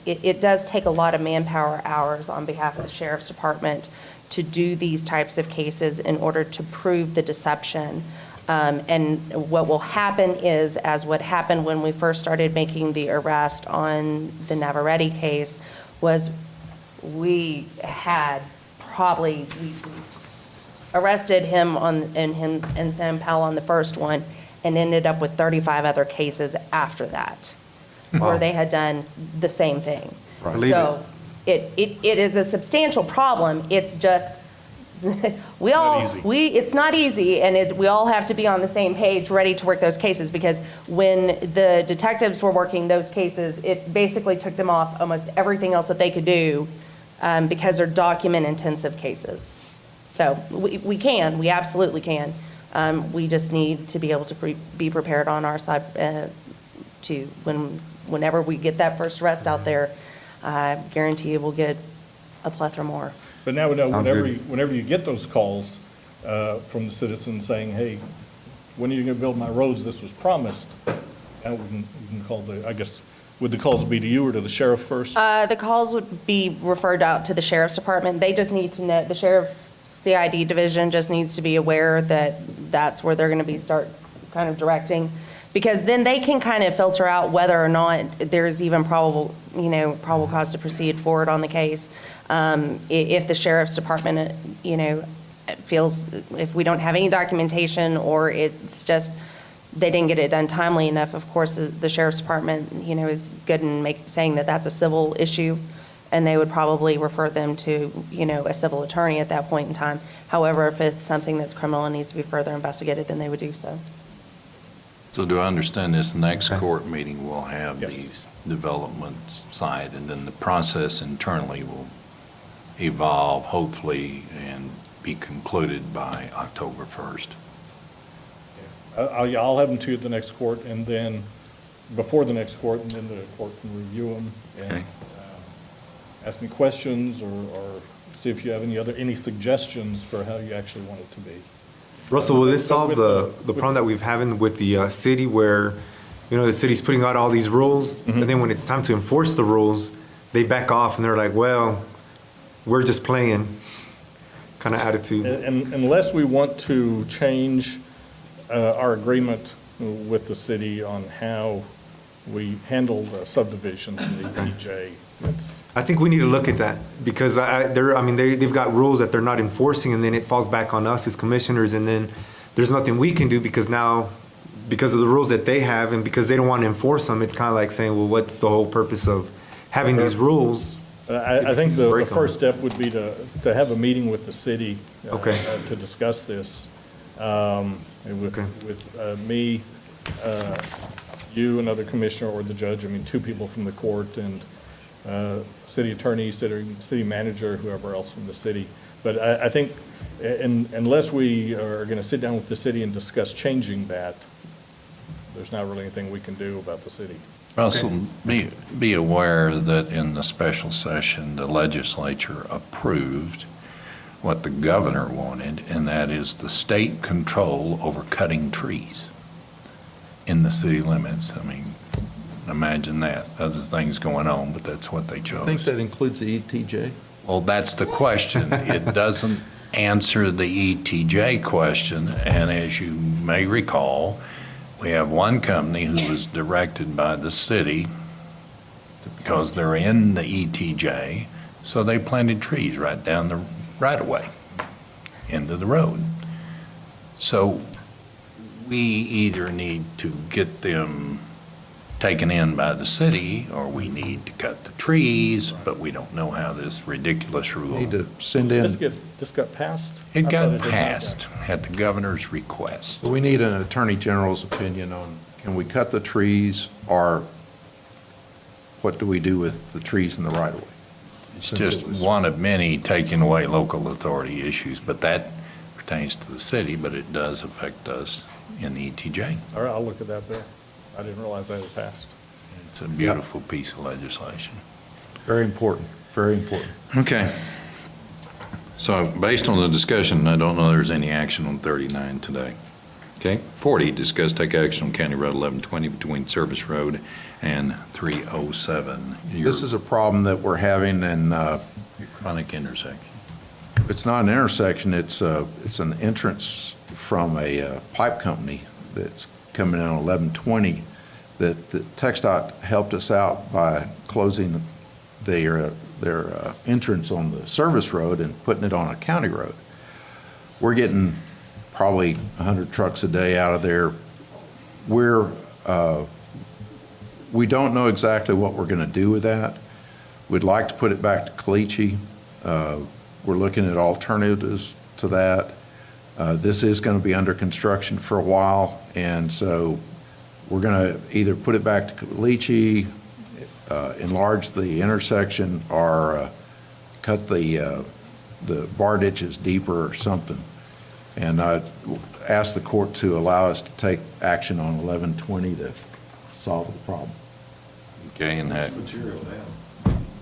it does take a lot of manpower hours on behalf of the Sheriff's Department to do these types of cases in order to prove the deception. And what will happen is, as what happened when we first started making the arrest on the Navarrete case, was we arrested him and Sam Powell on the first one, and ended up with 35 other cases after that, where they had done the same thing. Right. So it is a substantial problem. It's just, it's not easy, and we all have to be on the same page, ready to work those cases, because when the detectives were working those cases, it basically took them off almost everything else that they could do, because they're document-intensive cases. So we absolutely can. We just need to be able to be prepared on our side to. Whenever we get that first arrest out there, I guarantee we'll get a plethora more. But now, Sounds good. whenever you get those calls from the citizens saying, hey, when are you going to build my roads? This was promised. And we can call I guess, would the calls be to you or to the sheriff first? The calls would be referred out to the sheriff's department. They just need to know, the sheriff CID division just needs to be aware that that's where they're going to be start kind of directing. Because then they can kind of filter out whether or not there's even probable cause to proceed forward on the case. If the sheriff's department, feels if we don't have any documentation or it's just they didn't get it done timely enough, of course, the sheriff's department, is good in saying that that's a civil issue, and they would probably refer them to, a civil attorney at that point in time. However, if it's something that's criminal and needs to be further investigated, then they would do so. So do I understand this next court meeting will have these developments side, and then the process internally will evolve, hopefully, and be concluded by October 1st? I'll have them to you at the next court, and then before the next court, and then the court can review them and ask me questions or see if you have any suggestions for how you actually want it to be. Russell, will this solve the problem that we've having with the city where, the city's putting out all these rules, and then when it's time to enforce the rules, they back off and they're like, well, we're just playing kind of attitude? And unless we want to change our agreement with the city on how we handle the subdivisions in the ETJ, I think we need to look at that because they've got rules that they're not enforcing, and then it falls back on us as commissioners, and then there's nothing we can do because of the rules that they have and because they don't want to enforce them, it's kind of like saying, well, what's the whole purpose of having these rules? I think the first step would be to have a meeting with the city to discuss this. With me, you, another commissioner, or the judge, two people from the court, and city attorney, city manager, whoever else from the city. But I think unless we are going to sit down with the city and discuss changing that, there's not really anything we can do about the city. Russell, be aware that in the special session, the legislature approved what the governor wanted, and that is the state control over cutting trees in the city limits. Imagine that. Other things going on, but that's what they chose. I think that includes the ETJ. Well, that's the question. It doesn't answer the ETJ question, and as you may recall, we have one company who was directed by the city because they're in the ETJ, so they planted trees right down the right-of-way into the road. So we either need to get them taken in by the city, or we need to cut the trees, but we don't know how this ridiculous rule. Need to send in. This got passed? It got passed at the governor's request. So we need an attorney general's opinion on, can we cut the trees, or what do we do with the trees in the right of way? It's just one of many taking away local authority issues, but that pertains to the city, but it does affect us in the ETJ. All right, I'll look at that there. I didn't realize that had passed. It's a beautiful piece of legislation. Very important, very important. Okay. So based on the discussion, I don't know there's any action on 39 today. Okay. 40, discuss take action on County Road 1120 between Service Road and 307. This is a problem that we're having in chronic intersection. It's not an intersection, it's an entrance from a pipe company that's coming in on 1120 that the TxDOT helped us out by closing their entrance on the service road and putting it on a county road. We're getting probably 100 trucks a day out of there. We don't know exactly what we're going to do with that. We'd like to put it back to Caliche. We're looking at alternatives to that. This is going to be under construction for a while, and so we're going to either put it back to Caliche, enlarge the intersection, or cut the bar ditches deeper or something. And I asked the court to allow us to take action on 1120 to solve the problem. Okay, and that,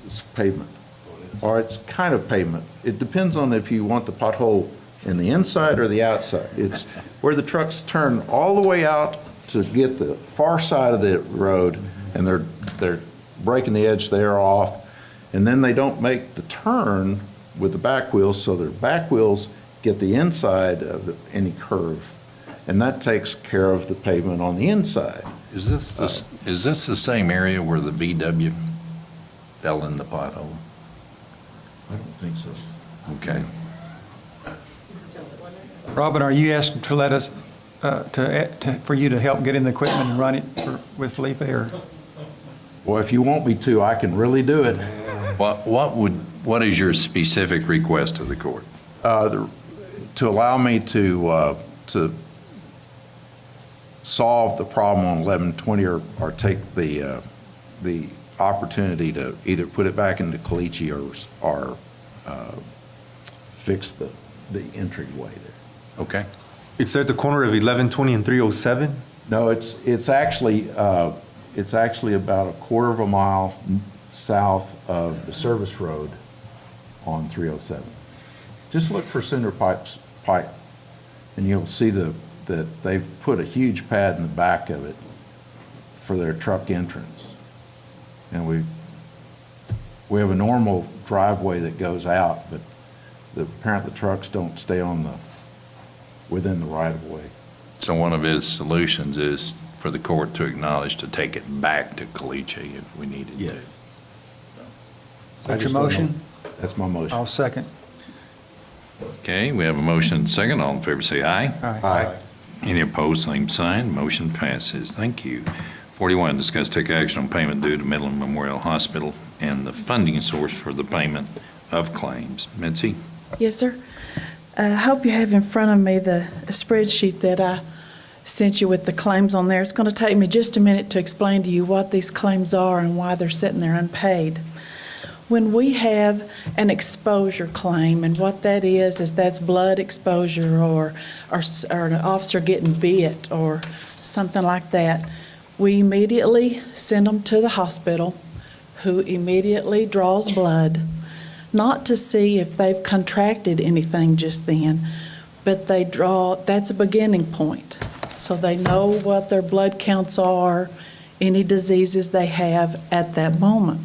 It's pavement, or it's kind of pavement. It depends on if you want the pothole in the inside or the outside. It's where the trucks turn all the way out to get the far side of the road, and they're breaking the edge there off, and then they don't make the turn with the back wheels, so their back wheels get the inside of any curve, and that takes care of the pavement on the inside. is this the same area where the VW fell in the pothole? I don't think so. Okay. Robin, are you asking to let us, for you to help get in the equipment and run it with Felipe, or? Well, if you want me to, I can really do it. What is your specific request to the court? To allow me to solve the problem on 1120, or take the opportunity to either put it back into Caliche or fix the entryway there. Okay. It's at the corner of 1120 and 307? No, it's actually about a quarter of a mile south of the service road on 307. Just look for Cinder Pipe, and you'll see that they've put a huge pad in the back of it for their truck entrance. And we have a normal driveway that goes out, but apparently the trucks don't stay within the right-of-way. So one of his solutions is for the court to acknowledge to take it back to Caliche if we needed to. Yes. Is that your motion? That's my motion. I'll second. Okay, we have a motion and a second. All in favor say aye. Aye. Any opposed, same sign. Motion passes. Thank you. 41, discuss take action on payment due to Midland Memorial Hospital and the funding source for the payment of claims. Mitzi? Yes, sir. I hope you have in front of me the spreadsheet that I sent you with the claims on there. It's going to take me just a minute to explain to you what these claims are and why they're sitting there unpaid. When we have an exposure claim, and what that is that's blood exposure or an officer getting bit or something like that, we immediately send them to the hospital, who immediately draws blood, not to see if they've contracted anything just then, but that's a beginning point. So they know what their blood counts are, any diseases they have at that moment.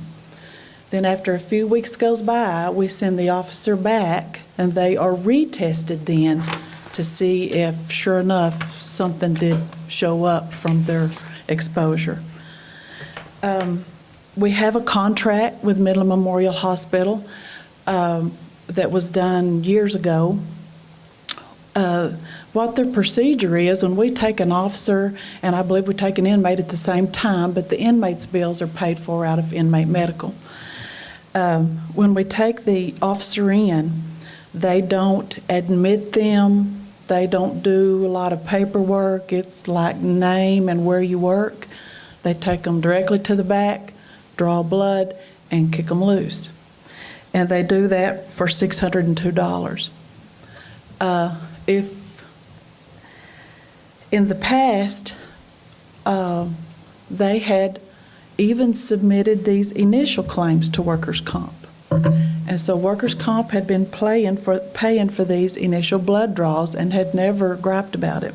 Then after a few weeks goes by, we send the officer back, and they are retested then to see if, sure enough, something did show up from their exposure. We have a contract with Midland Memorial Hospital that was done years ago. What their procedure is, when we take an officer, and I believe we take an inmate at the same time, but the inmate's bills are paid for out of inmate medical. When we take the officer in, they don't admit them, they don't do a lot of paperwork. It's like name and where you work. They take them directly to the back, draw blood, and kick them loose. And they do that for $602. If in the past, they had even submitted these initial claims to workers' comp. And so workers' comp had been paying for these initial blood draws and had never griped about it.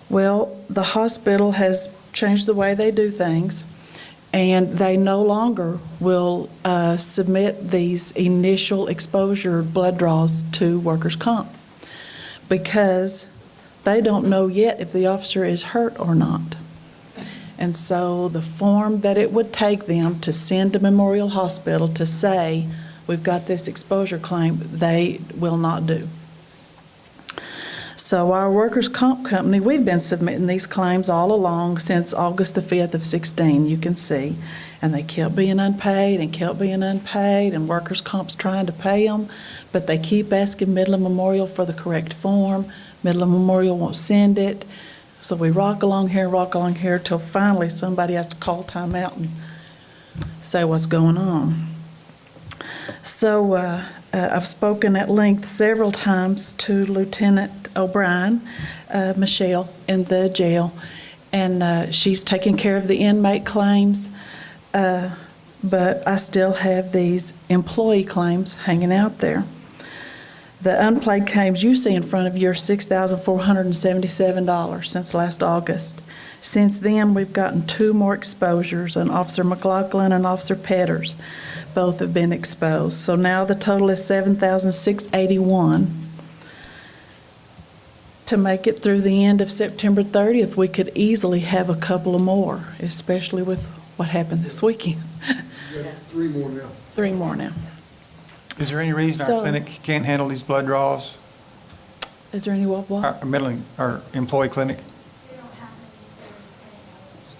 Well, the hospital has changed the way they do things, and they no longer will submit these initial exposure blood draws to workers' comp because they don't know yet if the officer is hurt or not. And so the form that it would take them to send to Memorial Hospital to say, we've got this exposure claim, they will not do. So our workers' comp company, we've been submitting these claims all along since August the 5th of 16, you can see. And they kept being unpaid and kept being unpaid, and workers' comp's trying to pay them, but they keep asking Midland Memorial for the correct form. Midland Memorial won't send it. So we rock along here till finally somebody has to call time out and say what's going on. So I've spoken at length several times to Lieutenant O'Brien, Michelle, in the jail, and she's taking care of the inmate claims, but I still have these employee claims hanging out there. The unpaid claims you see in front of you are $6,477 since last August. Since then, we've gotten 2 more exposures, an Officer McLaughlin and Officer Petters. Both have been exposed. So now the total is $7,681. To make it through the end of September 30th, we could easily have a couple of more, especially with what happened this weekend. You got 3 more now. 3 more now. Is there any reason So- our clinic can't handle these blood draws? Is there any what? Our Midland, our employee clinic?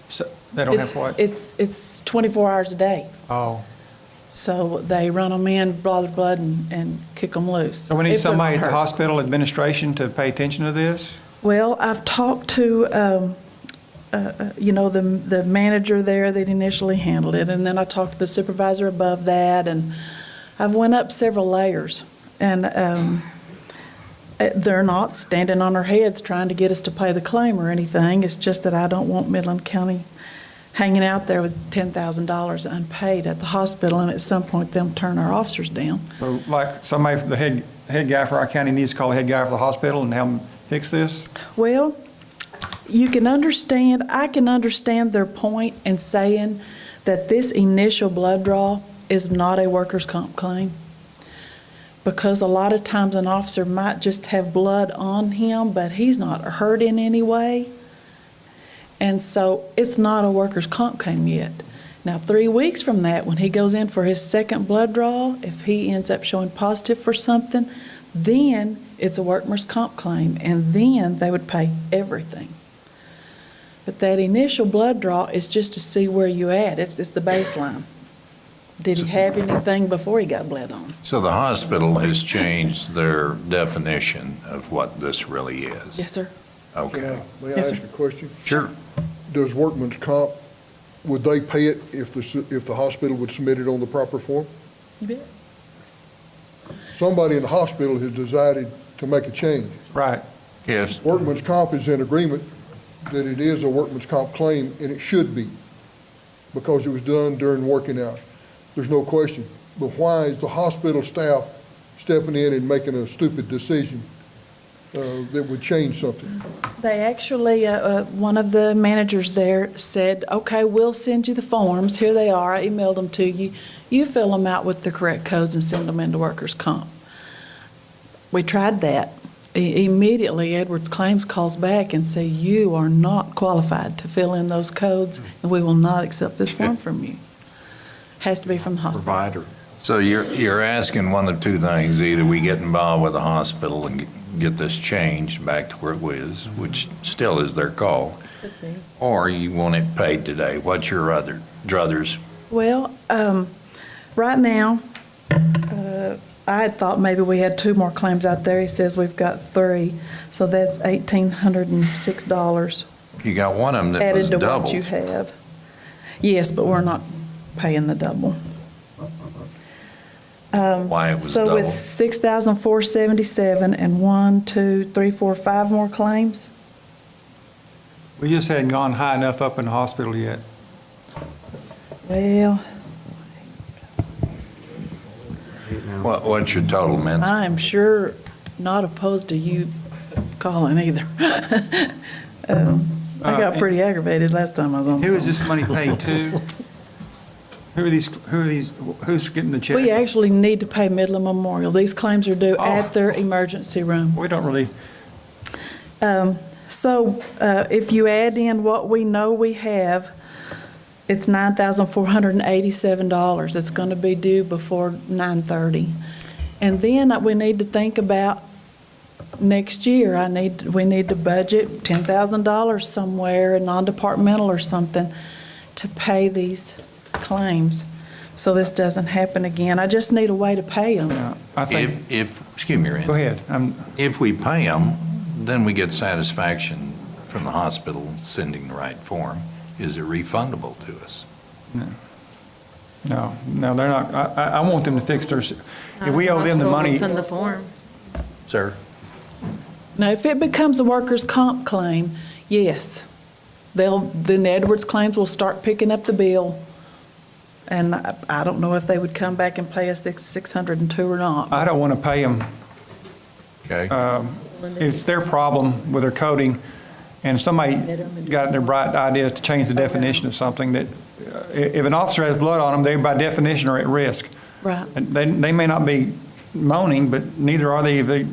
So, they don't have what? It's 24 hours a day. Oh. So they run them in, draw the blood, and kick them loose. So we need if they're somebody at not the hurt. hospital administration to pay attention to this? Well, I've talked to, the manager there that initially handled it, and then I talked to the supervisor above that, and I've went up several layers. And they're not standing on their heads trying to get us to pay the claim or anything. It's just that I don't want Midland County hanging out there with $10,000 unpaid at the hospital, and at some point them turn our officers down. So like somebody, the head guy for our county needs to call the head guy for the hospital and have them fix this? Well, you can understand, I can understand their point in saying that this initial blood draw is not a workers' comp claim, because a lot of times an officer might just have blood on him, but he's not hurt in any way. And so it's not a workers' comp claim yet. Now, 3 weeks from that, when he goes in for his second blood draw, if he ends up showing positive for something, then it's a workers' comp claim, and then they would pay everything. But that initial blood draw is just to see where you at. It's the baseline. Did he have anything before he got bled on? So the hospital has changed their definition of what this really is? Yes, sir. Okay. May I Yes, ask sir. a question? Sure. Does workman's comp, would they pay it if the hospital would submit it on the proper form? You bet. Somebody in the hospital has decided to make a change. Right. Yes. Workman's comp is in agreement that it is a workman's comp claim, and it should be, because it was done during working hours. There's no question. But why is the hospital staff stepping in and making a stupid decision that would change something? They actually, one of the managers there said, okay, we'll send you the forms. Here they are. I emailed them to you. You fill them out with the correct codes and send them into workers' comp. We tried that. Immediately, Edwards Claims calls back and say, you are not qualified to fill in those codes, and we will not accept this form from you. Has to be from the hospital. Provider. So you're asking one of 2 things: either we get involved with the hospital and get this changed back to where it was, which still is their call, or you want it paid today. What's your druthers? Well, right now, I had thought maybe we had 2 more claims out there. He says we've got 3, so that's $1,806 You got one of them that added was to what doubled. you have. Yes, but we're not paying the double. Why it was So double? with $6,477 and 1, 2, 3, 4, 5 more claims, We just hadn't gone high enough up in the hospital yet. well, What's your total, man? I'm sure not opposed to you calling either. I got pretty aggravated last time I was on the Who is phone. this money paid to? Who's getting the check? We actually need to pay Midland Memorial. These claims are due Oh. at their emergency room. We don't really, So if you add in what we know we have, it's $9,487. It's going to be due before 9/30. And then we need to think about next year. We need to budget $10,000 somewhere, non-departmental or something, to pay these claims, so this doesn't happen again. I just need a way to pay them. I think, Excuse me, Randy. go ahead. If we pay them, then we get satisfaction from the hospital sending the right form. Is it refundable to us? No, they're not. I want them to fix their, if we owe them the money. Send the form. Sir? Now, if it becomes a workers' comp claim, yes, Then Edwards Claims will start picking up the bill. And I don't know if they would come back and pay us the 602 or not. I don't want to pay them. Okay. It's their problem with their coding, and somebody got their bright idea to change the definition of something that, if an officer has blood on them, they by definition are at risk. Right. And they may not be moaning, but neither are they if they,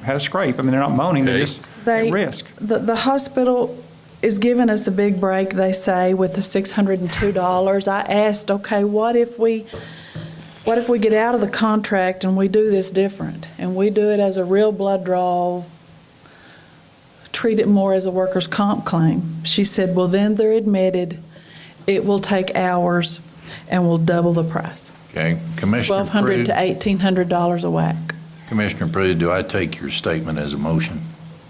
had a scrape. I mean, they're not moaning, they're just at risk. The hospital is giving us a big break, they say, with the $602. I asked, okay, what if we get out of the contract and we do this different? And we do it as a real blood draw, treat it more as a workers' comp claim. She said, well, then they're admitted, it will take hours, and we'll double the price. Okay. Commissioner $1,200 to Prude. $1,800 a whack. Commissioner Prude, do I take your statement as a motion?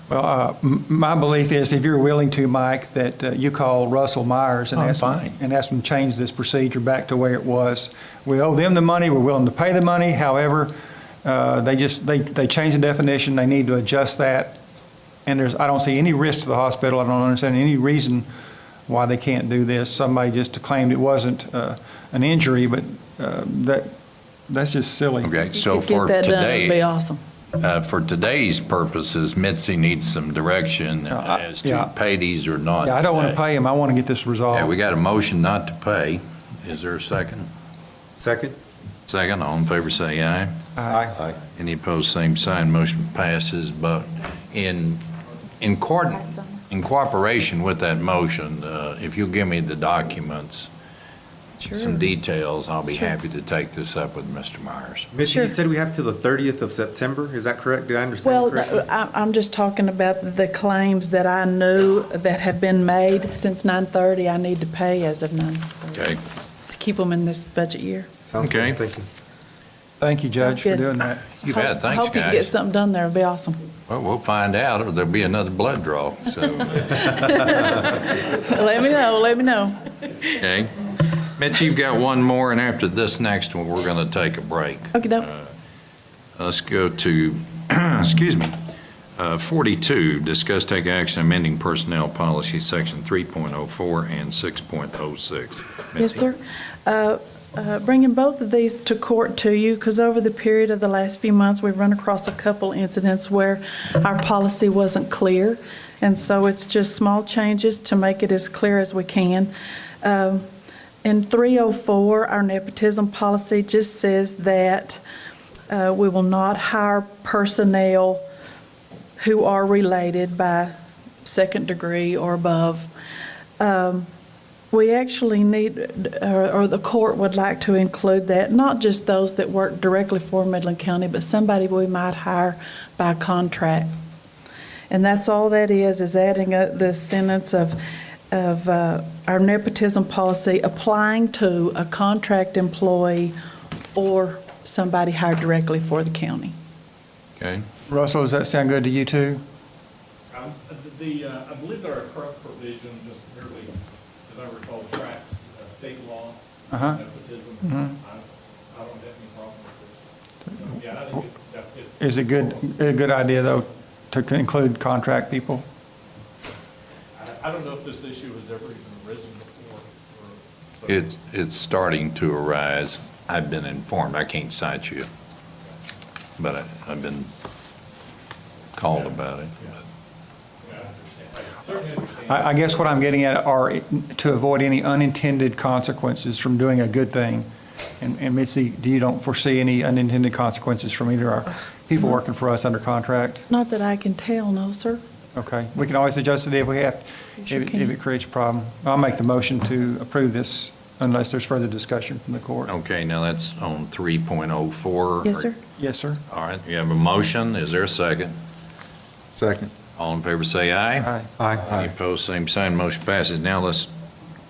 Well, my belief is if you're willing to, Mike, that you call Russell Myers and ask them to change this procedure back to where it was. We owe them the money. We're willing to pay the money. However, they change the definition. They need to adjust that. And I don't see any risk to the hospital. I don't understand any reason why they can't do this. Somebody just claimed it wasn't an injury, but that's just silly. Okay, so Get for that done, it'd today, be awesome. for today's purposes, Mitzi needs some direction as to pay these or not. Yeah, I don't want to today. pay them. I want to get this resolved. Yeah, we got a motion not to pay. Is there a second? Second. Second, all in favor say aye. Aye. Any opposed, same sign, motion passes. But in cooperation with that motion, if you'll give me the documents, some details, I'll be happy to take this up with Mr. Myers. Mitch, you said we have till the 30th of September, is that correct? Did I understand Well, correctly? I'm just talking about the claims that I knew that have been made since 9/30. I need to pay as of 9/30 Okay. to keep them in this budget year. Sounds Okay. good, thank you. Thank you, Judge, for good. doing that. You bet, thanks, Hope you can get guys. something done there. It'll be awesome. Well, we'll find out, or there'll be another blood draw, so, Let me know, let me know. okay. Mitch, you've got one more, and after this next one, we're going to take a break. Okey doke. Let's go to, 42, discuss take action amending personnel policy, section 3.04 and 6.06. Yes, sir. Bringing both of these to court to you, because over the period of the last few months, we've run across a couple incidents where our policy wasn't clear, and so it's just small changes to make it as clear as we can. In 304, our nepotism policy just says that we will not hire personnel who are related by second degree or above. We actually need, or the court would like to include that, not just those that work directly for Midland County, but somebody we might hire by contract. And that's all that is adding the sentence of our nepotism policy applying to a contract employee or somebody hired directly for the county. Okay. Russell, does that sound good to you, too? I believe there are current provisions, just merely, as I recall, tracks state law, nepotism. I don't have any problem with this. So, yeah, I think that fits. Is it a good idea, though, to include contract people? I don't know if this issue has ever even arisen before. So- It's starting to arise. I've been informed. I can't cite you, but I've been called about it. I guess what I'm getting at are to avoid any unintended consequences from doing a good thing. And Mitzi, you don't foresee any unintended consequences from either our people working for us under contract? Not that I can tell, no, sir. Okay. We can always adjust it if we have, Sure if can. it creates a problem. I'll make the motion to approve this unless there's further discussion from the court. Okay, now that's on 3.04. Yes, sir. Yes, sir. All right, you have a motion. Is there a second? Second. All in favor say aye. Aye. Any opposed, same sign. Motion passes. Now let's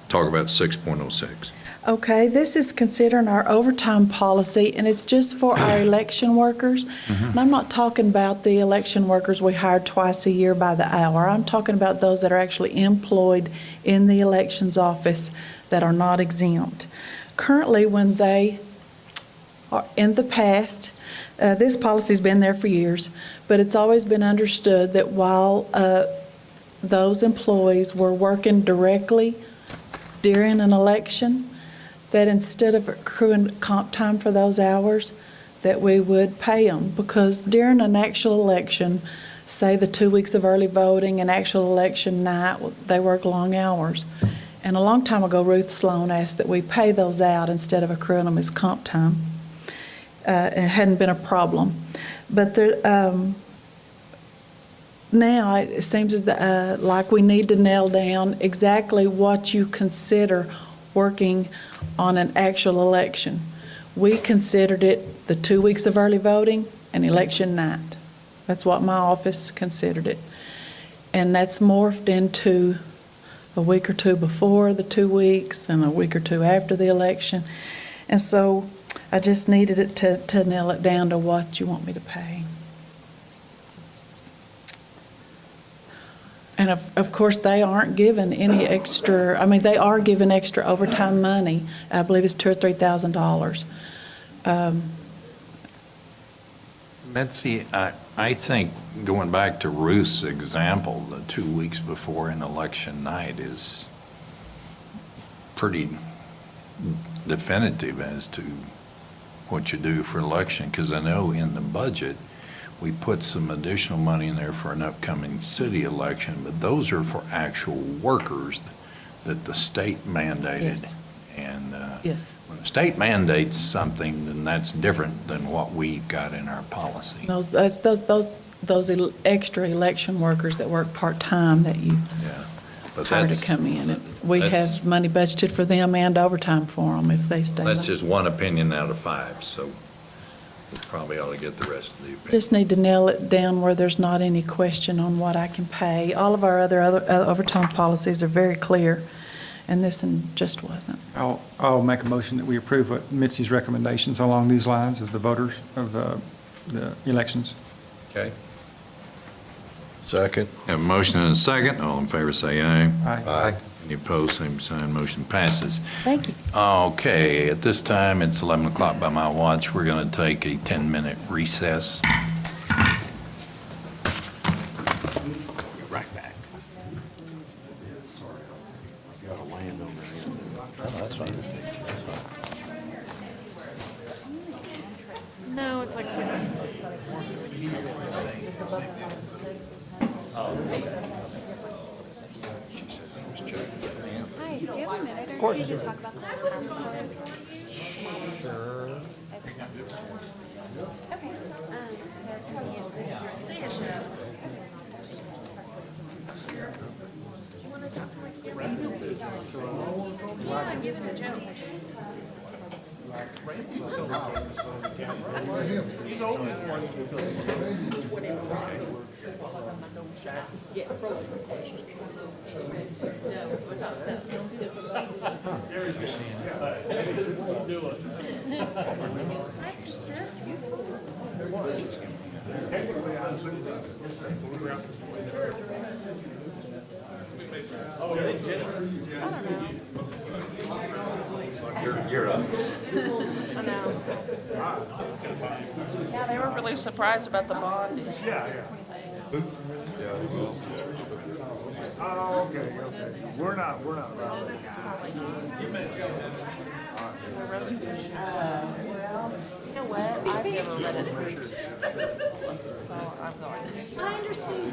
talk about 6.06. Okay, this is considering our overtime policy, and it's just for our election workers. And I'm not talking about the election workers we hire twice a year by the hour. I'm talking about those that are actually employed in the elections office that are not exempt. Currently, when they are in the past, this policy's been there for years, but it's always been understood that while those employees were working directly during an election, that instead of accruing comp time for those hours, that we would pay them. Because during an actual election, say the 2 weeks of early voting and actual election night, they work long hours. And a long time ago, Ruth Sloan asked that we pay those out instead of accruing them as comp time. And it hadn't been a problem. But now it seems as like we need to nail down exactly what you consider working on an actual election. We considered it the 2 weeks of early voting and election night. That's what my office considered it. And that's morphed into a week or two before the 2 weeks and a week or two after the election. And so I just needed it to nail it down to what you want me to pay. And of course, they aren't given any extra, I mean, they are given extra overtime money. I believe it's $2,000 or $3,000. Betsy, I think going back to Ruth's example, the 2 weeks before an election night is pretty definitive as to what you do for election, because I know in the budget, we put some additional money in there for an upcoming city election, but those are for actual workers that the state mandated. Yes. And Yes. when the state mandates something, then that's different than what we've got in our policy. Those extra election workers that work part-time that you But hire to that's, come in. And we that's- have money budgeted for them and overtime for them if they stay. that's late. just one opinion out of 5, so we probably ought to get the rest of the opinion. Just need to nail it down where there's not any question on what I can pay. All of our other overtime policies are very clear, and this one just wasn't. I'll make a motion that we approve what Mitzi's recommendations along these lines of the voters, of the elections. Okay. Second. Have a motion and a second. All in favor, say aye. Aye. Any opposed, same sign. Motion passes. Thank you. Okay, at this time, it's 11 o'clock by my watch. We're going to take a 10-minute recess. Right back. No, it's like. Hi, do you have a minute or two to talk about the passport? Sure. Okay. So yeah, sure. Do you want to talk to my camera? Yeah, give him a joke. You're up. I know. Yeah, they were really surprised about the bond. Oh, okay. We're not around. You know what? I've never read it. So I'm going. I understand.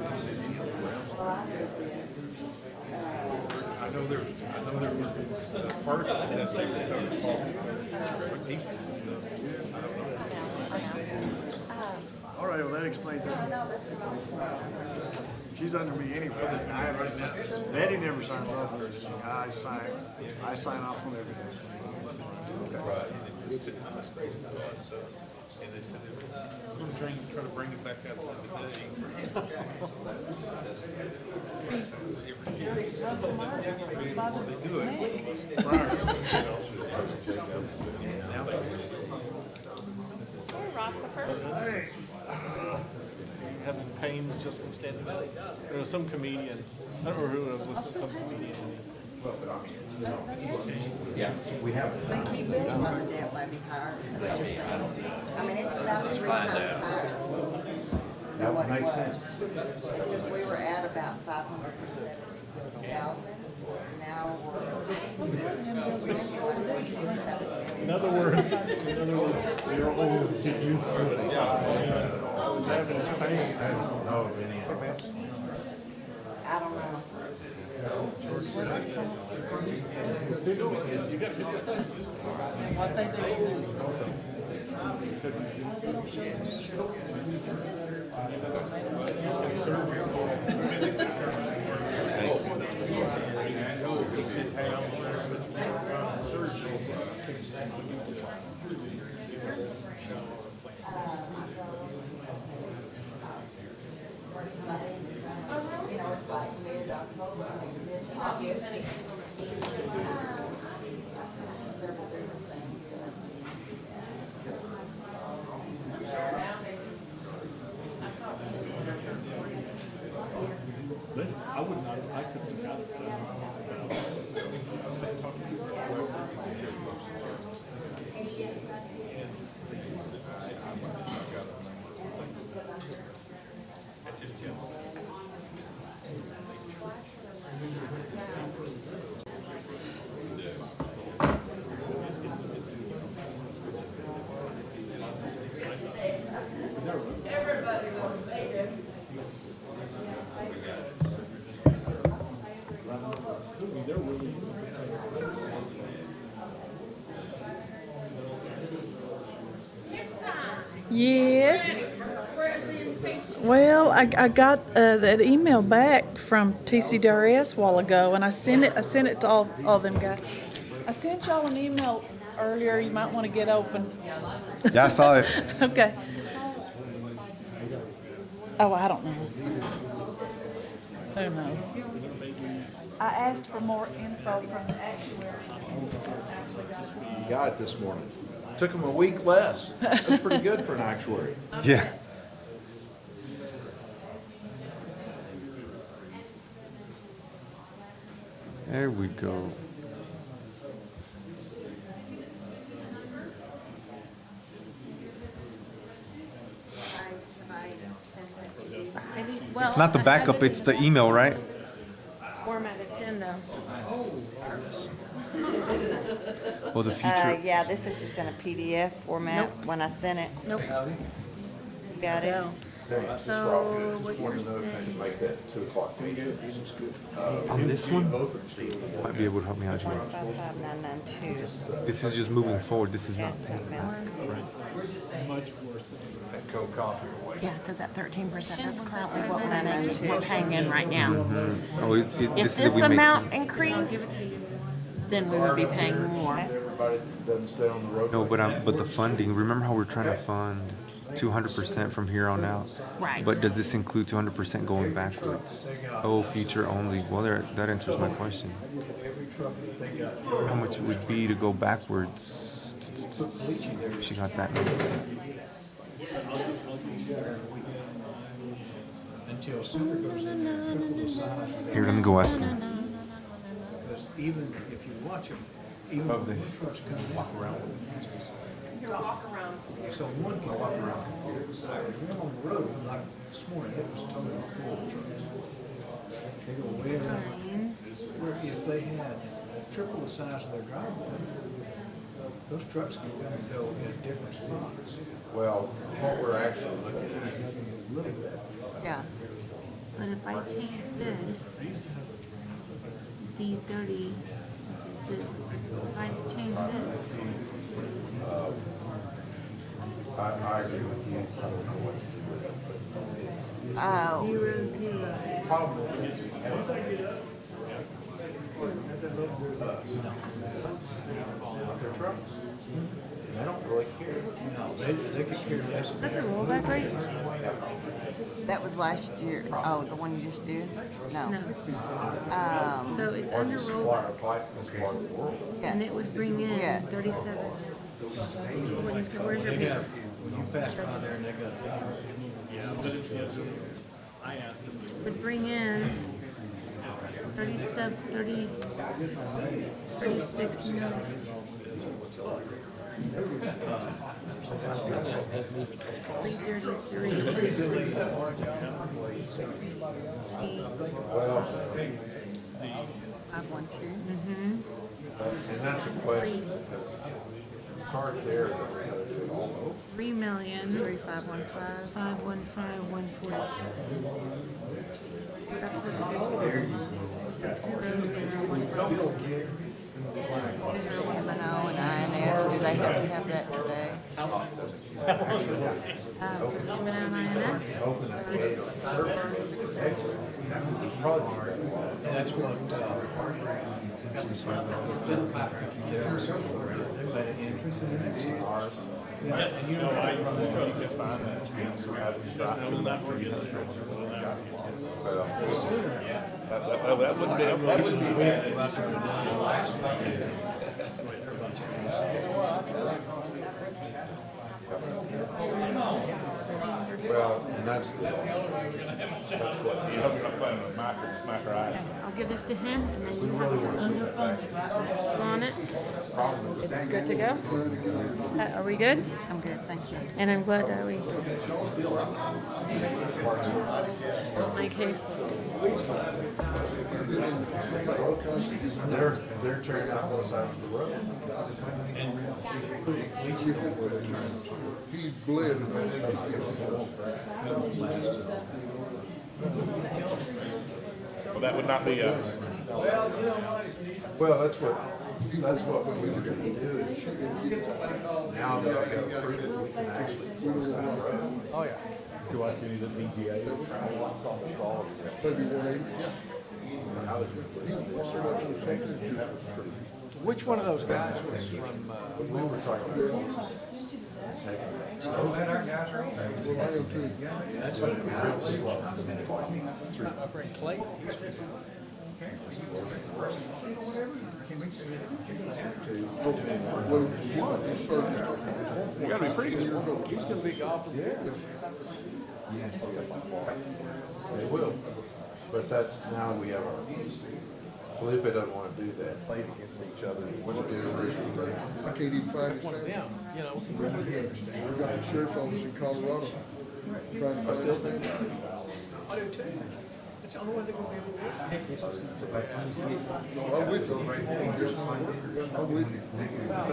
I know there was part of it that's what pieces and stuff. I don't know. All right, well, that explains it. She's under me anyway. Betty never signs off on everything. I sign off on everything. Right. That's crazy. So, and they said they were going to try to bring it back out today. They do it. Now they Hey. Having pains just from standing up. There was some comedian, I don't remember who it was, some comedian. Yeah, we have. They keep it on the debt levy higher. I mean, it's about Let's three find times out. higher. than what it was. sense. Because we were at about 570,000, now we're. In other words, you're old, get used to it. What's happening is pain. I don't know. Listen, I would not, I couldn't have got it. Yes. Well, I got that email back from TCDRS a while ago, and I sent it to all them guys. I sent y'all an email earlier. You might want to get open. Yeah, I saw it. Okay. Oh, I don't know. Who knows? I asked for more info from the actuary. You got it this morning. Took them a week less. That's pretty good for an actuary. Yeah. There we go. It's not the backup, it's the email, right? Format it's in though. Well, the future. Yeah, this is just in a PDF format when I sent it. Nope. You got it? So what you're saying. Make that 2 o'clock meeting. On this one? Might be able to help me out here. 55992. This is just moving forward, this is not. That's something else. Much worse than. That co-copy away. Yeah, because that 13%, that's currently what we're paying in right now. Oh, If this this is, we make amount some. increased, then we would be paying more. Everybody doesn't stay on the road. No, but the funding, remember how we're trying to fund 200% from here on out? Right. But does this include 200% going backwards? Oh, future only. Well, that answers my question. How much it would be to go backwards? She got that number. Until Super goes in there and triple the size of their. Here, let me go ask him. Because even if you watch them, even Of when this. the trucks come walk around with them. You walk around. So one can walk around. There's one on the road, like this morning, it was totally full of trucks. They go way around. Where if they had triple the size of their driveway, those trucks can come and go in different spots. Well, what we're actually looking at. Yeah. But if I change this, D30, which is this, if I change this, I agree with you. Oh. 0, 0. They don't really care. No, they could care less. That's a rollback rate? That was last year. Oh, the one you just did? No. No. So it's under rollback, and it would bring in Yeah. 37. Where's your They paper? got, when you pass by there and they got, Yeah, but it's, I asked him. Would bring in 36 million. And that's a question. Start there. 3,515,147. That's what it is. 010 and INS, do they have to have that today? And that's what, everybody interest in the next year. And you know, I can find that. That wouldn't be, Well, and that's what. I'll give this to him, and then you have your underfunded on it. It's good to go. Are we good? I'm good, thank you. And I'm glad that we my case. They're tearing out both sides of the road. He's bled. well, that would not be us. Well, that's what we were going to do. Now that I've got to prove it, we can actually. Oh, yeah. Do I need a BGA? Maybe 180. Which one of those guys was from, We were talking about. that's what it my friend Clayton. You gotta be pretty good. He's gonna be golfing. They will, but that's, now we have our, Felipe doesn't want to do that, play against each other. What to do? I can't even find his One of family. them, you know. We've got the sheriff's office in Colorado trying to find his family. I do too. It's the only way they're gonna be able to do it. No, I'm with you. Yes, I'm with you.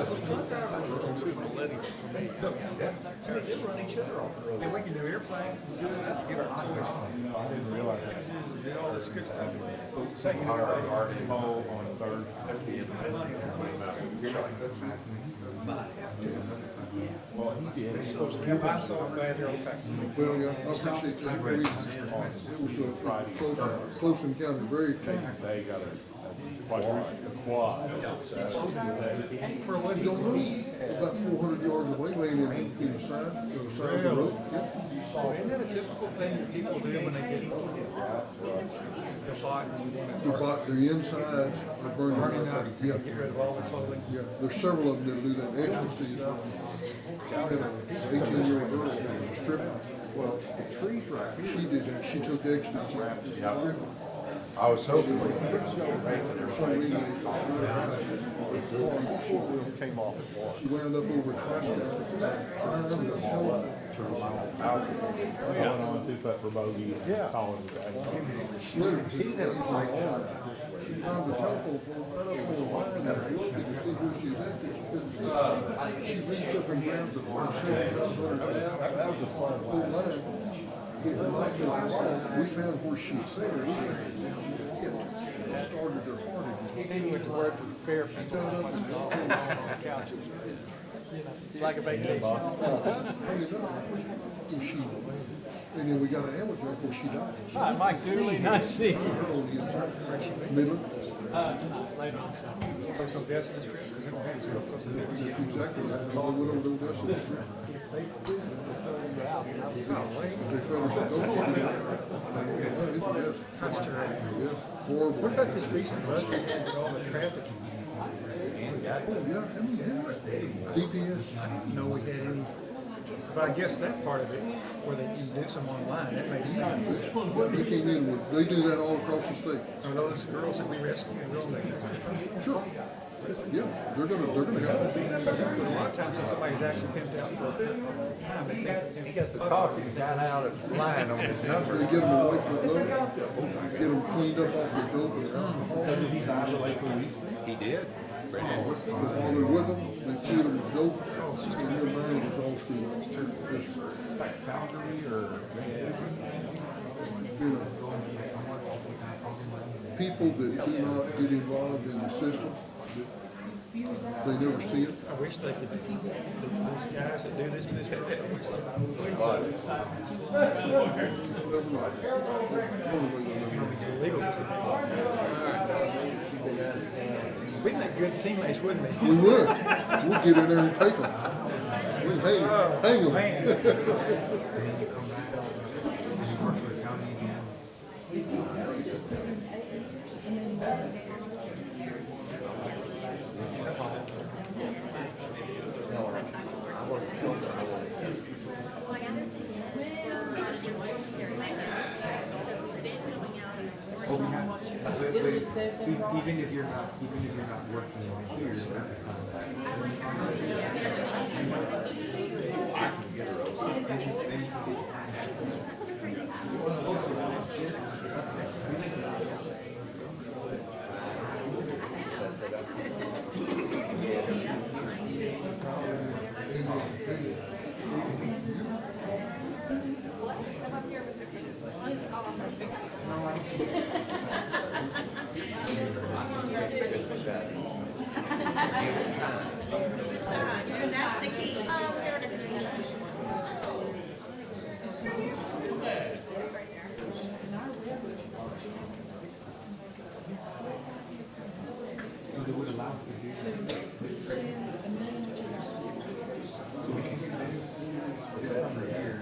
Those truck drivers are on two millennials for me. I mean, they run each other off the road. And we can do airplane, get our highway. I didn't realize that. All this good stuff. On Thursday. Well, he did. He's supposed to give us. Well, yeah, I appreciate that. It was a close encounter, very close. They got a quad. About 400 yards away, laying in the side of the road. Yeah. Isn't that a typical thing that people do when they get the pot? The bot, the insides are burning. Yeah. Get rid of all the clothing? Yeah, there's several of them that do that. Actually, I had an 18-year-old girl that was a stripper. Well, the trees right here. She did that. She took ecstasy. I was hoping we could For some reason, it came off at once. she wound up over at Pascal. Climbed the telephone. I went on to that for bogey. Calling the guy. She climbed the telephone pole right up on the line and looking to see who she's at. She reached up and grabbed the whole line. It might be wrong. We found where she said it started her heart again. Then you went to work with fair people on the couches. Like a vacation. And then we got an ambulance before she died. Hi, Mike Dooley, nice to see you. Midland. Tonight, later on. Post Odessa description. That's exactly right. We went over to Odessa. They found her That's terrific. Yeah, horrible. What about this recent bus that had all the traffic? DPS. I didn't know we had any, but I guess that part of it, where they can do some online, that makes sense. They came in with, they do that all across the state. Are those girls that we rescued, are on that? Sure. Yeah, they're gonna have to. A lot of times when somebody's actually pimped out for He got the talking down out of line on his number. They get them away from the load, get them cleaned up off the dope and alcohol. He did. While they're with them, they feed them dope, and their mind is all screwed up. It's terrible. You know, people that do not get involved in the system, they never see it. I wish they could, those guys that do this to this person. We'd make good teammates, wouldn't we? We would. We'll get in there and take them. We'd hang them. Even if you're not working on here, That's the key. so they would allow us to do so we can do this number here.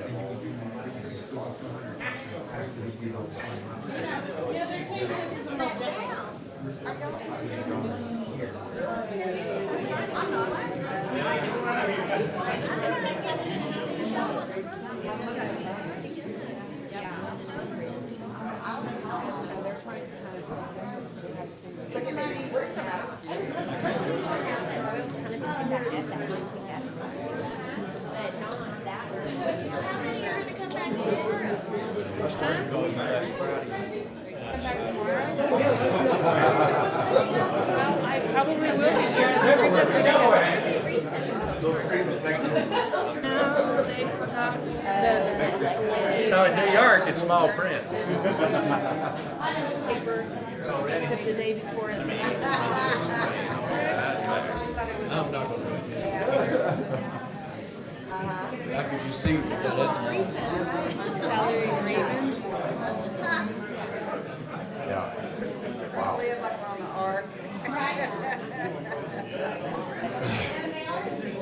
And you would do I probably will be. No, they forgot No, in New York, it's small print. paper except the day before. I'm not going to. How could you see Salary agreements. Yeah. Wow. Live like we're on the ark.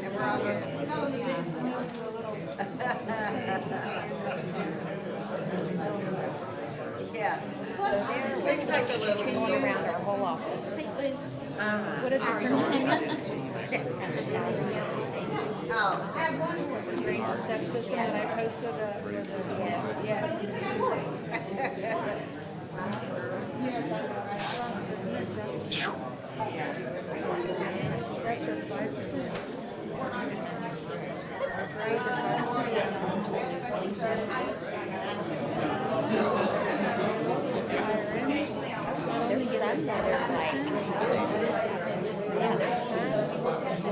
And we're all good. Yeah. We expect a little Going around our whole office. What if it's Oh. the step system that I posted? Yes. There's some that are like, yeah, there's some that it's like, I told her,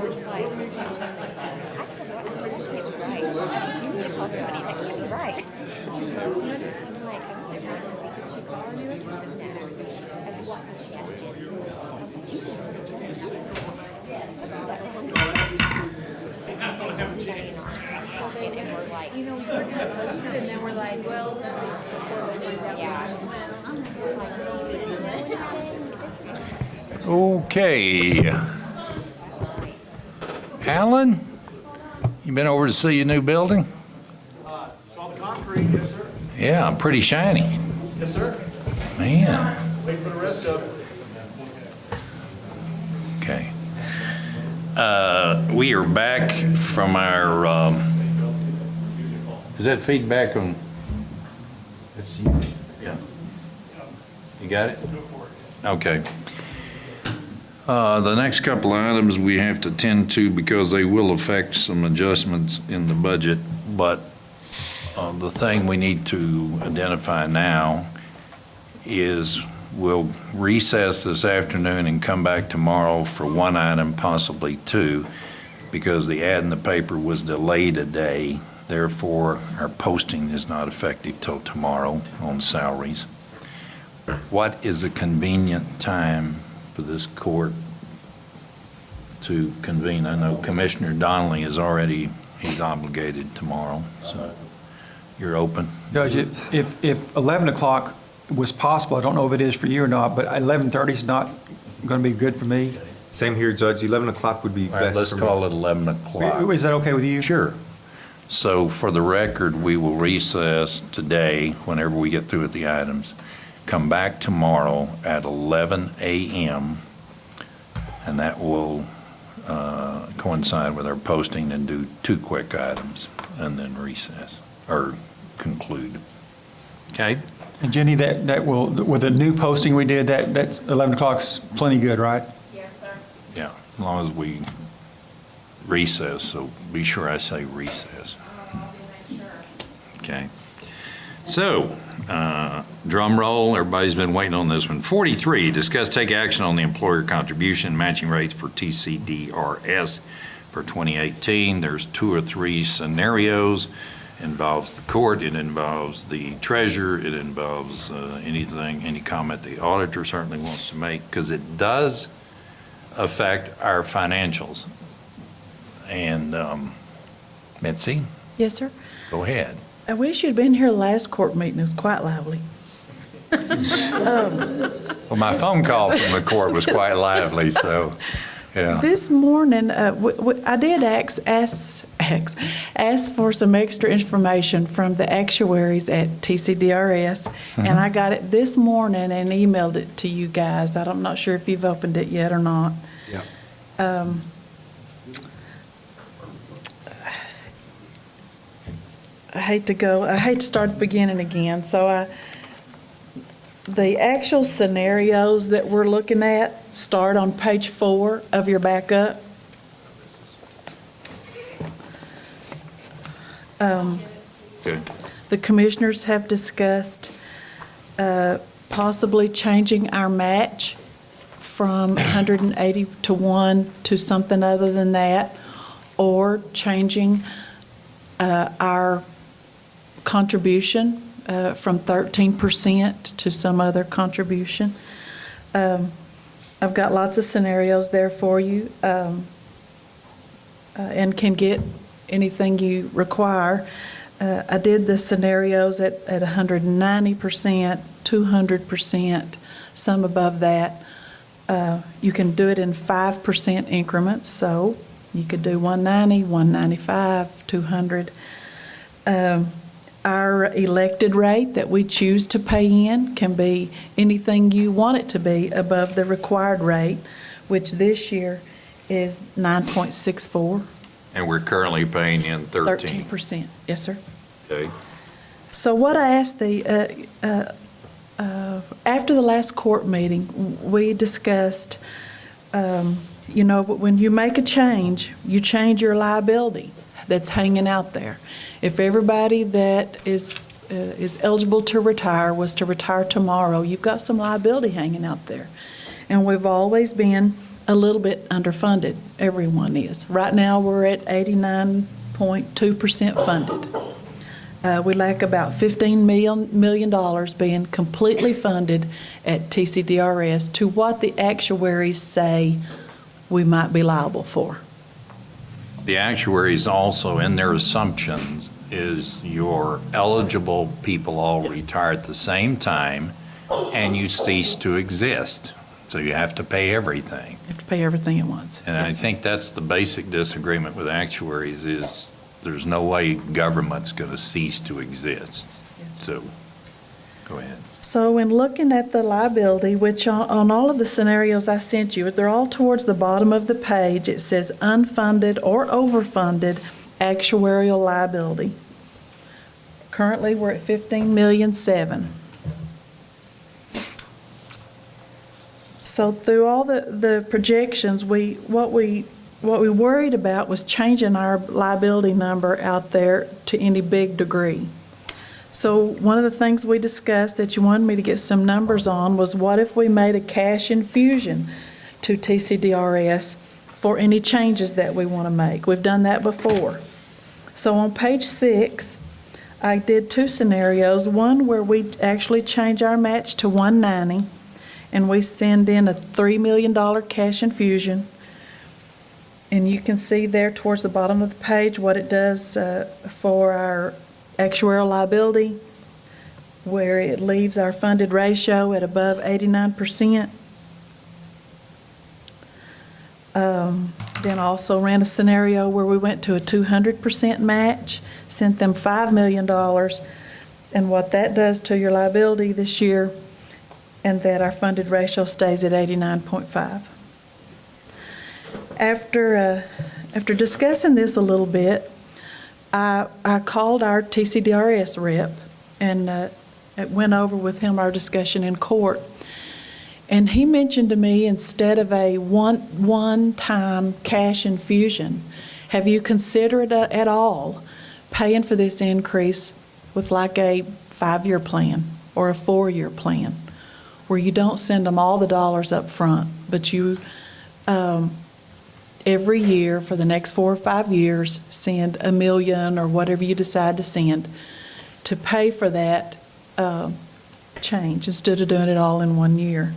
I said, that can't be right. I said, you need to call somebody that can't be right. I'm like, I don't know, did she call her? No. And what, she asked Jen. I was like, you need to go to church. I said, wasn't that wrong? Everybody in our office talking, and we're like, You know, we're going to post it, and then we're like, well, yeah. Okay. Alan, you been over to see your new building? Saw the concrete, yes, sir. Yeah, pretty shiny. Yes, sir. Man, Wait for the rest of it. okay. We are back from our, is that feedback on? That's you. Yeah. You got it? Okay. The next couple of items we have to tend to because they will affect some adjustments in the budget, but the thing we need to identify now is we'll recess this afternoon and come back tomorrow for one item, possibly two, because the ad in the paper was delayed a day. Therefore, our posting is not effective till tomorrow on salaries. What is a convenient time for this court to convene? I know Commissioner Donnelly is already, he's obligated tomorrow, so you're open. Judge, if 11 o'clock was possible, I don't know if it is for you or not, but 11:30 is not going to be good for me. Same here, Judge. 11 o'clock would be All right, best let's for me. call it 11 o'clock. Is that okay with you? Sure. So for the record, we will recess today, whenever we get through with the items, come back tomorrow at 11 a.m., and that will coincide with our posting and do two quick items, and then recess, or conclude. Okay? And Jenny, that will, with the new posting we did, that's 11 o'clock's plenty good, right? Yes, sir. Yeah, as long as we recess, so be sure I say recess. Okay. So, drum roll, everybody's been waiting on this one. 43, discuss take action on the employer contribution matching rates for TCDRS for 2018. There's 2 or 3 scenarios. Involves the court, it involves the treasurer, it involves anything, any comment the auditor certainly wants to make, because it does affect our financials. And Mitzi, Yes, sir. go ahead. I wish you'd been here last court meeting. It was quite lively. Well, my phone call from the court was quite lively, so, yeah. This morning, I did ask for some extra information from the actuaries at TCDRS, and I got it this morning and emailed it to you guys. I'm not sure if you've opened it yet or not. Yeah. I hate to start at the beginning again. So the actual scenarios that we're looking at start on page 4 of your backup. Good. The commissioners have discussed possibly changing our match from 180 to 1 to something other than that, or changing our contribution from 13% to some other contribution. I've got lots of scenarios there for you, and can get anything you require. I did the scenarios at 190%, 200%, some above that. You can do it in 5% increments, so you could do 190, 195, 200. Our elected rate that we choose to pay in can be anything you want it to be above the required rate, which this year is 9.64. And we're currently paying in 13. 13%, yes, sir. Okay. So what I asked after the last court meeting, we discussed, when you make a change, you change your liability that's hanging out there. If everybody that is eligible to retire was to retire tomorrow, you've got some liability hanging out there. And we've always been a little bit underfunded. Everyone is. Right now, we're at 89.2% funded. We lack about $15 million being completely funded at TCDRS to what the actuaries say we might be liable for. The actuaries also, in their assumptions, is your eligible people all retire at the same time, and you cease to exist. So you have to pay everything. You have to pay everything at once. And I think that's the basic disagreement with actuaries is there's no way government's going to cease to exist. So, go ahead. So in looking at the liability, which on all of the scenarios I sent you, they're all towards the bottom of the page. It says unfunded or overfunded actuarial liability. Currently, we're at $15.7 million. So through all the projections, what we worried about was changing our liability number out there to any big degree. So one of the things we discussed that you wanted me to get some numbers on was what if we made a cash infusion to TCDRS for any changes that we want to make. We've done that before. So on page 6, I did 2 scenarios, one where we actually change our match to 190 and we send in a $3 million cash infusion. And you can see there towards the bottom of the page what it does for our actuarial liability, where it leaves our funded ratio at above 89%. Then also ran a scenario where we went to a 200% match, sent them $5 million, and what that does to your liability this year, and that our funded ratio stays at 89.5. After discussing this a little bit, I called our TCDRS rep and went over with him our discussion in court. And he mentioned to me, instead of a one-time cash infusion, have you considered at all paying for this increase with like a 5-year plan or a 4-year plan, where you don't send them all the dollars up front, but you every year for the next 4 or 5 years send $1 million or whatever you decide to send to pay for that change instead of doing it all in 1 year.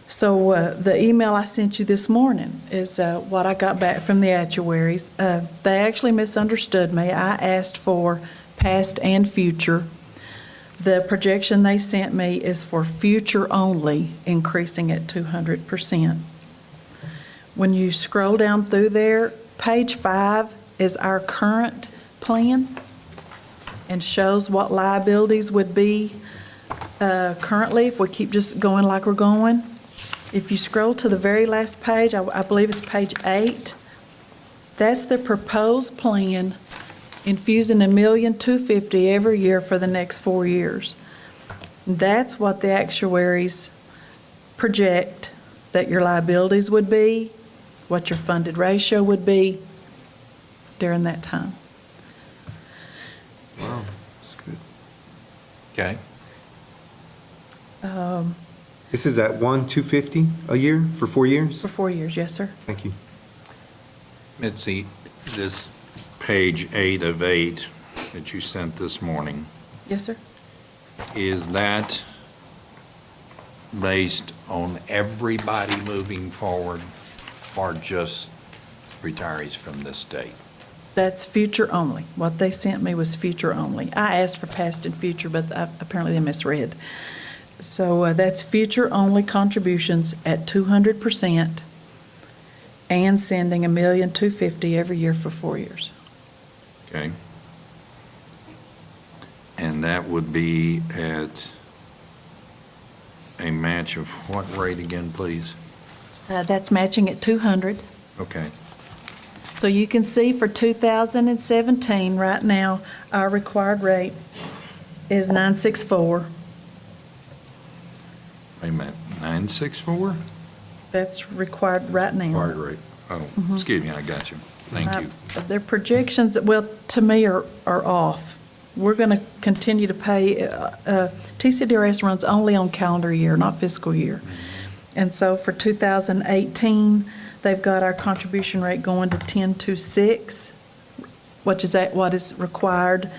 So the email I sent you this morning is what I got back from the actuaries. They actually misunderstood me. I asked for past and future. The projection they sent me is for future only, increasing at 200%. When you scroll down through there, page 5 is our current plan and shows what liabilities would be currently if we keep just going like we're going. If you scroll to the very last page, I believe it's page 8, that's the proposed plan, infusing $1,250,000 every year for the next 4 years. That's what the actuaries project that your liabilities would be, what your funded ratio would be during that time. Wow, that's good. Okay. This is at 1,250 a year for 4 years? For 4 years, yes, sir. Thank you. Mitzi, this page 8 of 8 that you sent this morning, Yes, sir. is that based on everybody moving forward or just retirees from this date? That's future only. What they sent me was future only. I asked for past and future, but apparently they misread. So that's future-only contributions at 200% and sending $1,250,000 every year for 4 years. Okay. And that would be at a match of what rate again, please? That's matching at 200. Okay. So you can see for 2017, right now, our required rate is 964. Wait a minute, 964? That's required right now. Required rate. Oh, excuse me, I got you. Thank you. Their projections, well, to me, are off. We're going to continue to pay, TCDRS runs only on calendar year, not fiscal year. And so for 2018, they've got our contribution rate going to 1026, which is at what is required,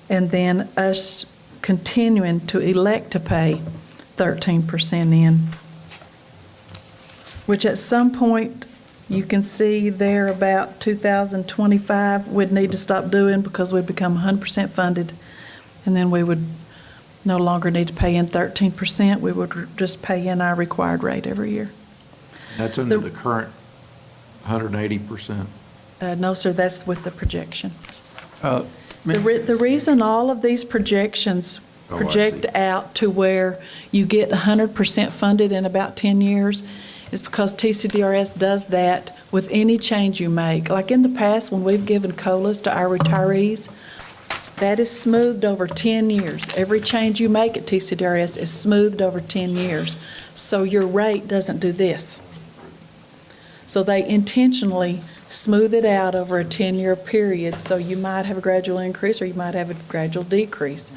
and then us continuing to elect to pay 13% in, which at some point, you can see there about 2025, we'd need to stop doing because we'd become 100% funded, and then we would no longer need to pay in 13%. We would just pay in our required rate every year. That's under the current 180%? No, sir, that's with the projection. The reason all of these projections project out to where you get 100% funded in about 10 years is because TCDRS does that with any change you make. Like in the past, when we've given COLAs to our retirees, That is smoothed over 10 years. Every change you make at TCDRS is smoothed over 10 years. So your rate doesn't do this. So they intentionally smooth it out over a 10-year period. So you might have a gradual increase or you might have a gradual decrease.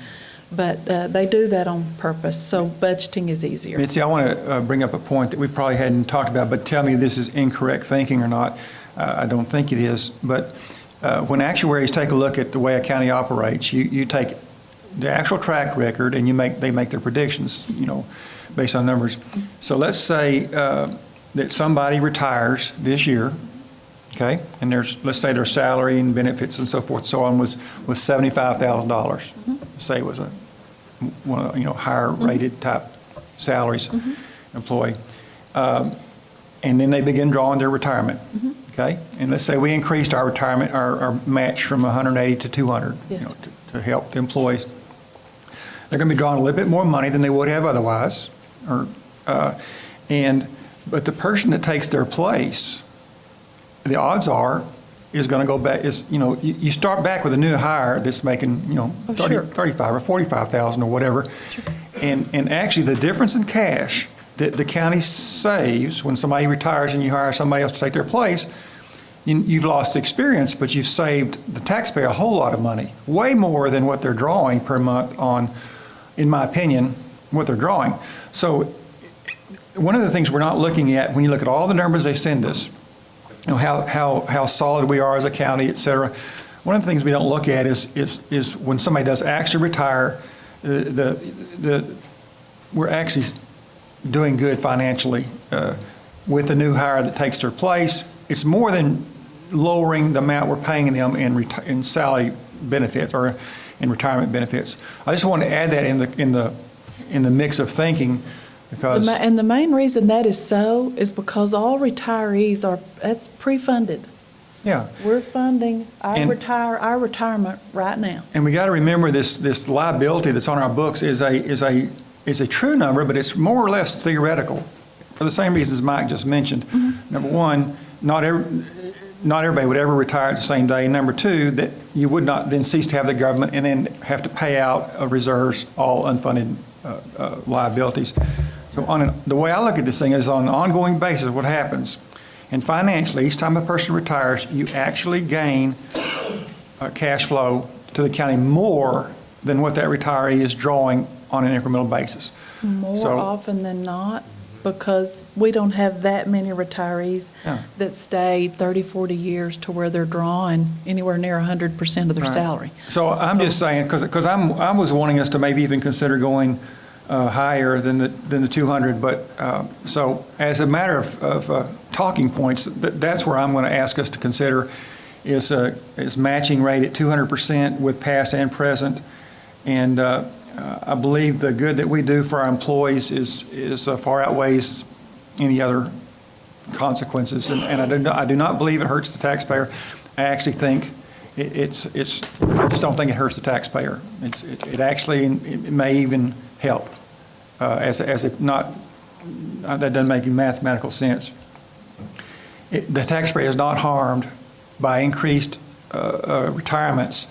But they do that on purpose, so budgeting is easier. Mitzi, I want to bring up a point that we probably hadn't talked about, but tell me if this is incorrect thinking or not. I don't think it is. But when actuaries take a look at the way a county operates, you take the actual track record and they make their predictions, based on numbers. So let's say that somebody retires this year, okay, and let's say their salary and benefits and so forth and so on was $75,000. Say it was a higher rated type salaries employee, and then they begin drawing their retirement, okay, and let's say we increased our retirement, our match from 180 to 200, Yes. to help the employees. They're going to be drawing a little bit more money than they would have otherwise, but the person that takes their place, the odds are, is going to go back, you start back with a new hire that's making, 35 or 45,000 or whatever. Sure. And actually the difference in cash that the county saves when somebody retires and you hire somebody else to take their place, you've lost the experience, but you've saved the taxpayer a whole lot of money, way more than what they're drawing per month on, in my opinion, what they're drawing. So one of the things we're not looking at when you look at all the numbers they send us, how solid we are as a county, et cetera. One of the things we don't look at is when somebody does actually retire, we're actually doing good financially with the new hire that takes their place. It's more than lowering the amount we're paying them in salary benefits or in retirement benefits. I just want to add that in the mix of thinking. Because And the main reason that is so is because all retirees that's pre-funded. Yeah. We're funding our retirement right now. And we got to remember this liability that's on our books is a true number, but it's more or less theoretical for the same reasons Mike just mentioned. Number one, not everybody would ever retire at the same day. Number two, that you would not then cease to have the government and then have to pay out of reserves all unfunded liabilities. So the way I look at this thing is on an ongoing basis what happens. And financially, each time a person retires, you actually gain cash flow to the county more than what that retiree is drawing on an incremental basis. More often than not, because we don't have that many retirees that stay 30, 40 years to where they're drawing anywhere near 100% of their salary. So I'm just saying, because I was wanting us to maybe even consider going higher than the 200, but so as a matter of talking points, that's where I'm going to ask us to consider is matching rate at 200% with past and present, and I believe the good that we do for our employees is far outweighs any other consequences, and I do not believe it hurts the taxpayer. I actually think I just don't think it hurts the taxpayer. It actually it may even help. That doesn't make mathematical sense. The taxpayer is not harmed by increased retirements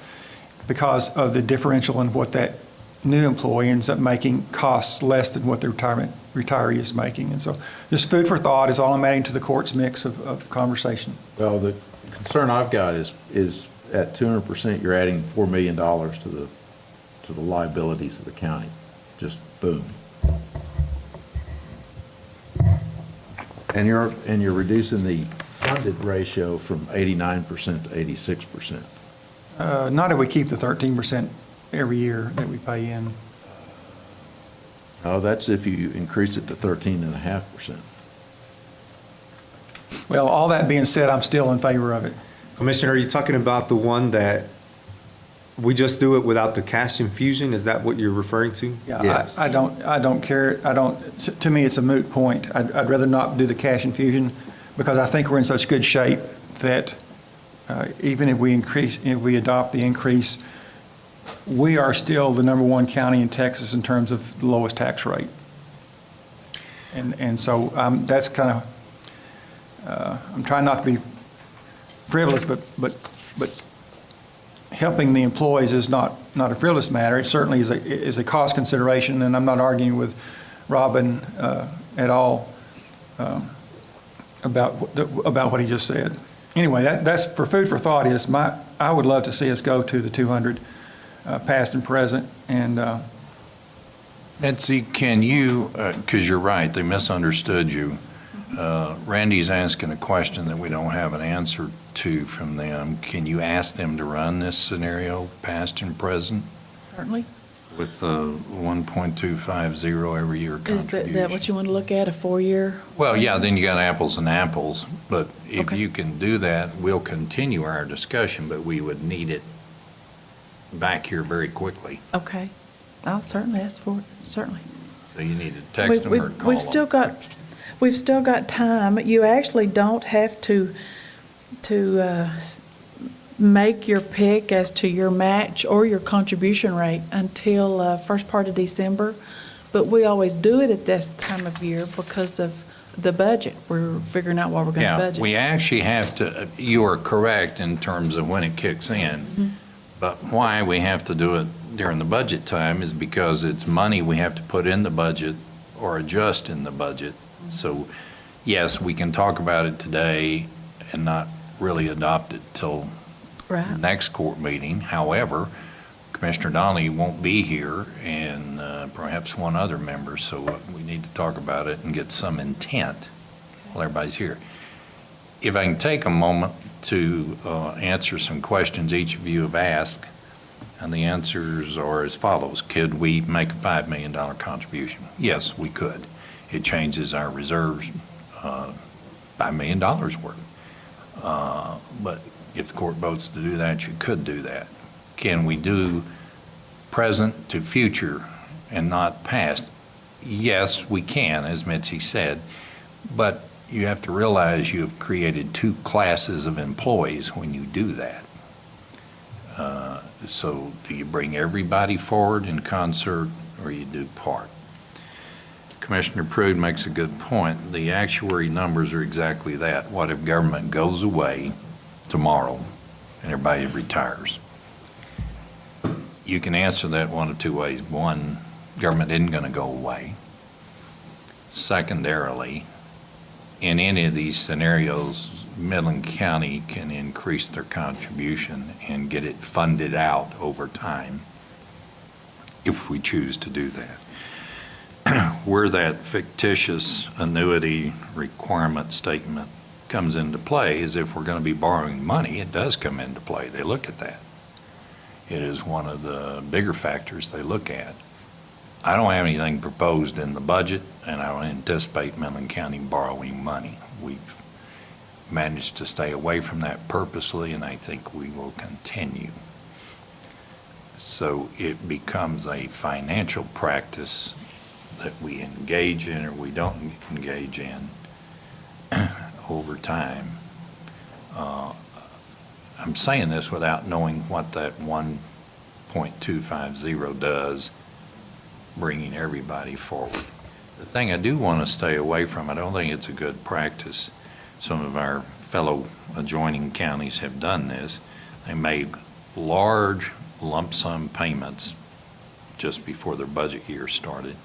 because of the differential in what that new employee ends up making costs less than what the retiree is making. And so just food for thought is all I'm adding to the court's mix of conversation. Well, the concern I've got is at 200%, you're adding $4 million to the liabilities of the county. Just boom. And you're reducing the funded ratio from 89% to 86%. Not if we keep the 13% every year that we pay in. Oh, that's if you increase it to 13.5%. Well, all that being said, I'm still in favor of it. Commissioner, are you talking about the one that we just do it without the cash infusion? Is that what you're referring to? Yeah, Yes. I don't care. To me, it's a moot point. I'd rather not do the cash infusion because I think we're in such good shape that even if we adopt the increase, we are still the #1 county in Texas in terms of the lowest tax rate. And so that's kind of, I'm trying not to be frivolous, but helping the employees is not a frivolous matter. It certainly is a cost consideration, and I'm not arguing with Robin at all about what he just said. Anyway, that's for food for thought. I would love to see us go to the 200 past and present, and Betsy, can you, because you're right, they misunderstood you. Randy's asking a question that we don't have an answer to from them. Can you ask them to run this scenario, past and present, Certainly. with 1.250 every year Is contribution? that what you want to look at, a 4-year? Well, yeah, then you got apples and apples, but if Okay. you can do that, we'll continue our discussion, but we would need it back here very quickly. Okay. I'll certainly ask for it, certainly. So you need to text them or call them. We've still got time. You actually don't have to make your pick as to your match or your contribution rate until first part of December. But we always do it at this time of year because of the budget. We're figuring out what we're going to Yeah, budget. we actually have to, you are correct in terms of when it kicks in. But why we have to do it during the budget time is because it's money we have to put in the budget or adjust in the budget. So, yes, we can talk about it today and not really adopt it till Right. next court meeting. However, Commissioner Donnelly won't be here and perhaps one other member, so we need to talk about it and get some intent while everybody's here. If I can take a moment to answer some questions each of you have asked, and the answers are as follows. Could we make a $5 million contribution? Yes, we could. It changes our reserves $5 million worth. But if the court votes to do that, you could do that. Can we do present to future and not past? Yes, we can, as Mitzi said, but you have to realize you have created two classes of employees when you do that. So do you bring everybody forward in concert or you do part? Commissioner Prude makes a good point. The actuary numbers are exactly that. What if government goes away tomorrow and everybody retires? You can answer that one of two ways. One, government isn't going to go away. Secondarily, in any of these scenarios, Midland County can increase their contribution and get it funded out over time if we choose to do that. Where that fictitious annuity requirement statement comes into play is if we're going to be borrowing money, it does come into play. They look at that. It is one of the bigger factors they look at. I don't have anything proposed in the budget, and I don't anticipate Midland County borrowing money. We've managed to stay away from that purposely, and I think we will continue. So it becomes a financial practice that we engage in or we don't engage in over time. I'm saying this without knowing what that 1.250 does, bringing everybody forward. The thing I do want to stay away from, I don't think it's a good practice. Some of our fellow adjoining counties have done this. They made large lump sum payments just before their budget year started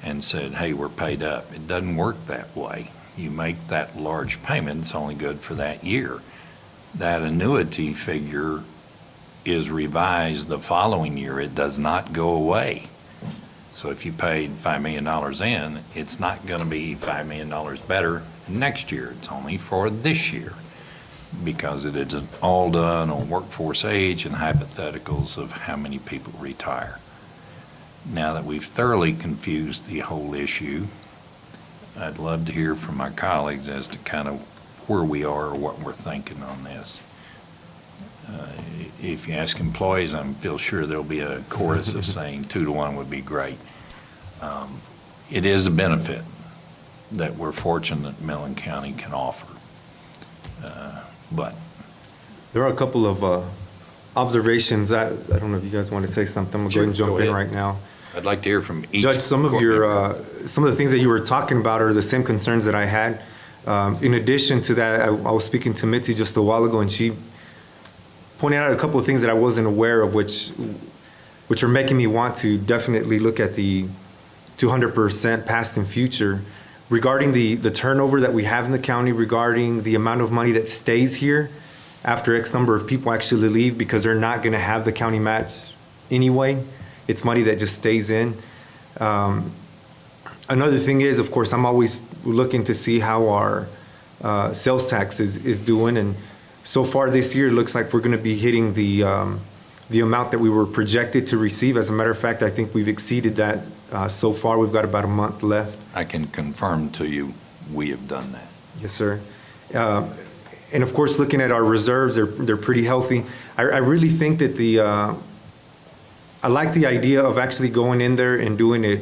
and said, hey, we're paid up. It doesn't work that way. You make that large payment, it's only good for that year. That annuity figure is revised the following year. It does not go away. So if you paid $5 million in, it's not going to be $5 million better next year. It's only for this year because it is all done on workforce age and hypotheticals of how many people retire. Now that we've thoroughly confused the whole issue, I'd love to hear from my colleagues as to kind of where we are or what we're thinking on this. If you ask employees, I feel sure there'll be a chorus of saying 2-to-1 would be great. It is a benefit that we're fortunate Midland County can offer. But There are a couple of observations. I don't know if you guys want to say something. I'm going to go ahead and jump in right now. I'd like to hear from each. Judge, some of the things that you were talking about are the same concerns that I had. In addition to that, I was speaking to Mitzi just a while ago, and she pointed out a couple of things that I wasn't aware of, which are making me want to definitely look at the 200% past and future regarding the turnover that we have in the county, regarding the amount of money that stays here after X number of people actually leave because they're not going to have the county match anyway. It's money that just stays in. Another thing is, of course, I'm always looking to see how our sales tax is doing. And so far this year, it looks like we're going to be hitting the amount that we were projected to receive. As a matter of fact, I think we've exceeded that so far. We've got about a month left. I can confirm to you, we have done that. Yes, sir. And of course, looking at our reserves, they're pretty healthy. I really think that I like the idea of actually going in there and doing it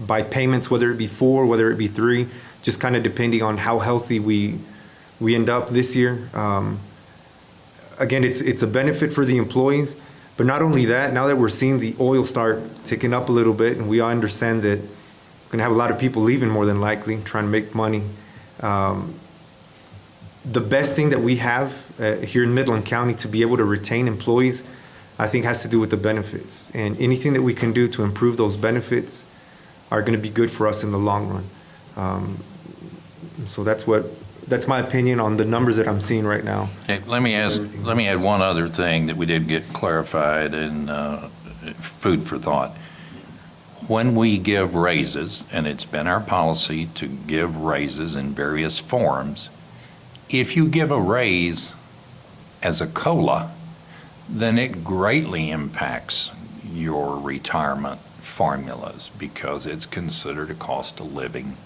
by payments, whether it be 4, whether it be 3, just kind of depending on how healthy we end up this year. Again, it's a benefit for the employees, but not only that, now that we're seeing the oil start ticking up a little bit, and we all understand that we're gonna have a lot of people leaving more than likely, trying to make money. The best thing that we have here in Midland County to be able to retain employees, I think has to do with the benefits. And anything that we can do to improve those benefits are gonna be good for us in the long run. So that's my opinion on the numbers that I'm seeing right now. Okay, let me add one other thing that we did get clarified in food for thought. When we give raises, and it's been our policy to give raises in various forms, if you give a raise as a COLA, then it greatly impacts your retirement formulas because it's considered a cost of living,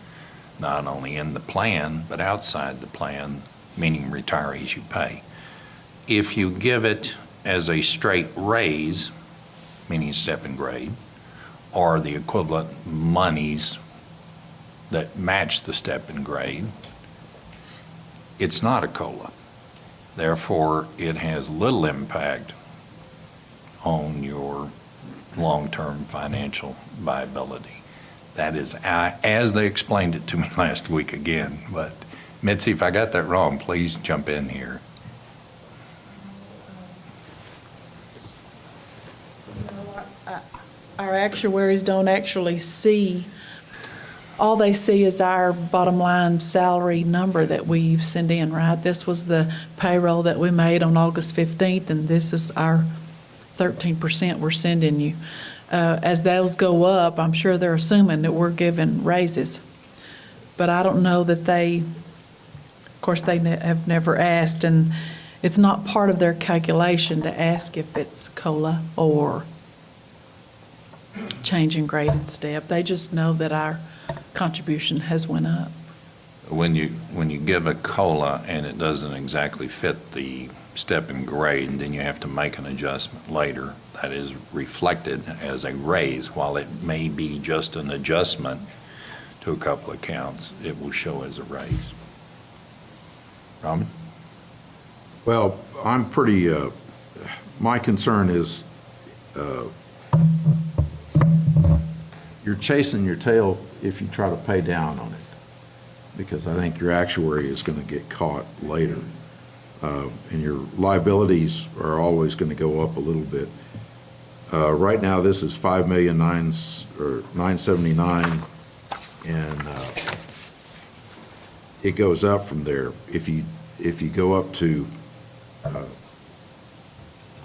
not only in the plan, but outside the plan, meaning retirees you pay. If you give it as a straight raise, meaning step and grade, or the equivalent monies that match the step and grade, it's not a COLA. Therefore, it has little impact on your long-term financial viability. That is, as they explained it to me last week again, but Mitzi, if I got that wrong, please jump in here. Our actuaries don't actually see, all they see is our bottom line salary number that we send in, right? This was the payroll that we made on August 15th, and this is our 13% we're sending you. As those go up, I'm sure they're assuming that we're giving raises. But I don't know that of course, they have never asked, and it's not part of their calculation to ask if it's COLA or change in grade and step. They just know that our contribution has went up. When you give a COLA and it doesn't exactly fit the step and grade, then you have to make an adjustment later. That is reflected as a raise. While it may be just an adjustment to a couple of accounts, it will show as a raise. Robin? Well, I'm pretty, my concern is you're chasing your tail if you try to pay down on it, because I think your actuary is going to get caught later. And your liabilities are always going to go up a little bit. Right now, this is $5,979,000, and it goes up from there. If you go up to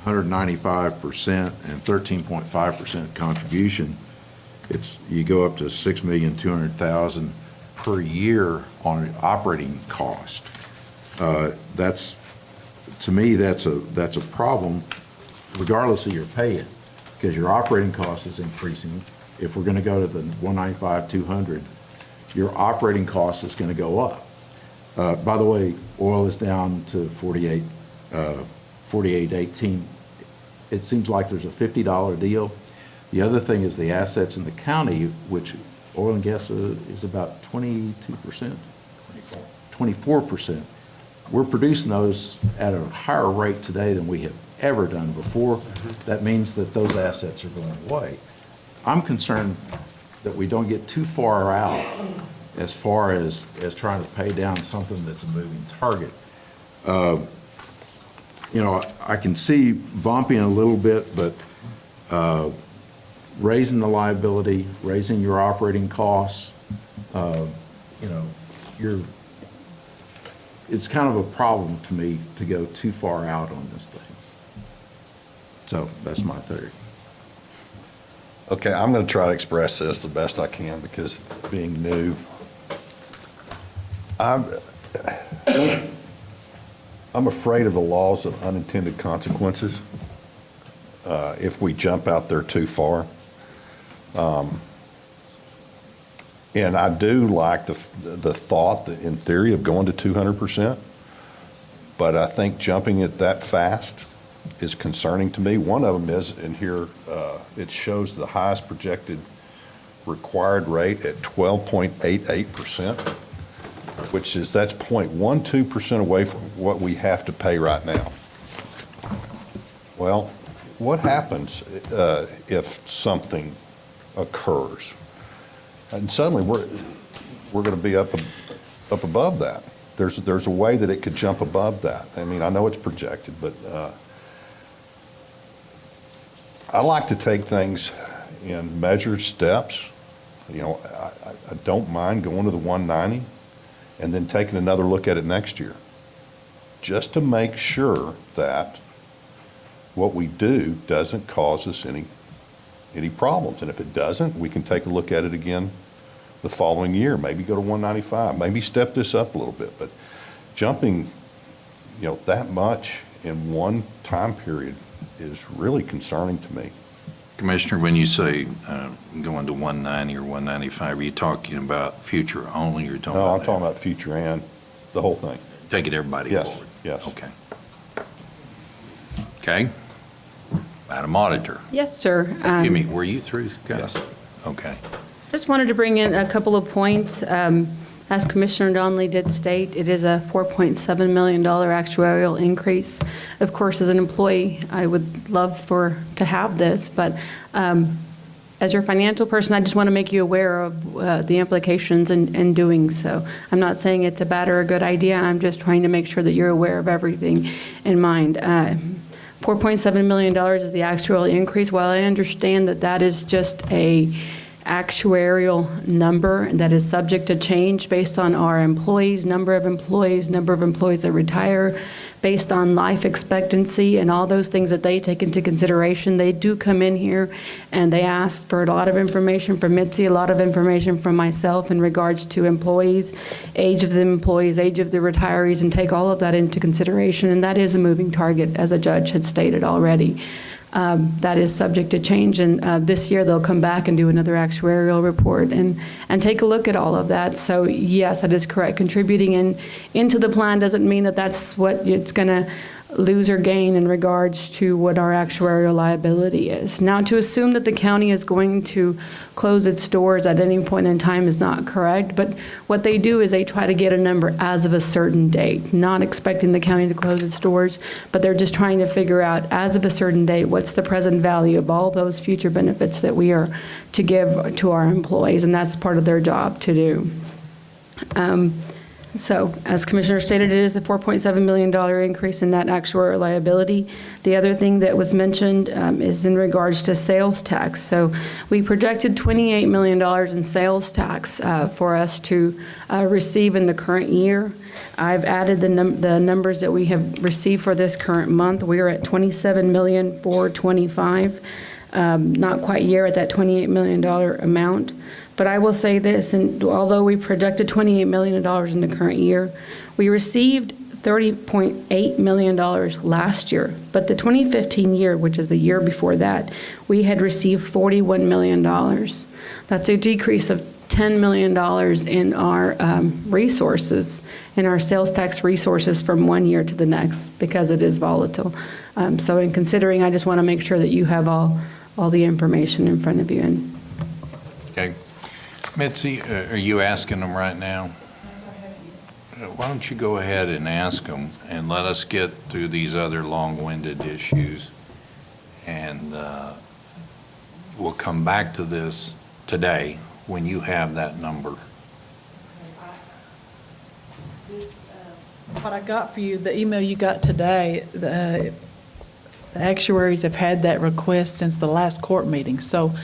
195% and 13.5% contribution, you go up to $6,200,000 per year on an operating cost. To me, that's a problem, regardless of your pay, because your operating cost is increasing. If we're going to go to the 195, 200, your operating cost is going to go up. By the way, oil is down to 48.18. It seems like there's a $50 deal. The other thing is the assets in the county, which oil and gas is about 22%, 24%. We're producing those at a higher rate today than we have ever done before. That means that those assets are going away. I'm concerned that we don't get too far out as far as trying to pay down something that's a moving target. you know, I can see bumping a little bit, but raising the liability, raising your operating costs, you know, it's kind of a problem to me to go too far out on this thing. So that's my theory. Okay, I'm going to try to express this the best I can because being new, I'm afraid of the laws of unintended consequences if we jump out there too far. And I do like the thought that in theory of going to 200%, but I think jumping it that fast is concerning to me. One of them is in here, it shows the highest projected required rate at 12.88%, which is, that's 0.12% away from what we have to pay right now. Well, what happens if something occurs? And suddenly we're going to be up above that. There's a way that it could jump above that. I mean, I know it's projected, but I like to take things in measured steps. You know, I don't mind going to the 190 and then taking another look at it next year, just to make sure that what we do doesn't cause us any problems. And if it doesn't, we can take a look at it again the following year, maybe go to 195, maybe step this up a little bit. But jumping, you know, that much in one time period is really concerning to me. Commissioner, when you say going to 190 or 195, are you talking about future only, or talking No, about? I'm talking about future and the whole thing. Taking everybody Yes, forward? yes. Okay. Okay. Madam Auditor. Yes, sir. Give me, were you through, guys? Yes. Okay. Just wanted to bring in a couple of points. As Commissioner Donnelly did state, it is a $4.7 million actuarial increase. Of course, as an employee, I would love to have this, but as your financial person, I just want to make you aware of the implications in doing so. I'm not saying it's a bad or a good idea. I'm just trying to make sure that you're aware of everything in mind. $4.7 million is the actual increase. While I understand that that is just a actuarial number that is subject to change based on our employees, number of employees that retire, based on life expectancy and all those things that they take into consideration. They do come in here and they ask for a lot of information from Mitzi, a lot of information from myself in regards to employees, age of the employees, age of the retirees, and take all of that into consideration. And that is a moving target, as a judge had stated already. That is subject to change, and this year they'll come back and do another actuarial report and take a look at all of that. So yes, that is correct. Contributing into the plan doesn't mean that that's what it's going to lose or gain in regards to what our actuarial liability is. Now, to assume that the county is going to close its doors at any point in time is not correct, but what they do is they try to get a number as of a certain date, not expecting the county to close its doors, but they're just trying to figure out, as of a certain date, what's the present value of all those future benefits that we are to give to our employees, and that's part of their job to do. So, as Commissioner stated, it is a $4.7 million increase in that actuarial liability. The other thing that was mentioned is in regards to sales tax. So, we projected $28 million in sales tax for us to receive in the current year. I've added the numbers that we have received for this current month. We are at $27,425,000, not quite yet at that $28 million amount. But I will say this, and although we projected $28 million in the current year, we received $30.8 million last year. But the 2015 year, which is the year before that, we had received $41 million. That's a decrease of $10 million in our resources, in our sales tax resources from one year to the next, because it is volatile. So in considering, I just want to make sure that you have all the information in front of you. Okay. Mitzi, are you asking them right now? Why don't you go ahead and ask them and let us get through these other long-winded issues, and we'll come back to this today when you have that number. What I got for you, the email you got today, the actuaries have had that request since the last court meeting, so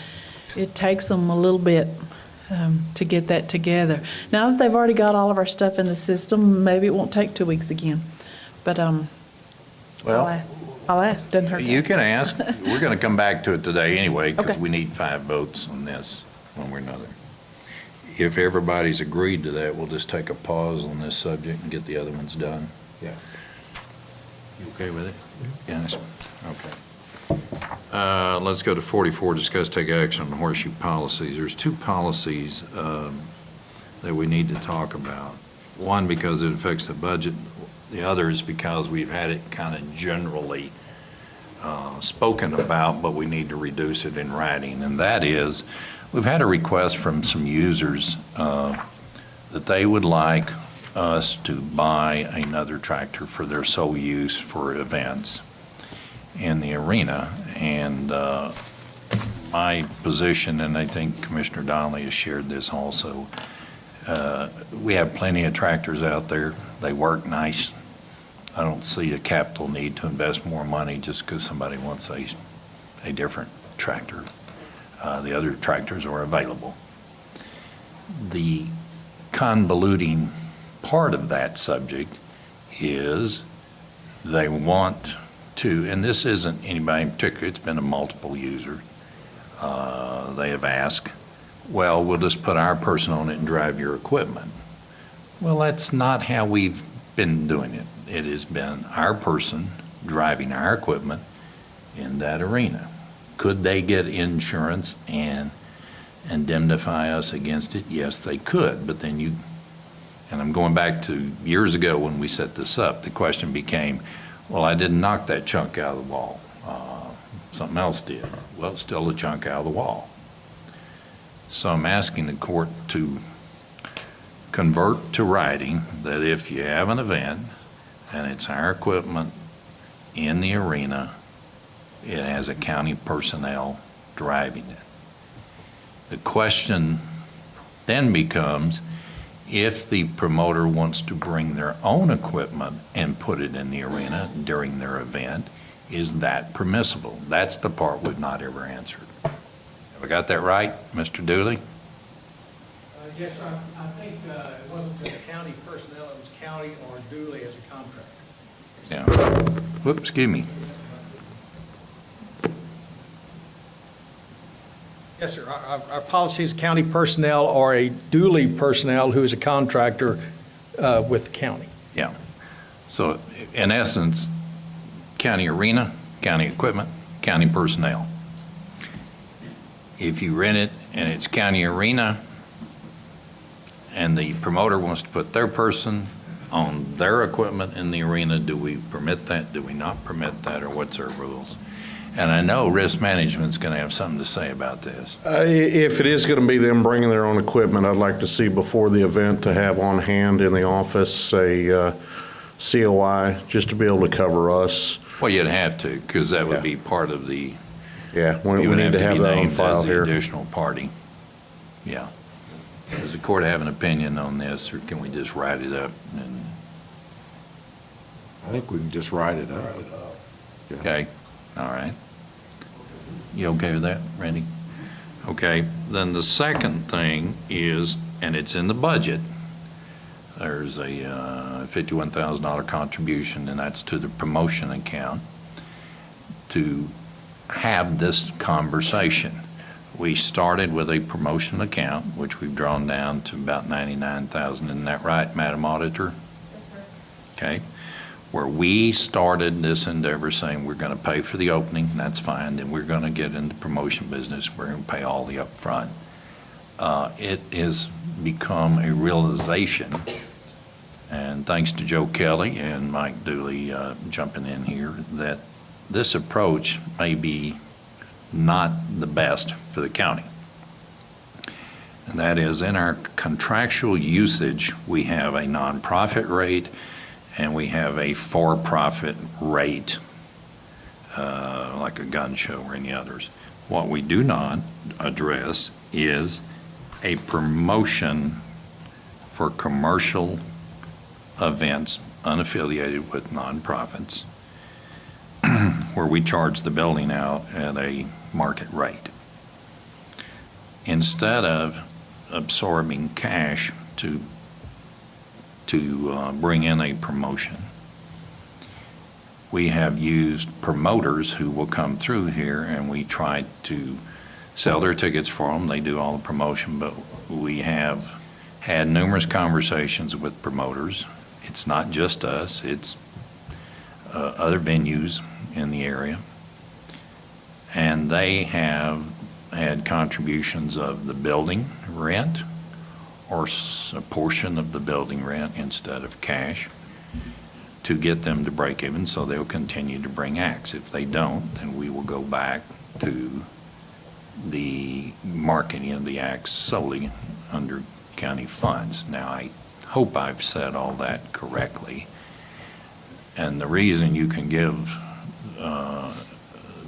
it takes them a little bit to get that together. Now that they've already got all of our stuff in the system, maybe it won't take 2 weeks again. But I'll ask. Doesn't hurt. You can ask. We're going to come back to it today anyway, because Okay. we need 5 votes on this, one way or another. If everybody's agreed to that, we'll just take a pause on this subject and get the other ones done. Yeah. You okay with it? Yes. Okay. Let's go to 44, discuss take action on horseshoe policies. There's 2 policies that we need to talk about. One, because it affects the budget. The other is because we've had it kind of generally spoken about, but we need to reduce it in writing. And that is, we've had a request from some users that they would like us to buy another tractor for their sole use for events in the arena. And my position, and I think Commissioner Donnelly has shared this also, we have plenty of tractors out there. They work nice. I don't see a capital need to invest more money just because somebody wants a different tractor. The other tractors are available. The convoluting part of that subject is they want to, and this isn't anybody in particular, it's been a multiple user. They have asked, well, we'll just put our person on it and drive your equipment. Well, that's not how we've been doing it. It has been our person driving our equipment in that arena. Could they get insurance and indemnify us against it? Yes, they could, but then and I'm going back to years ago when we set this up, the question became, well, I didn't knock that chunk out of the wall. Something else did. Well, it's still a chunk out of the wall. So I'm asking the court to convert to writing that if you have an event and it's our equipment in the arena, it has a county personnel driving it. The question then becomes, if the promoter wants to bring their own equipment and put it in the arena during their event, is that permissible? That's the part we've not ever answered. Have I got that right, Mr. Dooley? Yes, sir. I think it wasn't the county personnel, it was county or Dooley as a contractor. Yeah. Whoops, excuse me. Yes, sir. Our policy is county personnel or a Dooley personnel who is a contractor with the county. Yeah. So in essence, county arena, county equipment, county personnel. If you rent it and it's county arena and the promoter wants to put their person on their equipment in the arena, do we permit that? Do we not permit that? Or what's our rules? And I know risk management's going to have something to say about this. If it is going to be them bringing their own equipment, I'd like to see before the event to have on hand in the office a COI, just to be able to cover us. Well, you'd have to, because that would be part of the. Yeah, we need to have that on file here. Additional party. Yeah. Does the court have an opinion on this, or can we just write it up? I think we can just write it up. Yeah. Okay, all right. You okay with that, Randy? Okay, then the second thing is, and it's in the budget, there's a $51,000 contribution, and that's to the promotion account, to have this conversation. We started with a promotion account, which we've drawn down to about $99,000. Isn't that right, Madam Auditor? Yes, sir. Okay. Where we started this endeavor saying we're going to pay for the opening, and that's fine, then we're going to get into promotion business, we're going to pay all the upfront. It has become a realization, and thanks to Joe Kelly and Mike Dooley jumping in here, that this approach may be not the best for the county. And that is, in our contractual usage, we have a nonprofit rate and we have a for-profit rate, like a gun show or any others. What we do not address is a promotion for commercial events unaffiliated with nonprofits, where we charge the building out at a market rate. Instead of absorbing cash to bring in a promotion, we have used promoters who will come through here, and we try to sell their tickets for them. They do all the promotion, but we have had numerous conversations with promoters. It's not just us, it's other venues in the area. And they have had contributions of the building rent or a portion of the building rent instead of cash to get them to break even, so they'll continue to bring acts. If they don't, then we will go back to the marketing of the acts solely under county funds. Now, I hope I've said all that correctly. And the reason you can give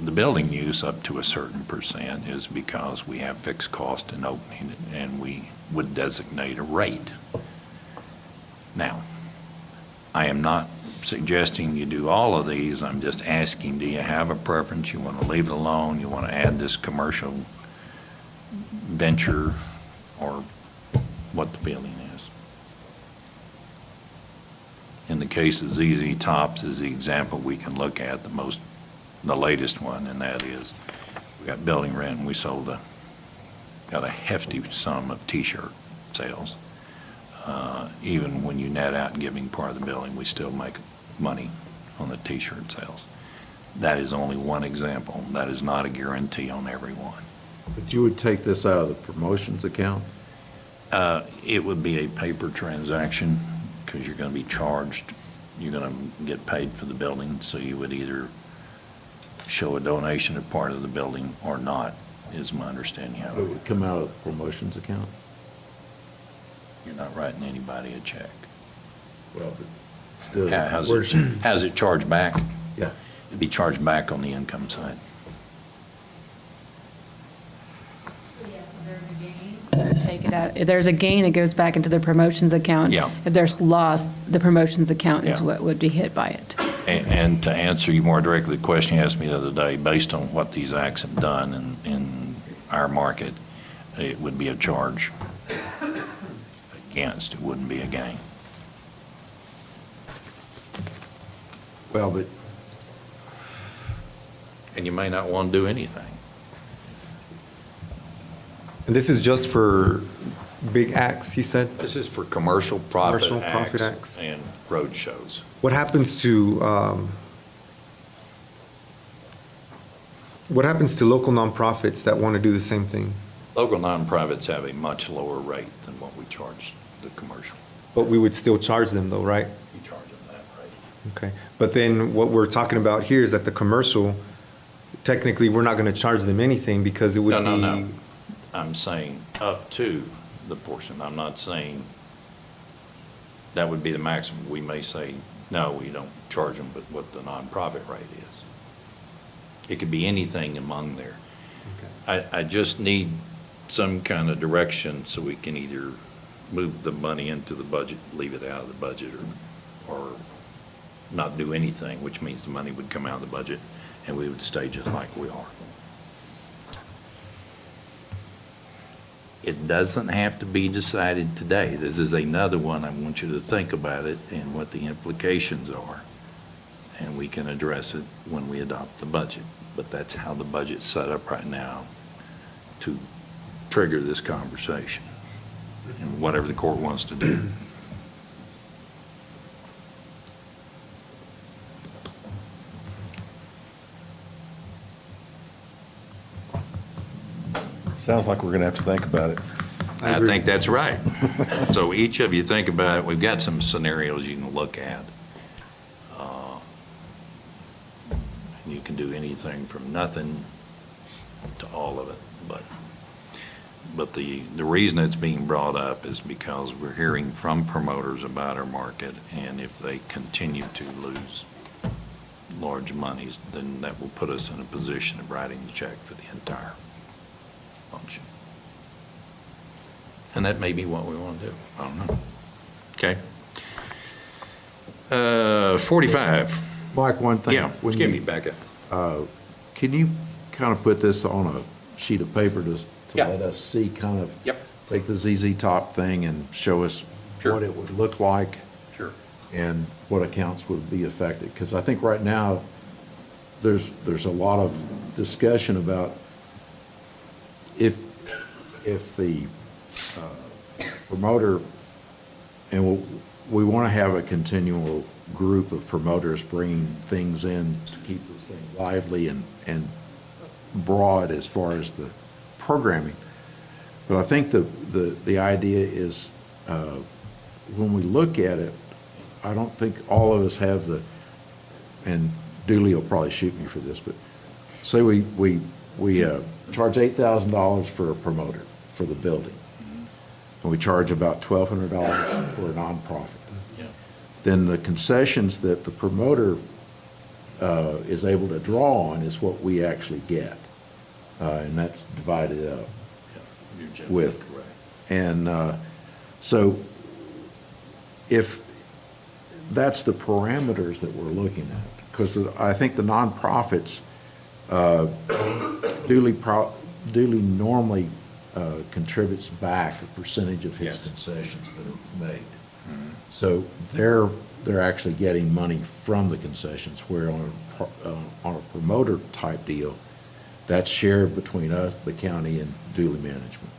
the building use up to a certain percent is because we have fixed cost in opening it, and we would designate a rate. Now, I am not suggesting you do all of these. I'm just asking, do you have a preference? You want to leave it alone? You want to add this commercial venture, or what the feeling is? In the case of ZZ Tops is the example we can look at, the latest one, and that is we got building rent, and we got a hefty sum of T-shirt sales. Even when you net out giving part of the building, we still make money on the T-shirt sales. That is only one example. That is not a guarantee on every one. But you would take this out of the promotions account? It would be a paper transaction, because you're going to be charged, you're going to get paid for the building, so you would either show a donation of part of the building or not, is my understanding how It would come out of the promotions account? You're not writing anybody a check. Well, but still. How's it charged back? Yeah. It'd be charged back on the income side. Take it out. If there's a gain, it goes back into the promotions account. Yeah. If there's loss, the promotions account is Yeah. what would be hit by it. And to answer you more directly, the question you asked me the other day, based on what these acts have done in our market, it would be a charge against, it wouldn't be a gain. Well, but. And you may not want to do anything. And this is just for big acts, you said? This is for commercial profit Commercial profit acts and road shows. What happens to local nonprofits that want to do the same thing? Local nonprofits have a much lower rate than what we charge the commercial. But we would still charge them though, right? We charge them that rate. Okay. But then what we're talking about here is that the commercial, technically, we're not going to charge them anything because it would be. No. I'm saying up to the portion. I'm not saying that would be the maximum. We may say, no, we don't charge them, but what the nonprofit rate is. It could be anything among there. Okay. I just need some kind of direction so we can either move the money into the budget, leave it out of the budget, or not do anything, which means the money would come out of the budget and we would stay just like we are. It doesn't have to be decided today. This is another one. I want you to think about it and what the implications are. And we can address it when we adopt the budget. But that's how the budget's set up right now to trigger this conversation and whatever the court wants to do. Sounds like we're going to have to think about it. I think that's right. So each of you think about it. We've got some scenarios you can look at. You can do anything from nothing to all of it. But the reason it's being brought up is because we're hearing from promoters about our market, and if they continue to lose large monies, then that will put us in a position of writing the check for the entire function. And that may be what we want to do. I don't know. Okay. 45. Mike, one thing. Yeah, when give you- me back up. Can you kind of put this on a sheet of paper to Yeah. let us see kind of? Yep. Take the ZZ Top thing and show us what it would look like? Sure. And what accounts would be affected? Because I think right now, there's a lot of discussion about if the promoter, and we want to have a continual group of promoters bringing things in to keep this thing lively and broad as far as the programming. But I think the idea is, when we look at it, I don't think all of us have and Dooley will probably shoot me for this, but say we charge $8,000 for a promoter for the building, and we charge about $1,200 for a nonprofit. Then the concessions that the promoter is able to draw on is what we actually get, and that's divided up with. And so if that's the parameters that we're looking at, because I think the nonprofits, Dooley normally contributes back a percentage of his concessions that are made. So they're actually getting money from the concessions, where on a promoter type deal, that's shared between us, the county, and Dooley management.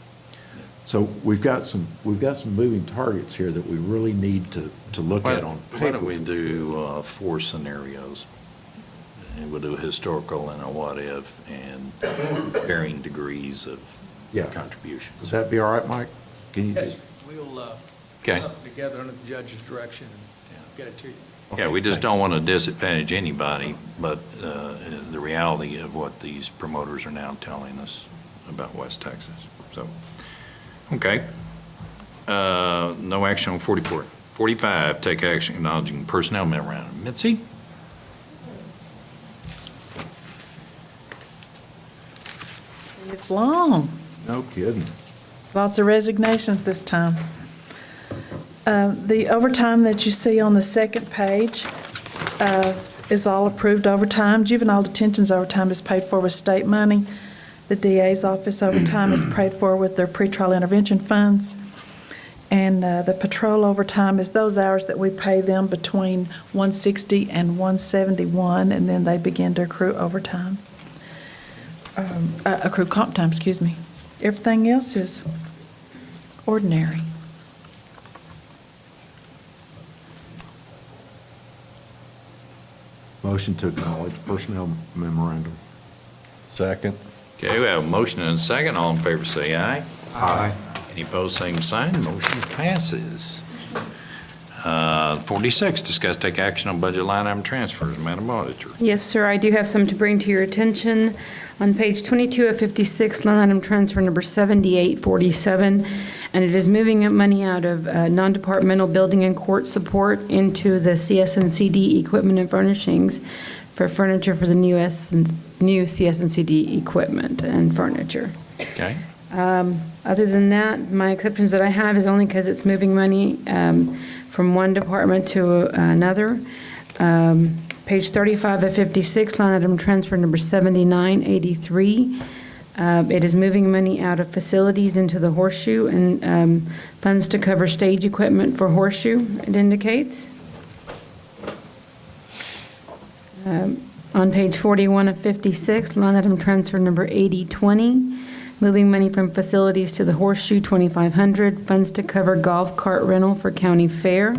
So we've got some moving targets here that we really need to look at on paper. Why don't we do 4 scenarios? And we'll do a historical and a what-if, and varying degrees of contributions. Would that be all right, Mike? Can you? Yes, we'll Okay. put something together under the judge's direction and get it to you. Yeah, we just don't want to disadvantage anybody, but the reality of what these promoters are now telling us about West Texas. So, okay. No action on 44. 45, take action acknowledging personnel memorandum. Mitzi? It's long. No kidding. Lots of resignations this time. The overtime that you see on the second page is all approved overtime. Juvenile detention's overtime is paid for with state money. The DA's office overtime is paid for with their pretrial intervention funds. And the patrol overtime is those hours that we pay them between 160 and 171, and then they begin to accrue overtime. Accrue comp time, excuse me. Everything else is ordinary. Motion to acknowledge personnel memorandum. Second. Okay, we have a motion and a second. All in favor say aye. Aye. Any opposed, same sign. Motion passes. 46, discuss take action on budget line item transfers. Madam Auditor. Yes, sir, I do have some to bring to your attention. On page 22 of 56, line item transfer number 7847, and it is moving up money out of non-departmental building and court support into the CS&CD equipment and furnishings for furniture for the new CS&CD equipment and furniture. Okay. Other than that, my exceptions that I have is only because it's moving money from one department to another. Page 35 of 56, line item transfer number 7983. It is moving money out of facilities into the Horseshoe and funds to cover stage equipment for Horseshoe, it indicates. On page 41 of 56, line item transfer number 8020. Moving money from facilities to the Horseshoe, 2,500. Funds to cover golf cart rental for county fair.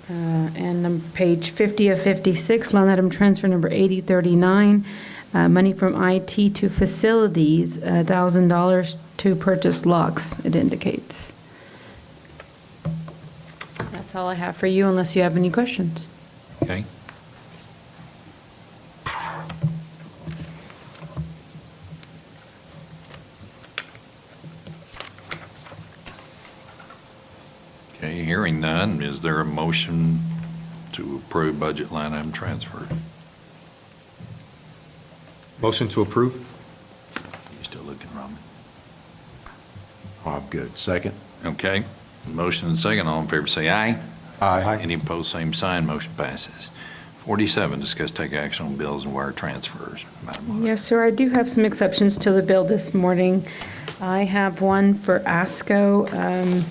And on page 50 of 56, line item transfer number 8039. Money from IT to facilities, $1,000 to purchase locks, it indicates. That's all I have for you, unless you have any questions. Okay. Okay, hearing none, is there a motion to approve budget line item transfer? Motion to approve? You still looking, Robin? Oh, I'm good. Second? Okay, motion and second, all in favor say aye. Aye. Any opposed, same sign, motion passes. 47, discuss take action on bills and wire transfers. Madam Auditor. Yes, sir, I do have some exceptions to the bill this morning. I have one for ASCO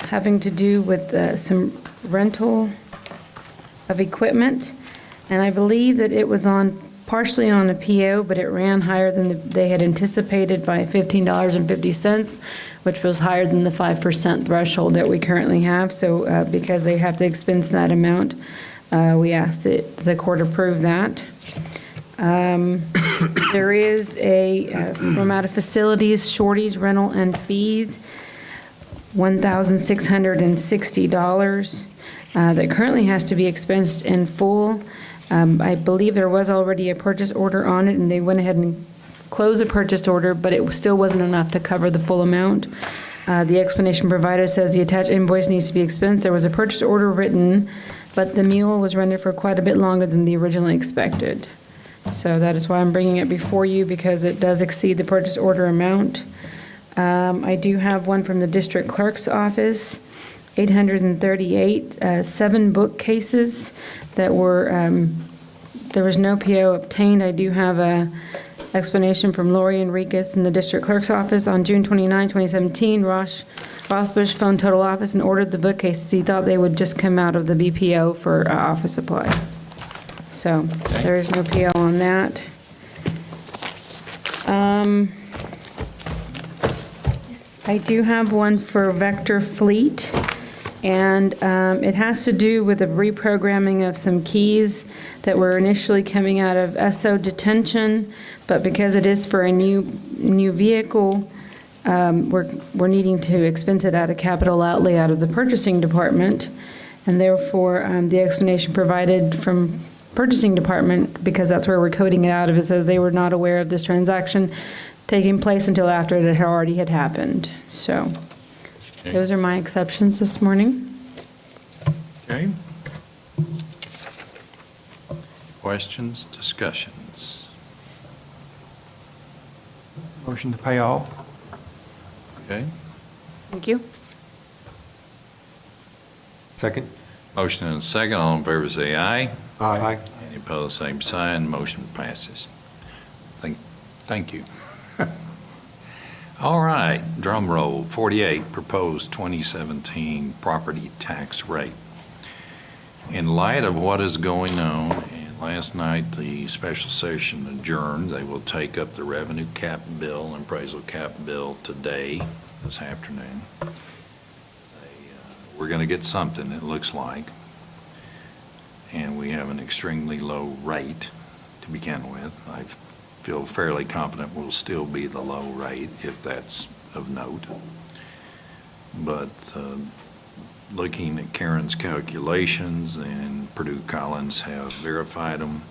having to do with some rental of equipment, and I believe that it was partially on a PO, but it ran higher than they had anticipated by $15.50, which was higher than the 5% threshold that we currently have. So because they have to expense that amount, we ask that the court approve that. There is from out of facilities, Shorty's rental and fees, $1,660 that currently has to be expensed in full. I believe there was already a purchase order on it, and they went ahead and closed the purchase order, but it still wasn't enough to cover the full amount. The explanation provided says the attached invoice needs to be expensed. There was a purchase order written, but the mule was rented for quite a bit longer than the originally expected. So that is why I'm bringing it before you, because it does exceed the purchase order amount. I do have one from the district clerk's office, 838, 7 bookcases that were, there was no PO obtained. I do have a explanation from Lori Enriquez in the district clerk's office. On June 29, 2017, Rossbush phoned total office and ordered the bookcases. He thought they would just come out of the BPO for office supplies. So there is no PO on that. I do have one for Vector Fleet, and it has to do with the reprogramming of some keys that were initially coming out of SO detention, but because it is for a new vehicle, we're needing to expense it out of capital outlay out of the purchasing department, and therefore the explanation provided from purchasing department, because that's where we're coding it out of, it says they were not aware of this transaction taking place until after it had already happened. So those are my exceptions this morning. Okay. Questions, discussions? Motion to pay all. Okay. Thank you. Second. Motion and a second. All in favor say aye. Aye. Any opposed, same sign. Motion passes. Thank you. All right, drum roll. 48, proposed 2017 property tax rate. In light of what is going on, and last night the special session adjourned, they will take up the revenue cap bill and appraisal cap bill today, this afternoon. We're going to get something, it looks like. And we have an extremely low rate to begin with. I feel fairly confident we'll still be the low rate, if that's of note. But looking at Karen's calculations, and Purdue Collins have verified them,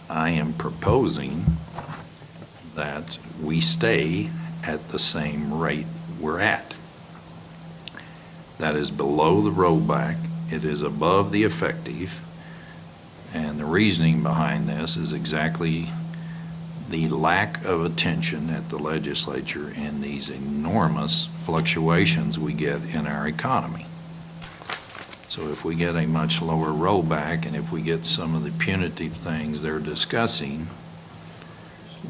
I am proposing that we stay at the same rate we're at. That is below the rollback. It is above the effective. And the reasoning behind this is exactly the lack of attention at the legislature and these enormous fluctuations we get in our economy. So if we get a much lower rollback, and if we get some of the punitive things they're discussing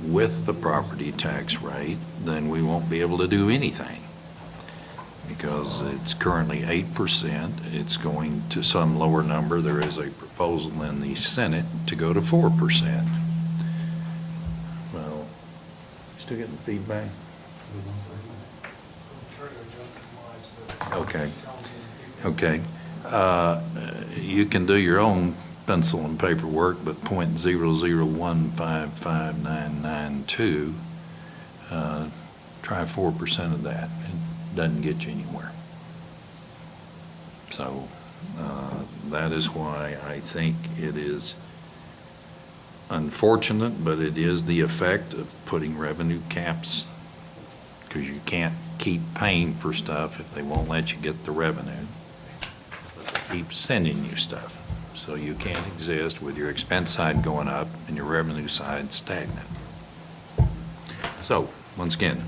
with the property tax rate, then we won't be able to do anything. Because it's currently 8%, it's going to some lower number. There is a proposal in the Senate to go to 4%. Well, still getting feedback? Okay. Okay. You can do your own pencil and paperwork, but .001559992, try 4% of that. Doesn't get you anywhere. So that is why I think it is unfortunate, but it is the effect of putting revenue caps, because you can't keep paying for stuff if they won't let you get the revenue. But they keep sending you stuff. So you can't exist with your expense side going up and your revenue side stagnant. So, once again,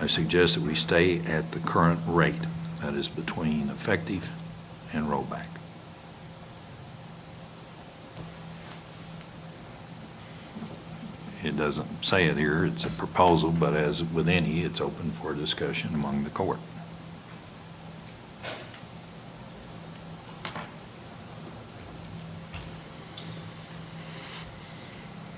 I suggest that we stay at the current rate. That is between effective and rollback. It doesn't say it here, it's a proposal, but as with any, it's open for discussion among the court.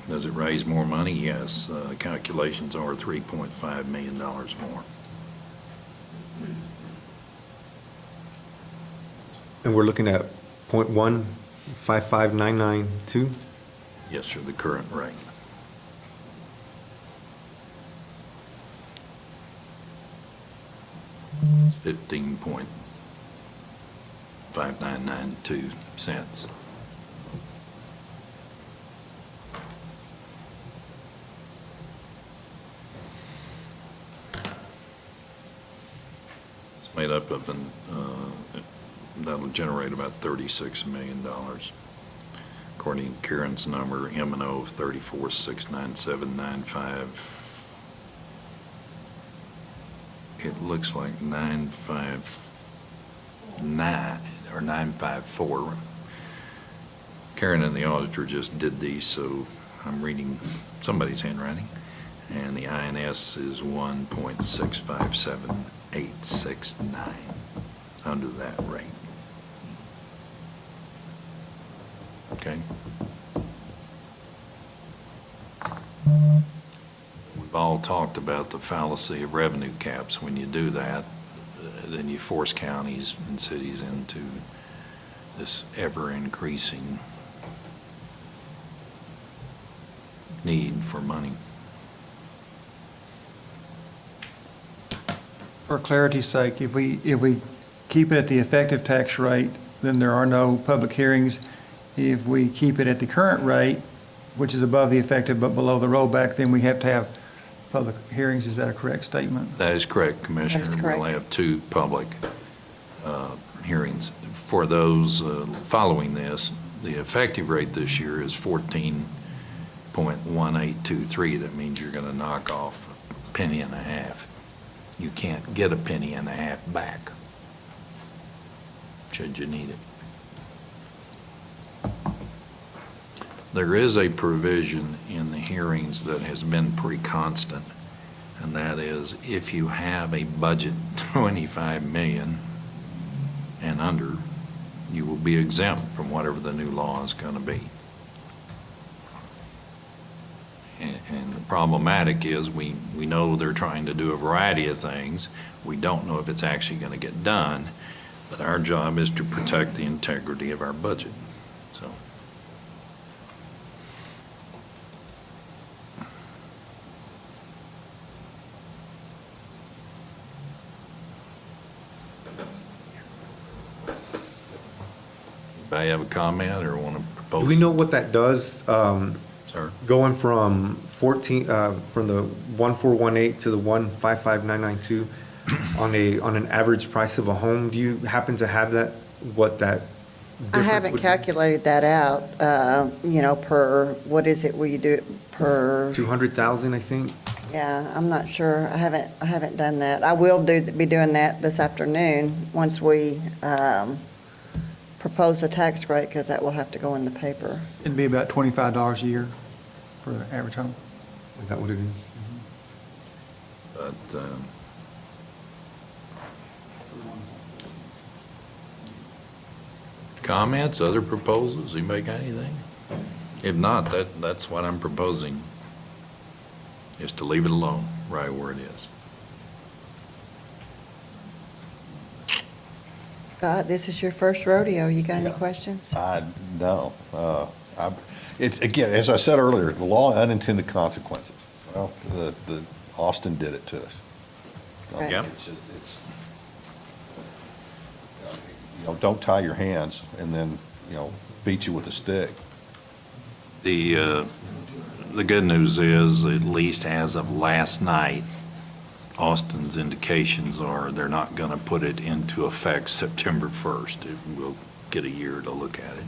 Does it raise more money? Yes. Calculations are $3.5 million more. And we're looking at .155992? Yes, sir, the current rate. It's 15.5992 cents. It's made up of that'll generate about $36 million. According to Karen's number, M&O 34,697.95. It looks like 959 or 954. Karen and the auditor just did these, so I'm reading somebody's handwriting. And the INS is 1.657869 under that rate. Okay. We've all talked about the fallacy of revenue caps. When you do that, then you force counties and cities into this ever-increasing need for money. For clarity's sake, if we keep it at the effective tax rate, then there are no public hearings. If we keep it at the current rate, which is above the effective but below the rollback, then we have to have public hearings. Is that a correct statement? That is correct, Commissioner. That is correct. We'll have two public hearings. For those following this, the effective rate this year is 14.1823. That means you're going to knock off a penny and a half. You can't get a penny and a half back, should you need it. There is a provision in the hearings that has been pretty constant, and that is if you have a budget 25 million and under, you will be exempt from whatever the new law is going to be. And the problematic is we know they're trying to do a variety of things. We don't know if it's actually going to get done, but our job is to protect the integrity of our budget. So. Anybody have a comment or want to propose? Do we know what that does? Sir? Going from 14, from the 1418 to the 155992 on an average price of a home, do you happen to have that, what that difference I haven't would be? calculated that out, per, what is it, will you do it per? 200,000, I think. Yeah, I'm not sure. I haven't done that. I will be doing that this afternoon, once we propose a tax rate, because that will have to go in the paper. It'd be about $25 a year for the average home. Is that what it is? But comments, other proposals? Anybody got anything? If not, that's what I'm proposing, is to leave it alone right where it is. Scott, this is your first rodeo. You got any questions? No. It's, again, as I said earlier, the law of unintended consequences. Well, the Austin did it to us. Right. Yep. Don't tie your hands and then, beat you with a stick. The good news is, at least as of last night, Austin's indications are they're not going to put it into effect September 1st. We'll get a year to look at it.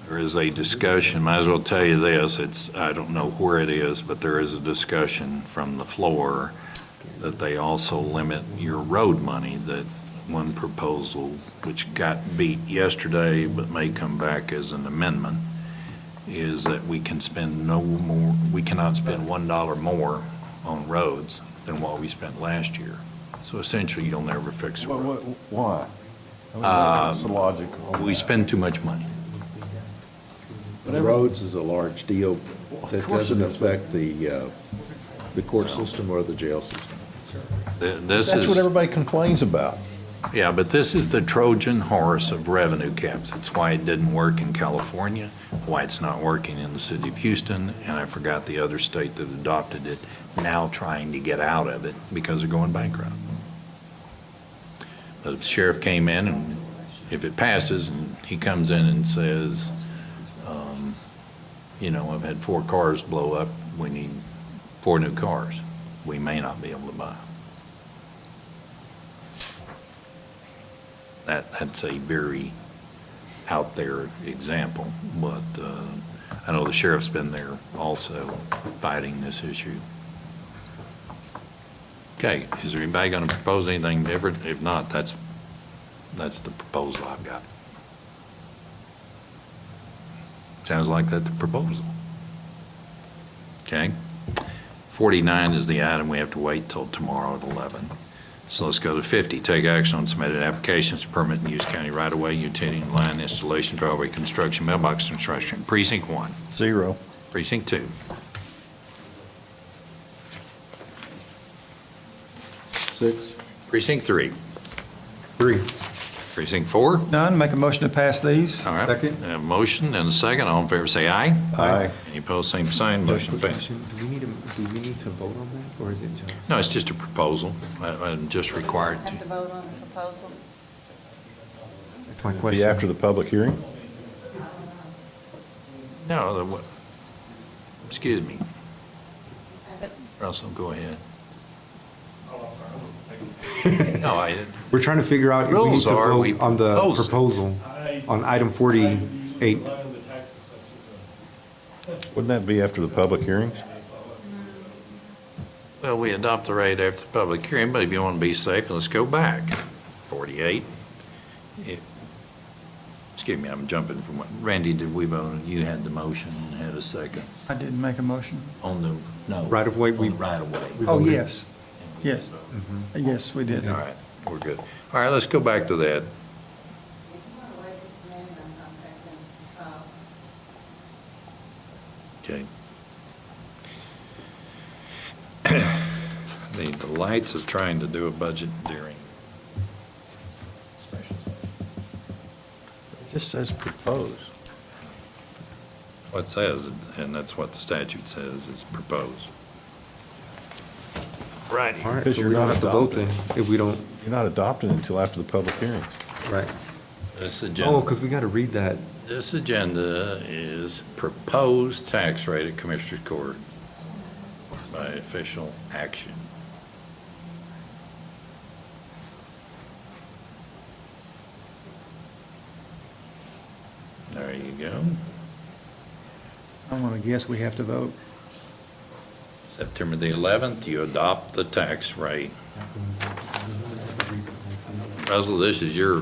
There is a discussion, might as well tell you this, I don't know where it is, but there is a discussion from the floor that they also limit your road money, that one proposal, which got beat yesterday but may come back as an amendment, is that we can spend no more, we cannot spend $1 more on roads than what we spent last year. So essentially, you'll never fix a road. Why? What's the logic? We spend too much money. The roads is a large deal that doesn't affect the court system or the jail system. This That's what is, everybody complains about. yeah, but this is the Trojan horse of revenue caps. It's why it didn't work in California, why it's not working in the city of Houston, and I forgot the other state that adopted it, now trying to get out of it because they're going bankrupt. The sheriff came in, and if it passes, and he comes in and says, I've had 4 cars blow up, we need 4 new cars, we may not be able to buy. That's a very out there example, but I know the sheriff's been there also fighting this issue. Okay, is there anybody going to propose anything different? If not, that's the proposal I've got. Sounds like that's the proposal. Okay. 49 is the item we have to wait till tomorrow at 11. So let's go to 50. Take action on submitted applications to permit and use county right-of-way, utility line installation, driveway construction, mailbox construction. Precinct 1. 0. Precinct 2. 6. Precinct 3. 3. Precinct 4. None, make a motion to pass these. All right. Second. A motion and a second. All in favor, say aye. Aye. Any opposed, same sign. Motion passed. Do we need to vote on that, or is it just? No, it's just a proposal. I'm just required to. Have to vote on the proposal? That's my Be question. after the public hearing? No, excuse me. Russell, go ahead. No, I didn't. We're trying to figure out if we need Rules to are we vote on the propose it. proposal on item 48. Wouldn't that be after the public hearings? Well, we adopt the rate after the public hearing, but if you want to be safe, let's go back. 48. Excuse me, I'm jumping from what, Randy, did we vote? You had the motion and had a second I didn't make a motion. on the, no. Right of way, on the right of way. Oh, yes. Yes. Yes, we did. All right, we're good. All right, let's go back to that. Okay. The delights of trying to do a budget during special session. It just says propose. What it says, and that's what the statute says, is propose. Righty. All right, Because so you're we don't not have to vote then, adopting. if we don't, You're not adopting until after the public hearings. right? This Oh, agenda, because we got to read that. this agenda is proposed tax rate at Commissioner's Court by official action. There you go. I'm going to guess we have to vote. September the 11th, you adopt the tax rate. Russell, this is your,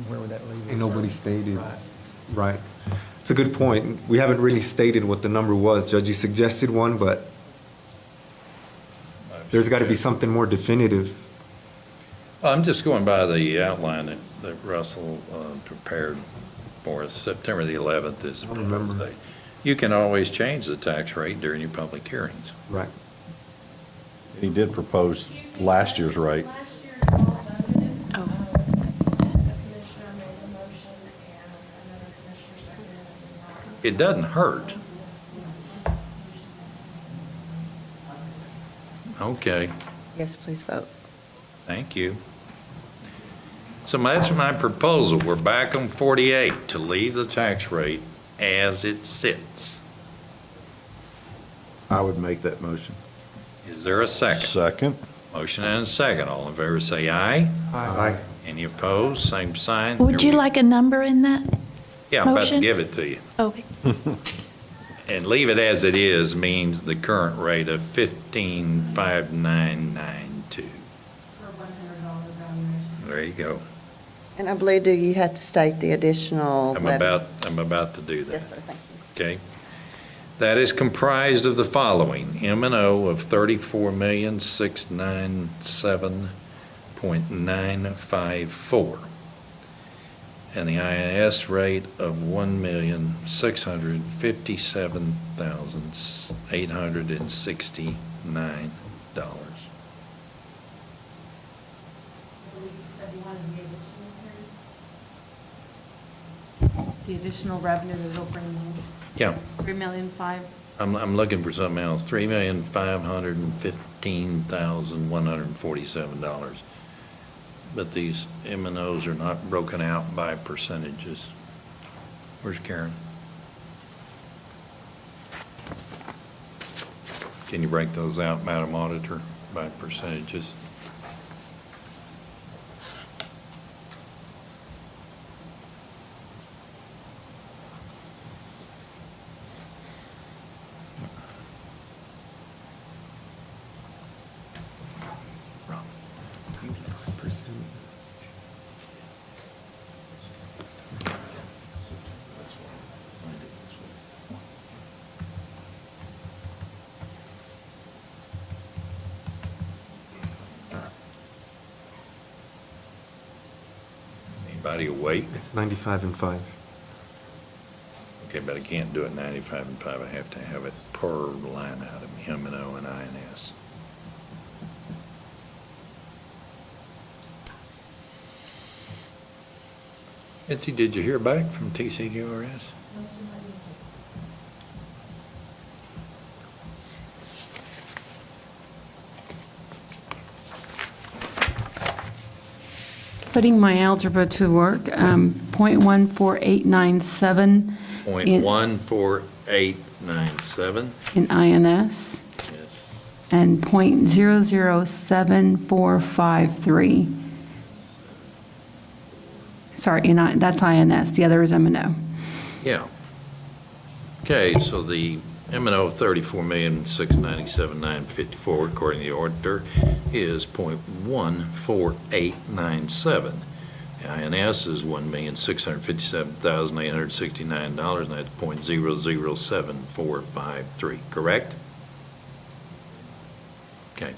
Where would that leave us? Ain't nobody stated, right? It's a good point. We haven't really stated what the number was. Judge, you suggested one, but there's got to be something more definitive. Well, I'm just going by the outline that Russell prepared for us. September the 11th is the proposed date. You can always change the tax rate during your public hearings. Right. He did propose last year's rate. It doesn't hurt. Okay, Yes, please vote. thank you. So that's my proposal. We're back on 48 to leave the tax rate as it sits. I would make that motion. Is there a second? Second. Motion and a second. All in favor say aye. Aye. Any opposed? Same sign. Would Here you we- like a number in that? Yeah, I'm about to motion? give it to you. Okay. And leave it as it is means the current rate of 15,592. There you go. And I believe, do you have to state the additional I'm levy? about to do that. Yes, sir, thank you. Okay. That is comprised of the following: M&O of $34,697.954, and the INS rate of $1,657,869. The additional revenue that it'll bring in? Yeah. 3,000,005. I'm looking for something else, $3,515,147. But these M and Os are not broken out by percentages. Where's Karen? Can you break those out, Madam Auditor, by percentages? Anybody awake? It's 95 and 5. Okay, but I can't do it 95 and 5. I have to have it per line item, M and O and INS. Mitzi, did you hear back from TCDRS? Putting my algebra to work, .14897. in- 14897. In INS. Yes. And .007453. Sorry, that's INS, the other is M&O. Yeah. Okay, so the M and O 34,697,954, according to the auditor, is .14897. The INS is $1,657,869, and that's .007453, correct? Okay.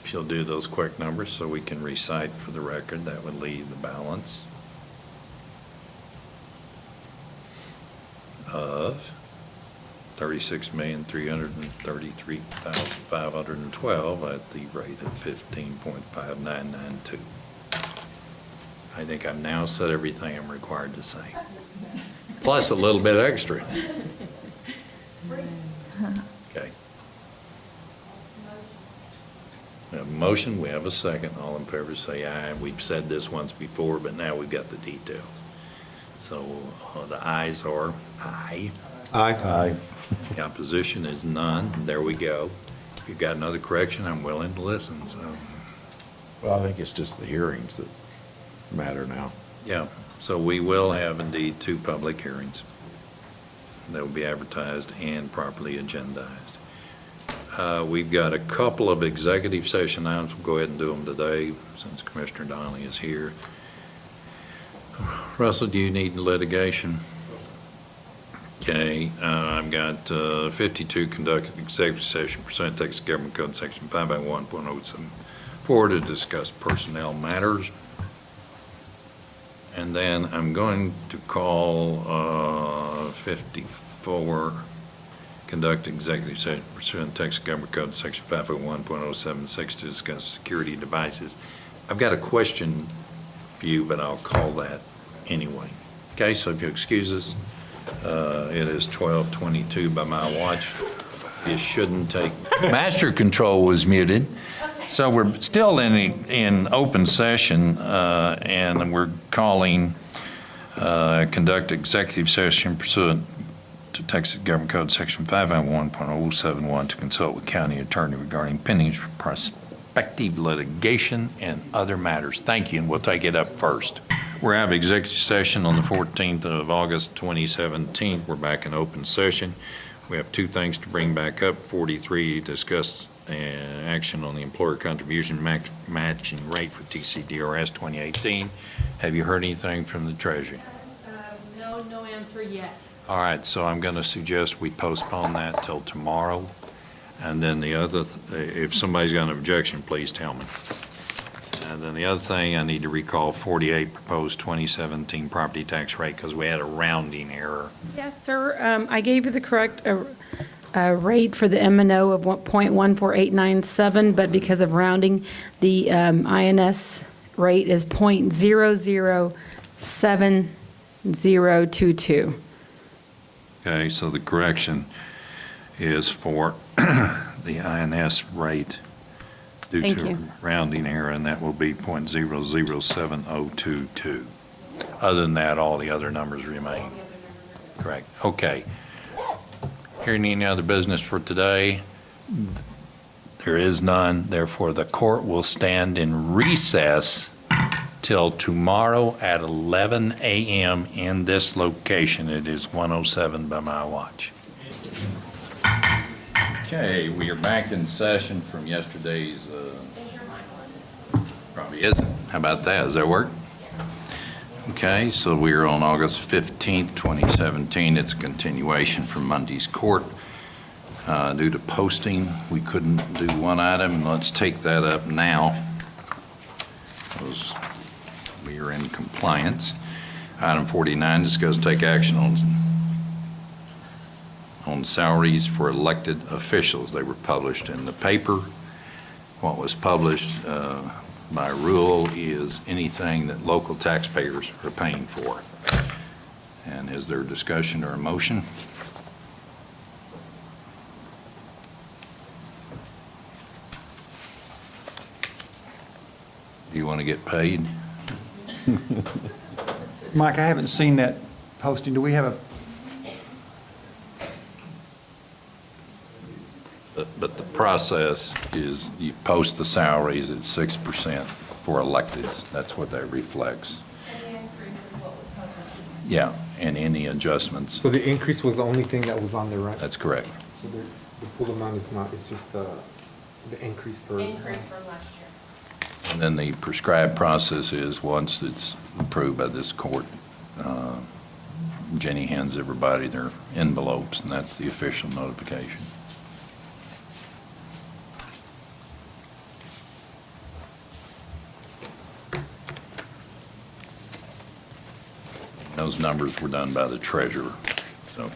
If you'll do those quick numbers so we can recite for the record, that would leave the balance of $36,333,512 at the rate of 15.5992. I think I've now said everything I'm required to say, plus a little bit extra. Okay. We have a motion, we have a second. All in favor say aye. We've said this once before, but now we've got the details. So the ayes are aye. Aye. The opposition is none. There we go. If you've got another correction, I'm willing to listen, so. Well, I think it's just the hearings that matter now. Yeah, so we will have indeed 2 public hearings. They will be advertised and properly agendized. We've got a couple of executive session items. We'll go ahead and do them today since Commissioner Donnelly is here. Russell, do you need litigation? Okay, I've got 52 conducted executive session pursuant to Texas Government Code Section 501.074 to discuss personnel matters. And then I'm going to call 54 conduct executive session pursuant to Texas Government Code Section 501.076 to discuss security devices. I've got a question for you, but I'll call that anyway. Okay, so if you'll excuse us, it is 12:22 by my watch. It shouldn't take. Master control was muted. So we're still in open session, and we're calling conduct executive session pursuant to Texas Government Code Section 501.071 to consult with county attorney regarding pending prospective litigation and other matters. Thank you, and we'll take it up first. We're out of executive session on the 14th of August, 2017. We're back in open session. We have two things to bring back up. 43, discuss action on the employer contribution matching rate for TCDRS 2018. Have you heard anything from the Treasury? No answer yet. All right, so I'm going to suggest we postpone that till tomorrow. And then the other, if somebody's got an objection, please tell me. And then the other thing, I need to recall 48 proposed 2017 property tax rate because we had a rounding error. Yes, sir. I gave you the correct rate for the M&O of 1.14897, but because of rounding, the INS rate is 0.007022. Okay, so the correction is for the INS rate due Thank to you. rounding error, and that will be .007022. Other than that, all the other numbers remain. Correct. Okay. Hearing any other business for today? There is none. Therefore, the court will stand in recess till tomorrow at 11 a.m. in this location. It is 1:07 by my watch. Okay, we are back in session from yesterday's, probably isn't. How about that? Does that work? Okay, so we are on August 15th, 2017. It's a continuation from Monday's court. Due to posting, we couldn't do one item. Let's take that up now, because we are in compliance. Item 49, discuss take action on salaries for elected officials. They were published in the paper. What was published by rule is anything that local taxpayers are paying for. And is there a discussion or a motion? Do you want to get paid? Mike, I haven't seen that posting. Do we have a, But the process is you post the salaries at 6% for electeds. That's what that reflects. Yeah, and any adjustments. So the increase was the only thing that was on there, right? That's correct. So the full amount is not, it's just the increase per. Increase from last year. And then the prescribed process is, once it's approved by this court, Jenny hands everybody their envelopes, and that's the official notification. Those numbers were done by the treasurer, so.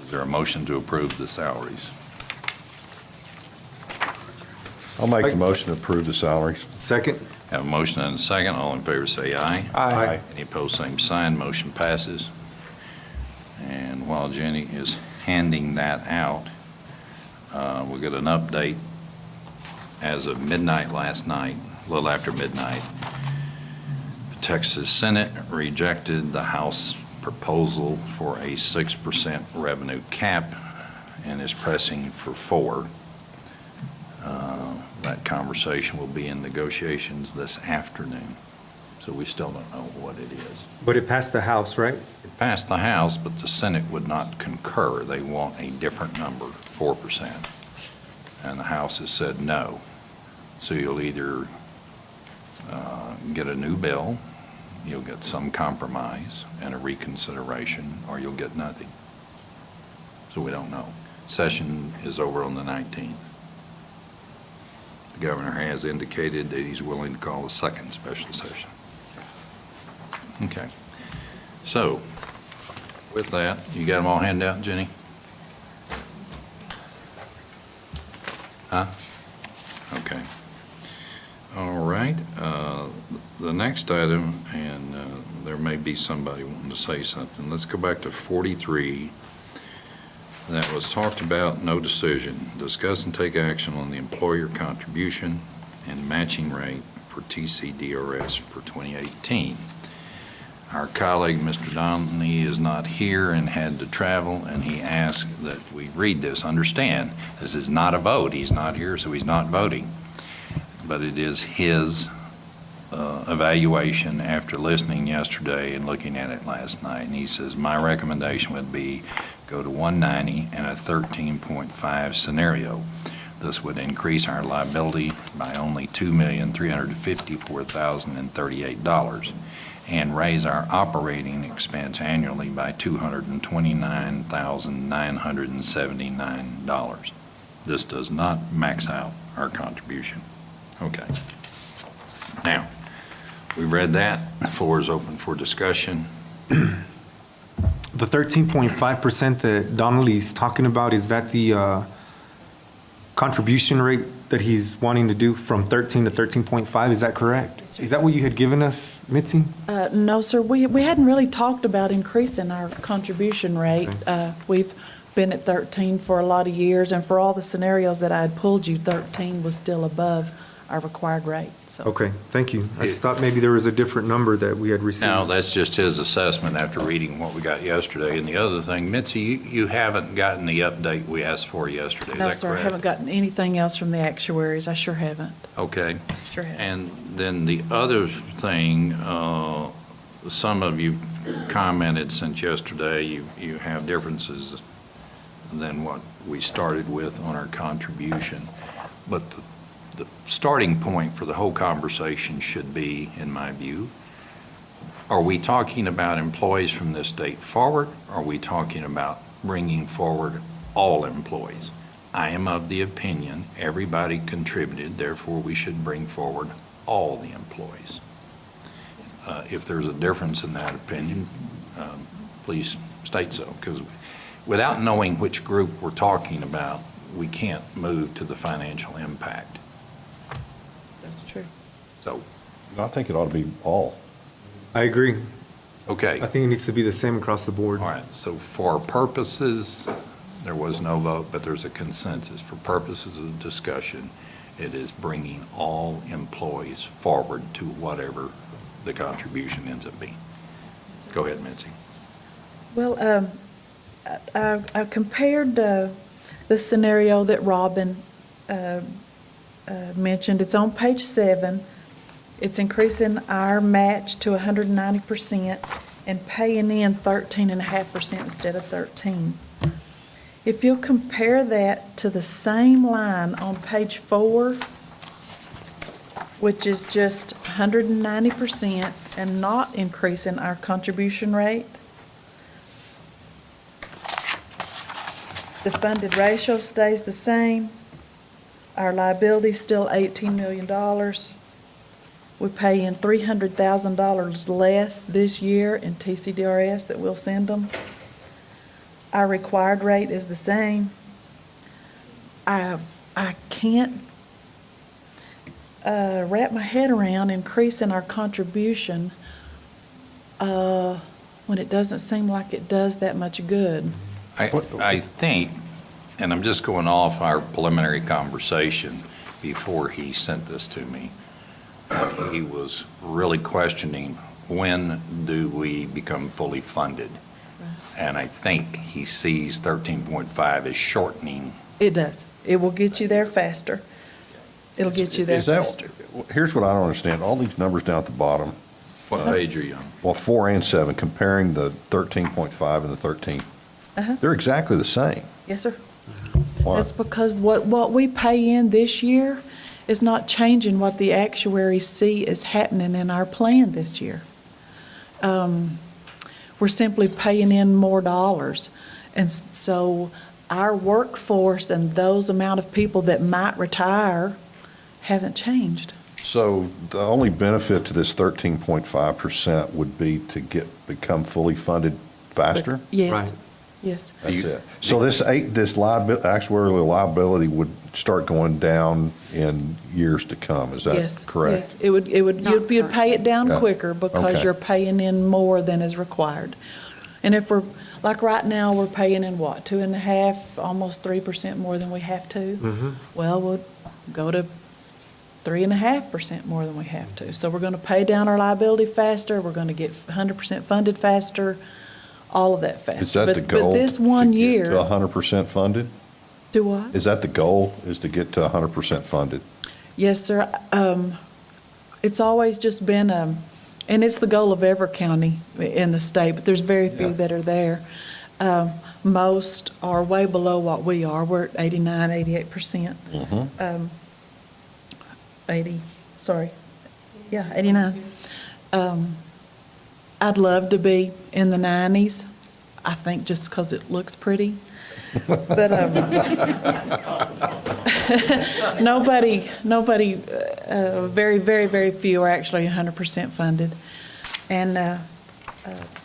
Is there a motion to approve the salaries? I'll make the motion to approve the salaries. Second? Have a motion and a second. All in favor say aye. Aye. Any opposed, same sign. Motion passes. And while Jenny is handing that out, we'll get an update. As of midnight last night, a little after midnight, the Texas Senate rejected the House proposal for a 6% revenue cap and is pressing for 4%. That conversation will be in negotiations this afternoon, so we still don't know what it is. But it passed the House, right? It passed the House, but the Senate would not concur. They want a different number, 4%. And the House has said no. So you'll either get a new bill, you'll get some compromise and a reconsideration, or you'll get nothing. So we don't know. Session is over on the 19th. The governor has indicated that he's willing to call a second special session. Okay. So, with that, you got them all handed out, Jenny? Huh? Okay. All right. The next item, and there may be somebody wanting to say something. Let's go back to 43. That was talked about, no decision. Discuss and take action on the employer contribution and matching rate for TCDRS for 2018. Our colleague, Mr. Donnelly, is not here and had to travel, and he asked that we read this. Understand, this is not a vote. He's not here, so he's not voting. But it is his evaluation after listening yesterday and looking at it last night. And he says, my recommendation would be go to 190 and a 13.5 scenario. This would increase our liability by only $2,354,038 and raise our operating expense annually by $229,979. This does not max out our contribution. Okay. Now, we read that. The floor is open for discussion. The 13.5% that Donnelly's talking about, is that the contribution rate that he's wanting to do from 13 to 13.5? Is that correct? Is that what you had given us, Mitzi? No, sir, we hadn't really talked about increasing our contribution rate. We've been at 13 for a lot of years, and for all the scenarios that I had pulled you, 13 was still above our required rate, so. Okay, thank you. I just thought maybe there was a different number that we had received. No, that's just his assessment after reading what we got yesterday. And the other thing, Mitzi, you haven't gotten the update we asked for yesterday, is that No, correct? sir, I haven't gotten anything else from the actuaries. I sure haven't. Okay. Sure haven't. And then the other thing, some of you commented since yesterday, you have differences than what we started with on our contribution. But the starting point for the whole conversation should be, in my view, are we talking about employees from this date forward? Or are we talking about bringing forward all employees? I am of the opinion everybody contributed, therefore we should bring forward all the employees. If there's a difference in that opinion, please state so, because without knowing which group we're talking about, we can't move to the financial impact. That's true. So, I think it ought to be all. I agree. okay. I think it needs to be the same across the board. All right, so for purposes, there was no vote, but there's a consensus. For purposes of discussion, it is bringing all employees forward to whatever the contribution ends up being. Go ahead, Mitzi. Well, I compared the scenario that Robin mentioned. It's on page 7. It's increasing our match to 190% and paying in 13.5% instead of 13. If you'll compare that to the same line on page 4, which is just 190% and not increasing our contribution rate, the funded ratio stays the same. Our liability's still $18 million. We pay in $300,000 less this year in TCDRS that we'll send them. Our required rate is the same. I can't wrap my head around increasing our contribution when it doesn't seem like it does that much good. I think, and I'm just going off our preliminary conversation before he sent this to me, he was really questioning, when do we become fully funded? And I think he sees 13.5 as shortening. It does. It will get you there faster. It'll get you there faster. Here's what I don't understand. All these numbers down at the bottom. What page are you on? Well, 4 and 7, comparing the 13.5 and the 13. They're exactly the same. Yes, sir. Why? That's because what we pay in this year is not changing what the actuaries see is happening in our plan this year. We're simply paying in more dollars. And so our workforce and those amount of people that might retire haven't changed. So the only benefit to this 13.5% would be to become fully funded faster? Yes. Right. Yes. That's it. So this actuarial liability would start going down in years to come, is that Yes, correct? yes. You'd pay it down Yeah. quicker because Okay. you're paying in more than is required. And if we're, like right now, we're paying in what, 2.5%, almost 3% more than we have to? Well, we'll go to 3.5% more than we have to. So we're going to pay down our liability faster, we're going to get 100% funded faster, all of that faster. Is that the goal? But this one year. To 100% funded? Do what? Is that the goal, is to get to 100% funded? Yes, sir. It's always just been, and it's the goal of every county in the state, but there's very few that are there. Most are way below what we are. We're at 89, 88%. 89. I'd love to be in the 90s, I think just because it looks pretty. But very, very, very few are actually 100% funded. And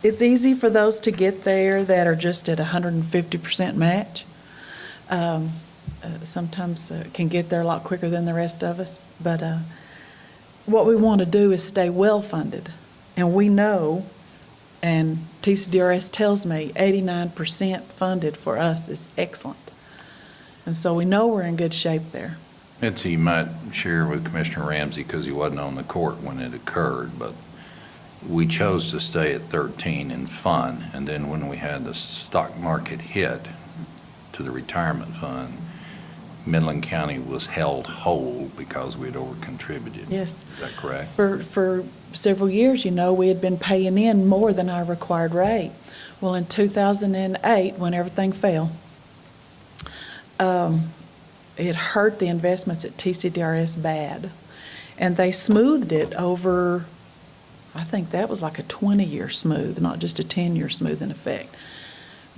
it's easy for those to get there that are just at 150% match. Sometimes can get there a lot quicker than the rest of us. But what we want to do is stay well-funded. And we know, and TCDRS tells me, 89% funded for us is excellent. And so we know we're in good shape there. Mitzi, you might share with Commissioner Ramsey, because he wasn't on the court when it occurred, but we chose to stay at 13 in fund, and then when we had the stock market hit to the retirement fund, Midland County was held whole because we'd over-contributed. Yes. Is that correct? For several years, we had been paying in more than our required rate. Well, in 2008, when everything fell, it hurt the investments at TCDRS bad. And they smoothed it over, I think that was like a 20-year smooth, not just a 10-year smooth in effect.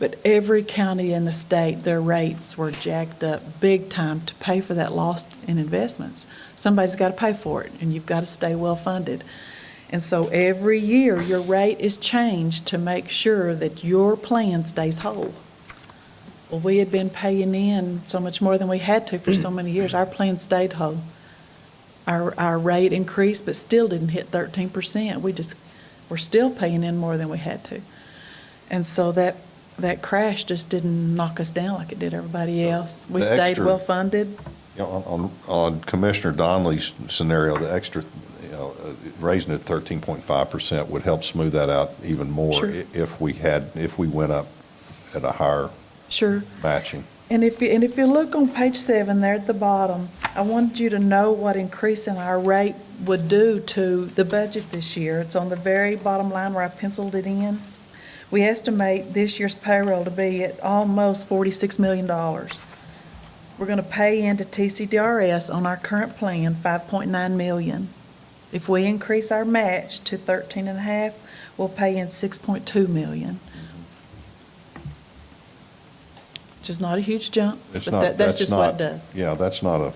But every county in the state, their rates were jacked up big time to pay for that loss in investments. Somebody's got to pay for it, and you've got to stay well-funded. And so every year, your rate is changed to make sure that your plan stays whole. Well, we had been paying in so much more than we had to for so many years. Our plan stayed whole. Our rate increased, but still didn't hit 13%. We're still paying in more than we had to. And so that crash just didn't knock us down like it did everybody else. We stayed well-funded. On Commissioner Donnelly's scenario, the extra, raising it 13.5% would help smooth that out even more. Sure. if we went up at a higher Sure. matching. And if you look on page 7 there at the bottom, I wanted you to know what increasing our rate would do to the budget this year. It's on the very bottom line where I penciled it in. We estimate this year's payroll to be at almost $46 million. We're going to pay into TCDRS on our current plan $5.9 million. If we increase our match to 13.5, we'll pay in $6.2 million. Which is not a huge jump, but that's just what it does. Yeah, that's not a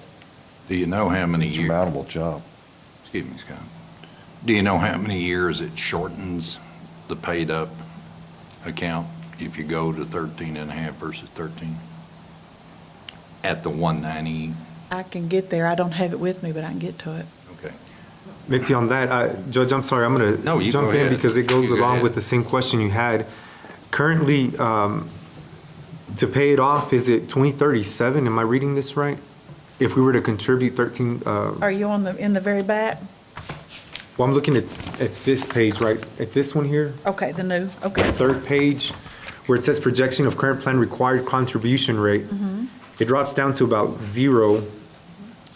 Do you know how many years? insurmountable jump. Excuse me, Scott. Do you know how many years it shortens the paid-up account if you go to 13.5 versus 13? At the 190? I can get there. I don't have it with me, but I can get to it. Okay. Mitzi, on that, Judge, I'm sorry, I'm going No, to you jump go in ahead. because it goes You go along ahead. with the same question you had. Currently, to pay it off, is it 2037? Am I reading this right? If we were to contribute 13, Are you in the very back? well, I'm looking at this page, right, at this one here, Okay, the new, okay. the third page, where it says projection of current plan required contribution rate. It drops down to about 0,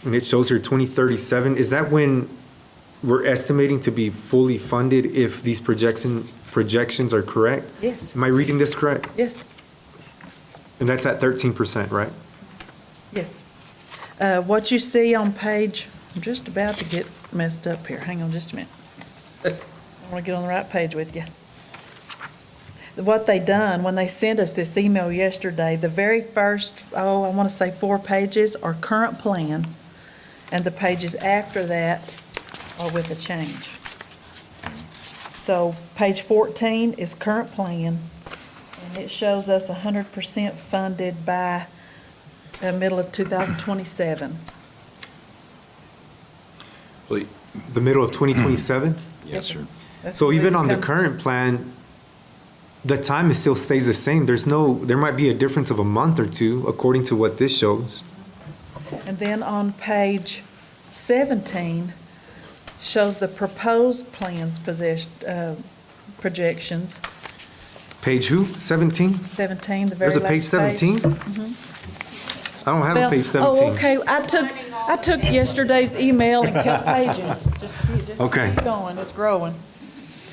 and it shows here 2037. Is that when we're estimating to be fully funded if these projections are correct? Yes. Am I reading this correct? Yes, And that's at 13%, right? yes. What you see on page, I'm just about to get messed up here. Hang on just a minute. I want to get on the right page with you. What they done, when they sent us this email yesterday, the very first, I want to say 4 pages are current plan, and the pages after that are with a change. So page 14 is current plan, and it shows us 100% funded by the middle of 2027. The middle of 2027? Yes, sir. That's So when even they on the come- current plan, the time is still stays the same. There might be a difference of a month or two according to what this shows. And then on page 17 shows the proposed plans projections. Page who? 17? 17, the very There's a page last 17? I don't have a page 17. Oh, okay, I took yesterday's email and kept paging. Just Okay. keep going, it's growing.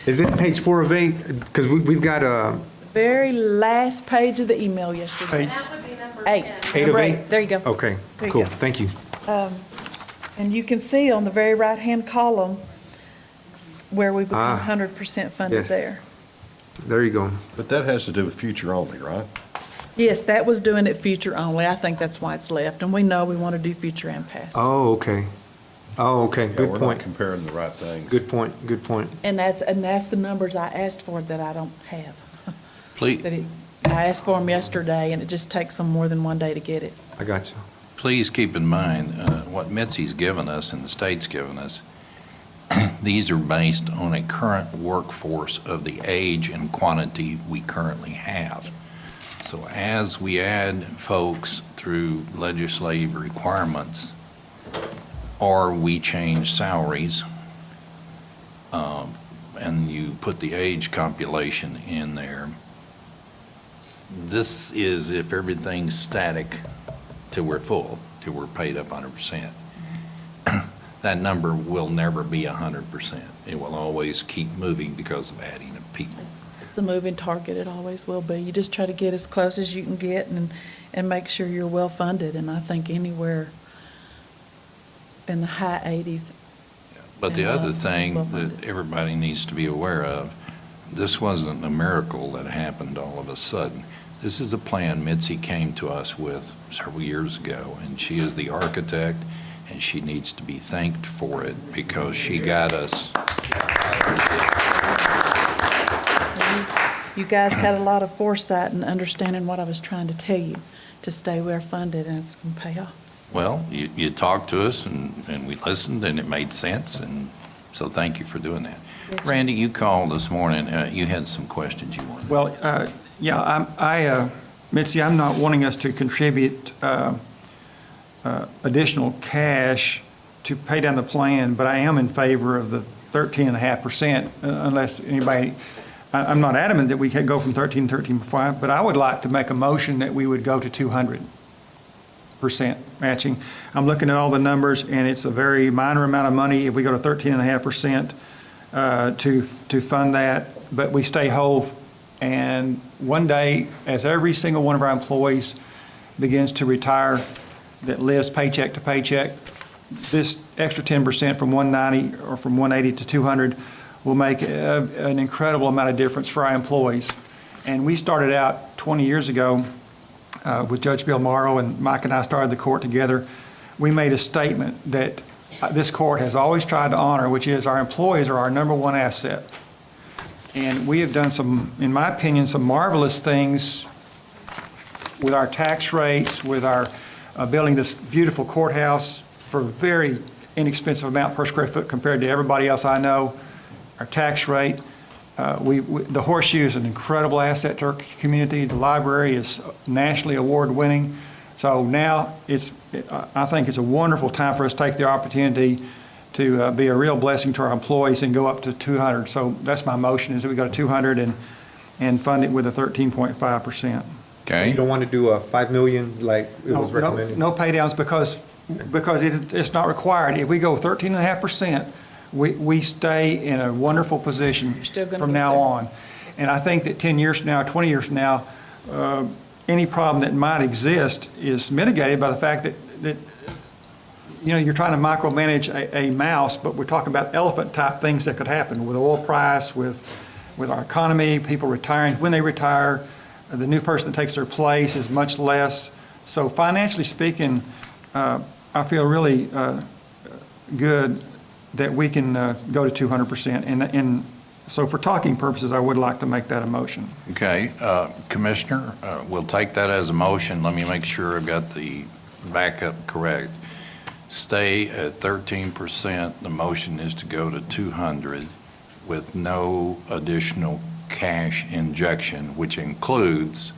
Is this page 4 of 8? Because we've got a, Very last page of the email yesterday. That would be number 8. 8 of 8? There you go. Okay, There you cool, go. thank you. And you can see on the very right-hand column where we become 100% funded yes. there. There you go. But that has to do with future only, right? Yes, that was doing it future only. I think that's why it's left. And we know we want to do future and past. Oh, okay. Oh, okay, Yeah, good we're point. not comparing the right things. Good point, good point. And that's the numbers I asked for that I don't have. Please, I asked for them yesterday, and it just takes them more than one day to get it. I got you. please keep in mind what Mitzi's given us and the state's given us. These are based on a current workforce of the age and quantity we currently have. So as we add folks through legislative requirements, or we change salaries, and you put the age compilation in there, this is if everything's static till we're full, till we're paid up 100%. That number will never be 100%. It will always keep moving because of adding of people. It's a moving target, it always will be. You just try to get as close as you can get and make sure you're well-funded, and I think anywhere in the high 80s. But the other thing well-funded. that everybody needs to be aware of, this wasn't a miracle that happened all of a sudden. This is a plan Mitzi came to us with several years ago, and she is the architect, and she needs to be thanked for it because she got us. You guys had a lot of foresight in understanding what I was trying to tell you, to stay well-funded, and it's going to pay off. Well, you talked to us, and we listened, and it made sense, and so thank you for doing that. Yes. Randy, you called this morning. You had some questions you wanted. Well, yeah, Mitzi, I'm not wanting us to contribute additional cash to pay down the plan, but I am in favor of the 13.5%, unless anybody, I'm not adamant that we could go from 13.5, but I would like to make a motion that we would go to 200% matching. I'm looking at all the numbers, and it's a very minor amount of money if we go to 13.5% to fund that, but we stay whole. And one day, as every single one of our employees begins to retire that lives paycheck to paycheck, this extra 10% from 190 or from 180 to 200 will make an incredible amount of difference for our employees. And we started out 20 years ago with Judge Bill Morrow, and Mike and I started the court together. We made a statement that this court has always tried to honor, which is our employees are our number one asset. And we have done some, in my opinion, some marvelous things with our tax rates, with our building this beautiful courthouse for a very inexpensive amount per square foot compared to everybody else I know, our tax rate. The Horseshoe is an incredible asset to our community. The library is nationally award-winning. So now I think it's a wonderful time for us to take the opportunity to be a real blessing to our employees and go up to 200. So that's my motion, is that we go to 200 and fund it with a 13.5%. So you don't want to do a 5 million like it was recommended? No pay downs because it's not required. If we go 13.5%, we stay in a wonderful position from now on. And I think that 10 years from now, 20 years from now, any problem that might exist is mitigated by the fact that you're trying to micromanage a mouse, but we're talking about elephant-type things that could happen with oil price, with our economy, people retiring. When they retire, the new person that takes their place is much less. So financially speaking, I feel really good that we can go to 200%. And so for talking purposes, I would like to make that a motion. Okay, Commissioner, we'll take that as a motion. Let me make sure I've got the backup correct. Stay at 13%. The motion is to go to 200 with no additional cash injection, which includes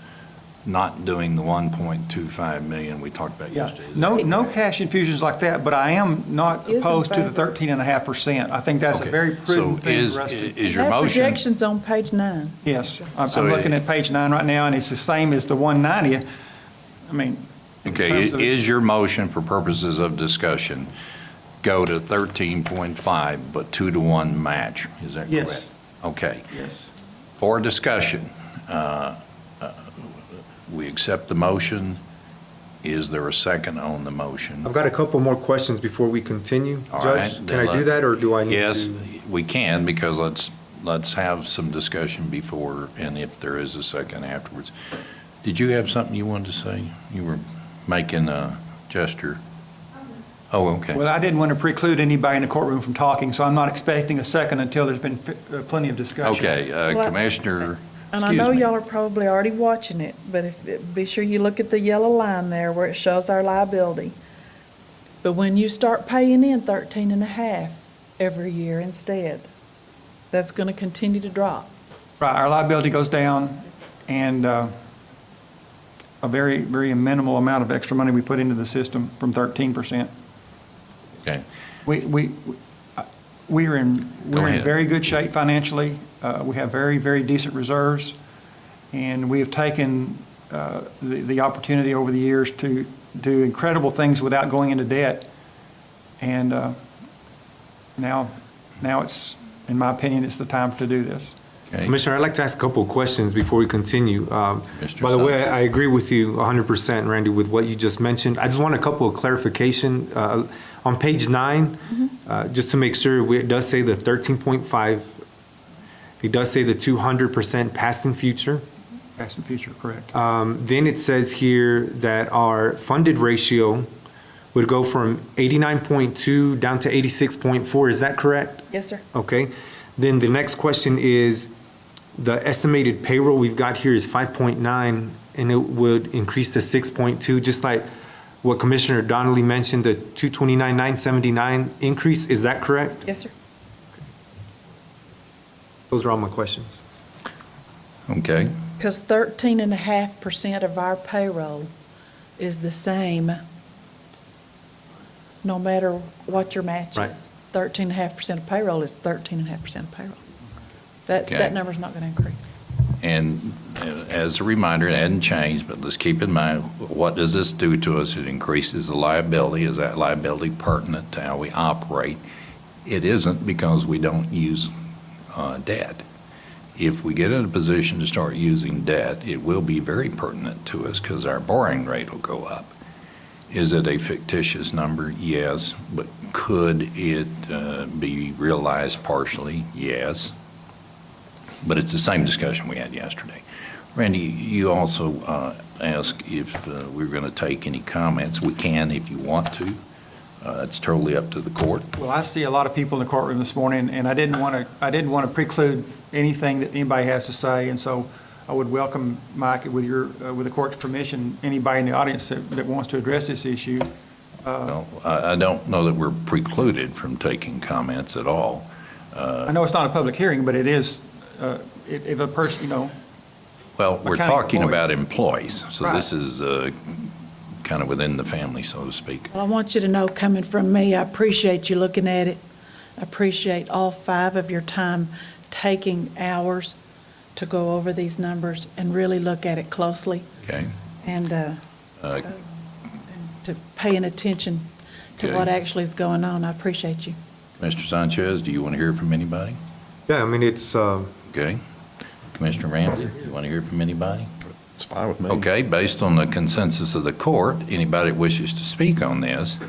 not doing the 1.25 million we talked about Yeah, yesterday. no cash infusions like that, but I am not Is in opposed to the favor. 13.5%. I think that's a Okay. very prudent So thing for us to. is your That motion, projection's on page 9. Yes, I'm So looking at page 9 right now, and it's the same as the 190. I mean, in okay, terms of- is your motion for purposes of discussion, go to 13.5, but 2-to-1 match? Is that correct? Yes. Okay. Yes. For discussion, we accept the motion. Is there a second on the motion? I've got a couple more questions before we continue. All Judge, right, can then I do that, or do I need to? Yes, we can, because let's have some discussion before, and if there is a second afterwards. Did you have something you wanted to say? You were making a gesture. Oh, okay. Well, I didn't want to preclude anybody in the courtroom from talking, so I'm not expecting a second until there's been plenty of discussion. Okay, Well, Commissioner, And I excuse know me. y'all are probably already watching it, but be sure you look at the yellow line there where it shows our liability. But when you start paying in 13.5 every year instead, that's going to continue to drop. Right, our liability goes down, and a very, very minimal amount of extra money we put into the system from 13%. Okay. We're in ahead. very good shape financially. We have very, very decent reserves, and we have taken the opportunity over the years to do incredible things without going into debt. And now it's, in my opinion, it's the time to do this. Okay. Commissioner, I'd like to ask a couple of questions before we continue. Mr. By the way, Sanchez. I agree with you 100%, Randy, with what you just mentioned. I just want a couple of clarification. On page 9, just to make sure, it does say the 13.5, it does say the 200% past and future. Past and future, correct. Then it says here that our funded ratio would go from 89.2 down to 86.4. Is that correct? Yes, sir. Okay. Then the next question is, the estimated payroll we've got here is 5.9, and it would increase to 6.2, just like what Commissioner Donnelly mentioned, the 229,979 increase. Is that correct? Yes, sir. Those are all my questions. Okay. Because 13.5% of our payroll is the same, no matter what your match Right. is. 13.5% of payroll is 13.5% of payroll. That Okay. number's not going to increase. And as a reminder, it hadn't changed, but let's keep in mind, what does this do to us? It increases the liability. Is that liability pertinent to how we operate? It isn't, because we don't use debt. If we get in a position to start using debt, it will be very pertinent to us, because our borrowing rate will go up. Is it a fictitious number? Yes. But could it be realized partially? Yes. But it's the same discussion we had yesterday. Randy, you also asked if we were going to take any comments. We can if you want to. It's totally up to the court. Well, I see a lot of people in the courtroom this morning, and I didn't want to preclude anything that anybody has to say, and so I would welcome, Mike, with the court's permission, anybody in the audience that wants to address this issue. Well, I don't know that we're precluded from taking comments at all. I know it's not a public hearing, but it is, if a person, Well, we're county talking employee. about employees, so Right. this is kind of within the family, so to speak. Well, I want you to know, coming from me, I appreciate you looking at it. I appreciate all 5 of your time taking hours to go over these numbers and really look at it closely, Okay? and to paying attention to Okay. what actually is going on. I appreciate you. Mr. Sanchez, do you want to hear from anybody? Yeah, I mean, it's, Okay. Commissioner Ramsey, you want to hear from anybody? It's fine with me. Okay, based on the consensus of the court, anybody that wishes to speak on this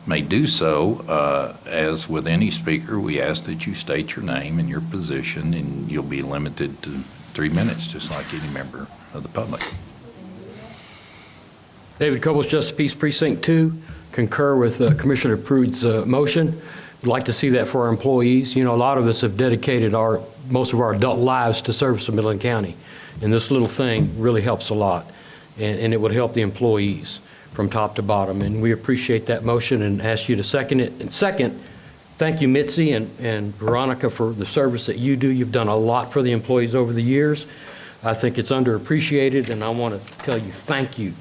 may do so. As with any speaker, we ask that you state your name and your position, and you'll be limited to 3 minutes, just like any member of the public. David Cobles, Justice Peace Precinct 2, concur with Commissioner Prude's motion. We'd like to see that for our employees. You know, a lot of us have dedicated most of our adult lives to service of Midland County, and this little thing really helps a lot, and it would help the employees from top to bottom, and we appreciate that motion and ask you to second it. And second, thank you, Mitzi and Veronica, for the service that you do. You've done a lot for the employees over the years. I think it's underappreciated, and I want to tell you thank you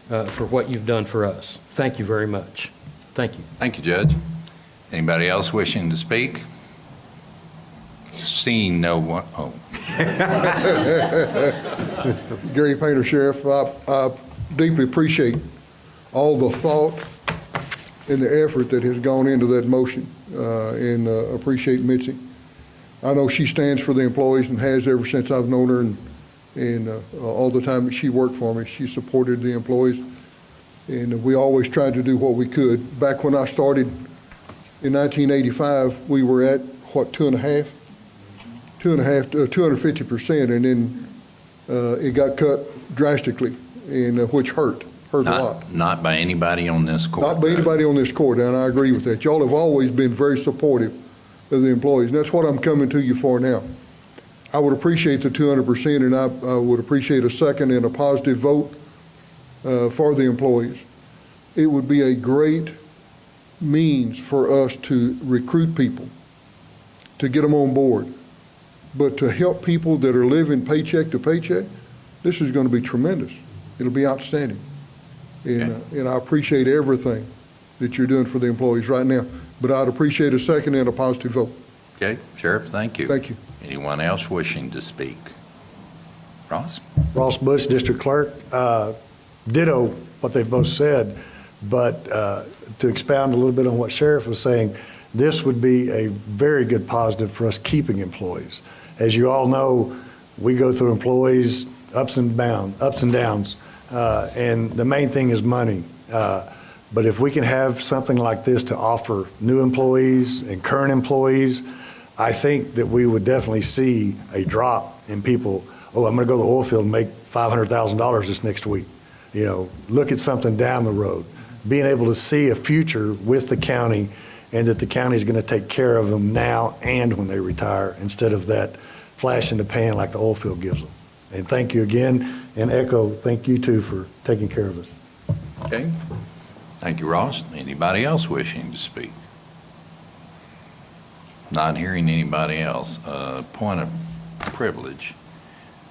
for what you've done for us. Thank you very much. Thank you. Thank you, Judge. Anybody else wishing to speak? Seeing no one, oh. Gary Painter, Sheriff, I deeply appreciate all the thought and the effort that has gone into that motion, and appreciate Mitzi. I know she stands for the employees and has ever since I've known her, and all the time that she worked for me, she supported the employees. And we always tried to do what we could. Back when I started in 1985, we were at, what, 250%, and then it got cut drastically, and which hurt a lot. Not by anybody on this court. Not by anybody on this court, and I agree with that. Y'all have always been very supportive of the employees, and that's what I'm coming to you for now. I would appreciate the 200%, and I would appreciate a second and a positive vote for the employees. It would be a great means for us to recruit people, to get them on board. But to help people that are living paycheck to paycheck, this is going to be tremendous. It'll be outstanding. And I appreciate everything that you're doing for the employees right now. But I'd appreciate a second and a positive vote. Okay, Sheriff, thank you. Thank you. Anyone else wishing to speak? Ross? Ross Bush, District Clerk. Ditto what they both said, but to expound a little bit on what Sheriff was saying, this would be a very good positive for us keeping employees. As you all know, we go through employees, ups and downs, and the main thing is money. But if we can have something like this to offer new employees and current employees, I think that we would definitely see a drop in people, oh, I'm going to go to the oil field and make $500,000 this next week. You know, look at something down the road. Being able to see a future with the county, and that the county is going to take care of them now and when they retire, instead of that flash in the pan like the oil field gives them. And thank you again, and echo, thank you too for taking care of us. Okay. Thank you, Ross. Anybody else wishing to speak? Not hearing anybody else. Point of privilege,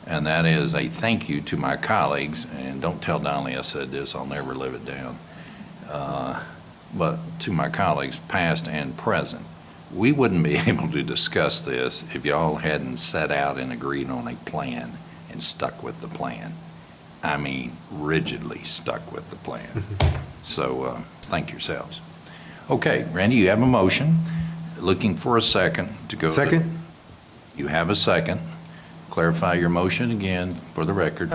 and that is a thank you to my colleagues, and don't tell Donnelly I said this, I'll never live it down. But to my colleagues, past and present. We wouldn't be able to discuss this if y'all hadn't set out and agreed on a plan and stuck with the plan. I mean, rigidly stuck with the plan. So thank yourselves. Okay, Randy, you have a motion. Looking for a second to go. Second. You have a second. Clarify your motion again for the record.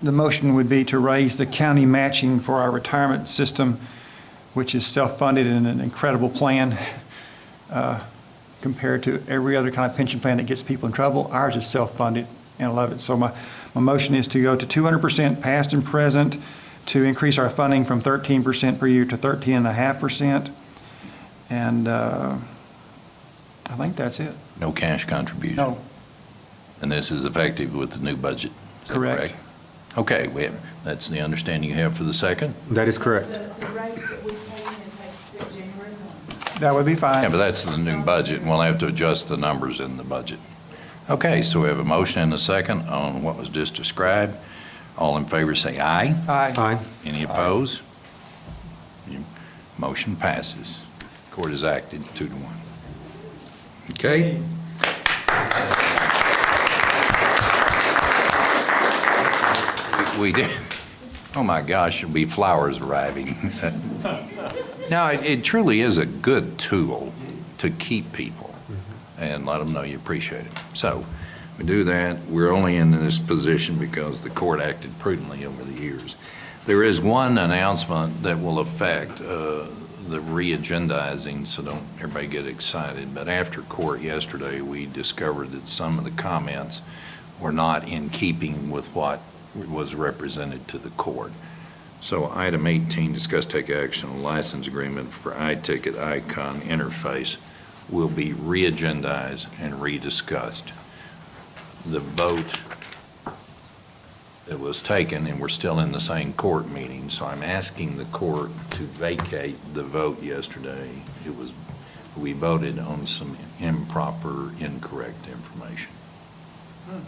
The motion would be to raise the county matching for our retirement system, which is self-funded and an incredible plan compared to every other kind of pension plan that gets people in trouble. Ours is self-funded, and I love it. So my motion is to go to 200% past and present, to increase our funding from 13% per year to 13.5%. And I think that's it. No cash contribution? No. And this is effective with the new budget? Is that Correct. Okay, that's the understanding you have for the second? That is correct. That would be fine. Yeah, but that's the new budget, and we'll have to adjust the numbers in the budget. Okay, so we have a motion and a second on what was just described. All in favor say aye. Aye. Aye. Any opposed? Motion passes. Court is acted 2-1. Okay? We did. Oh my gosh, there'll be flowers arriving. No, it truly is a good tool to keep people and let them know you appreciate it. So we do that. We're only in this position because the court acted prudently over the years. There is one announcement that will affect the re-agendizing, so don't everybody get excited. But after court yesterday, we discovered that some of the comments were not in keeping with what was represented to the court. So item 18, discuss take action on license agreement for iTicket Icon interface will be re-agendized and rediscussed. The vote that was taken, and we're still in the same court meeting, so I'm asking the court to vacate the vote yesterday. We voted on some improper, incorrect information.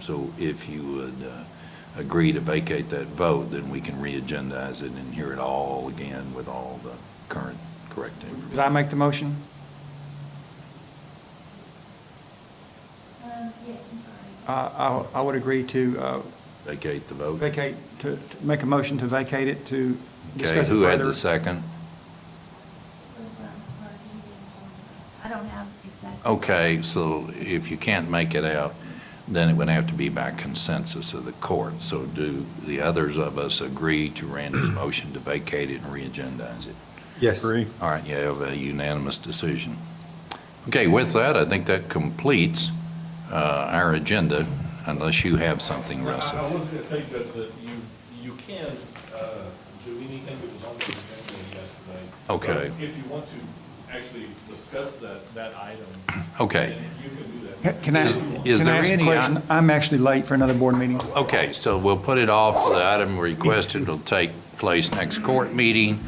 So if you would agree to vacate that vote, then we can re-agendize it and hear it all again with all the current correct information. Did I make the motion? I would agree to Vacate the vote? vacate, to make a motion to vacate it, to Okay, discuss it who had further. the second? I don't have exact. Okay, so if you can't make it out, then it would have to be by consensus of the court. So do the others of us agree to Randy's motion to vacate it and re-agendize it? Yes. All right, you have a unanimous decision. Okay, with that, I think that completes our agenda, unless you have something, Russell. I was going to say, Judge, that you can do anything that was on the agenda yesterday. Okay. So if you want to actually discuss that item. Okay. then you can do that. Can I Is can I there ask a any- question? I'm actually late for another board meeting. Okay, so we'll put it off. The item requested will take place next court meeting.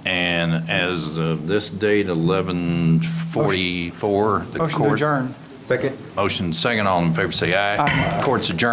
And as of this date, 11:44, the court. Motion to adjourn. Second. Motion second, all in favor say aye. Aye. Court's adjourned.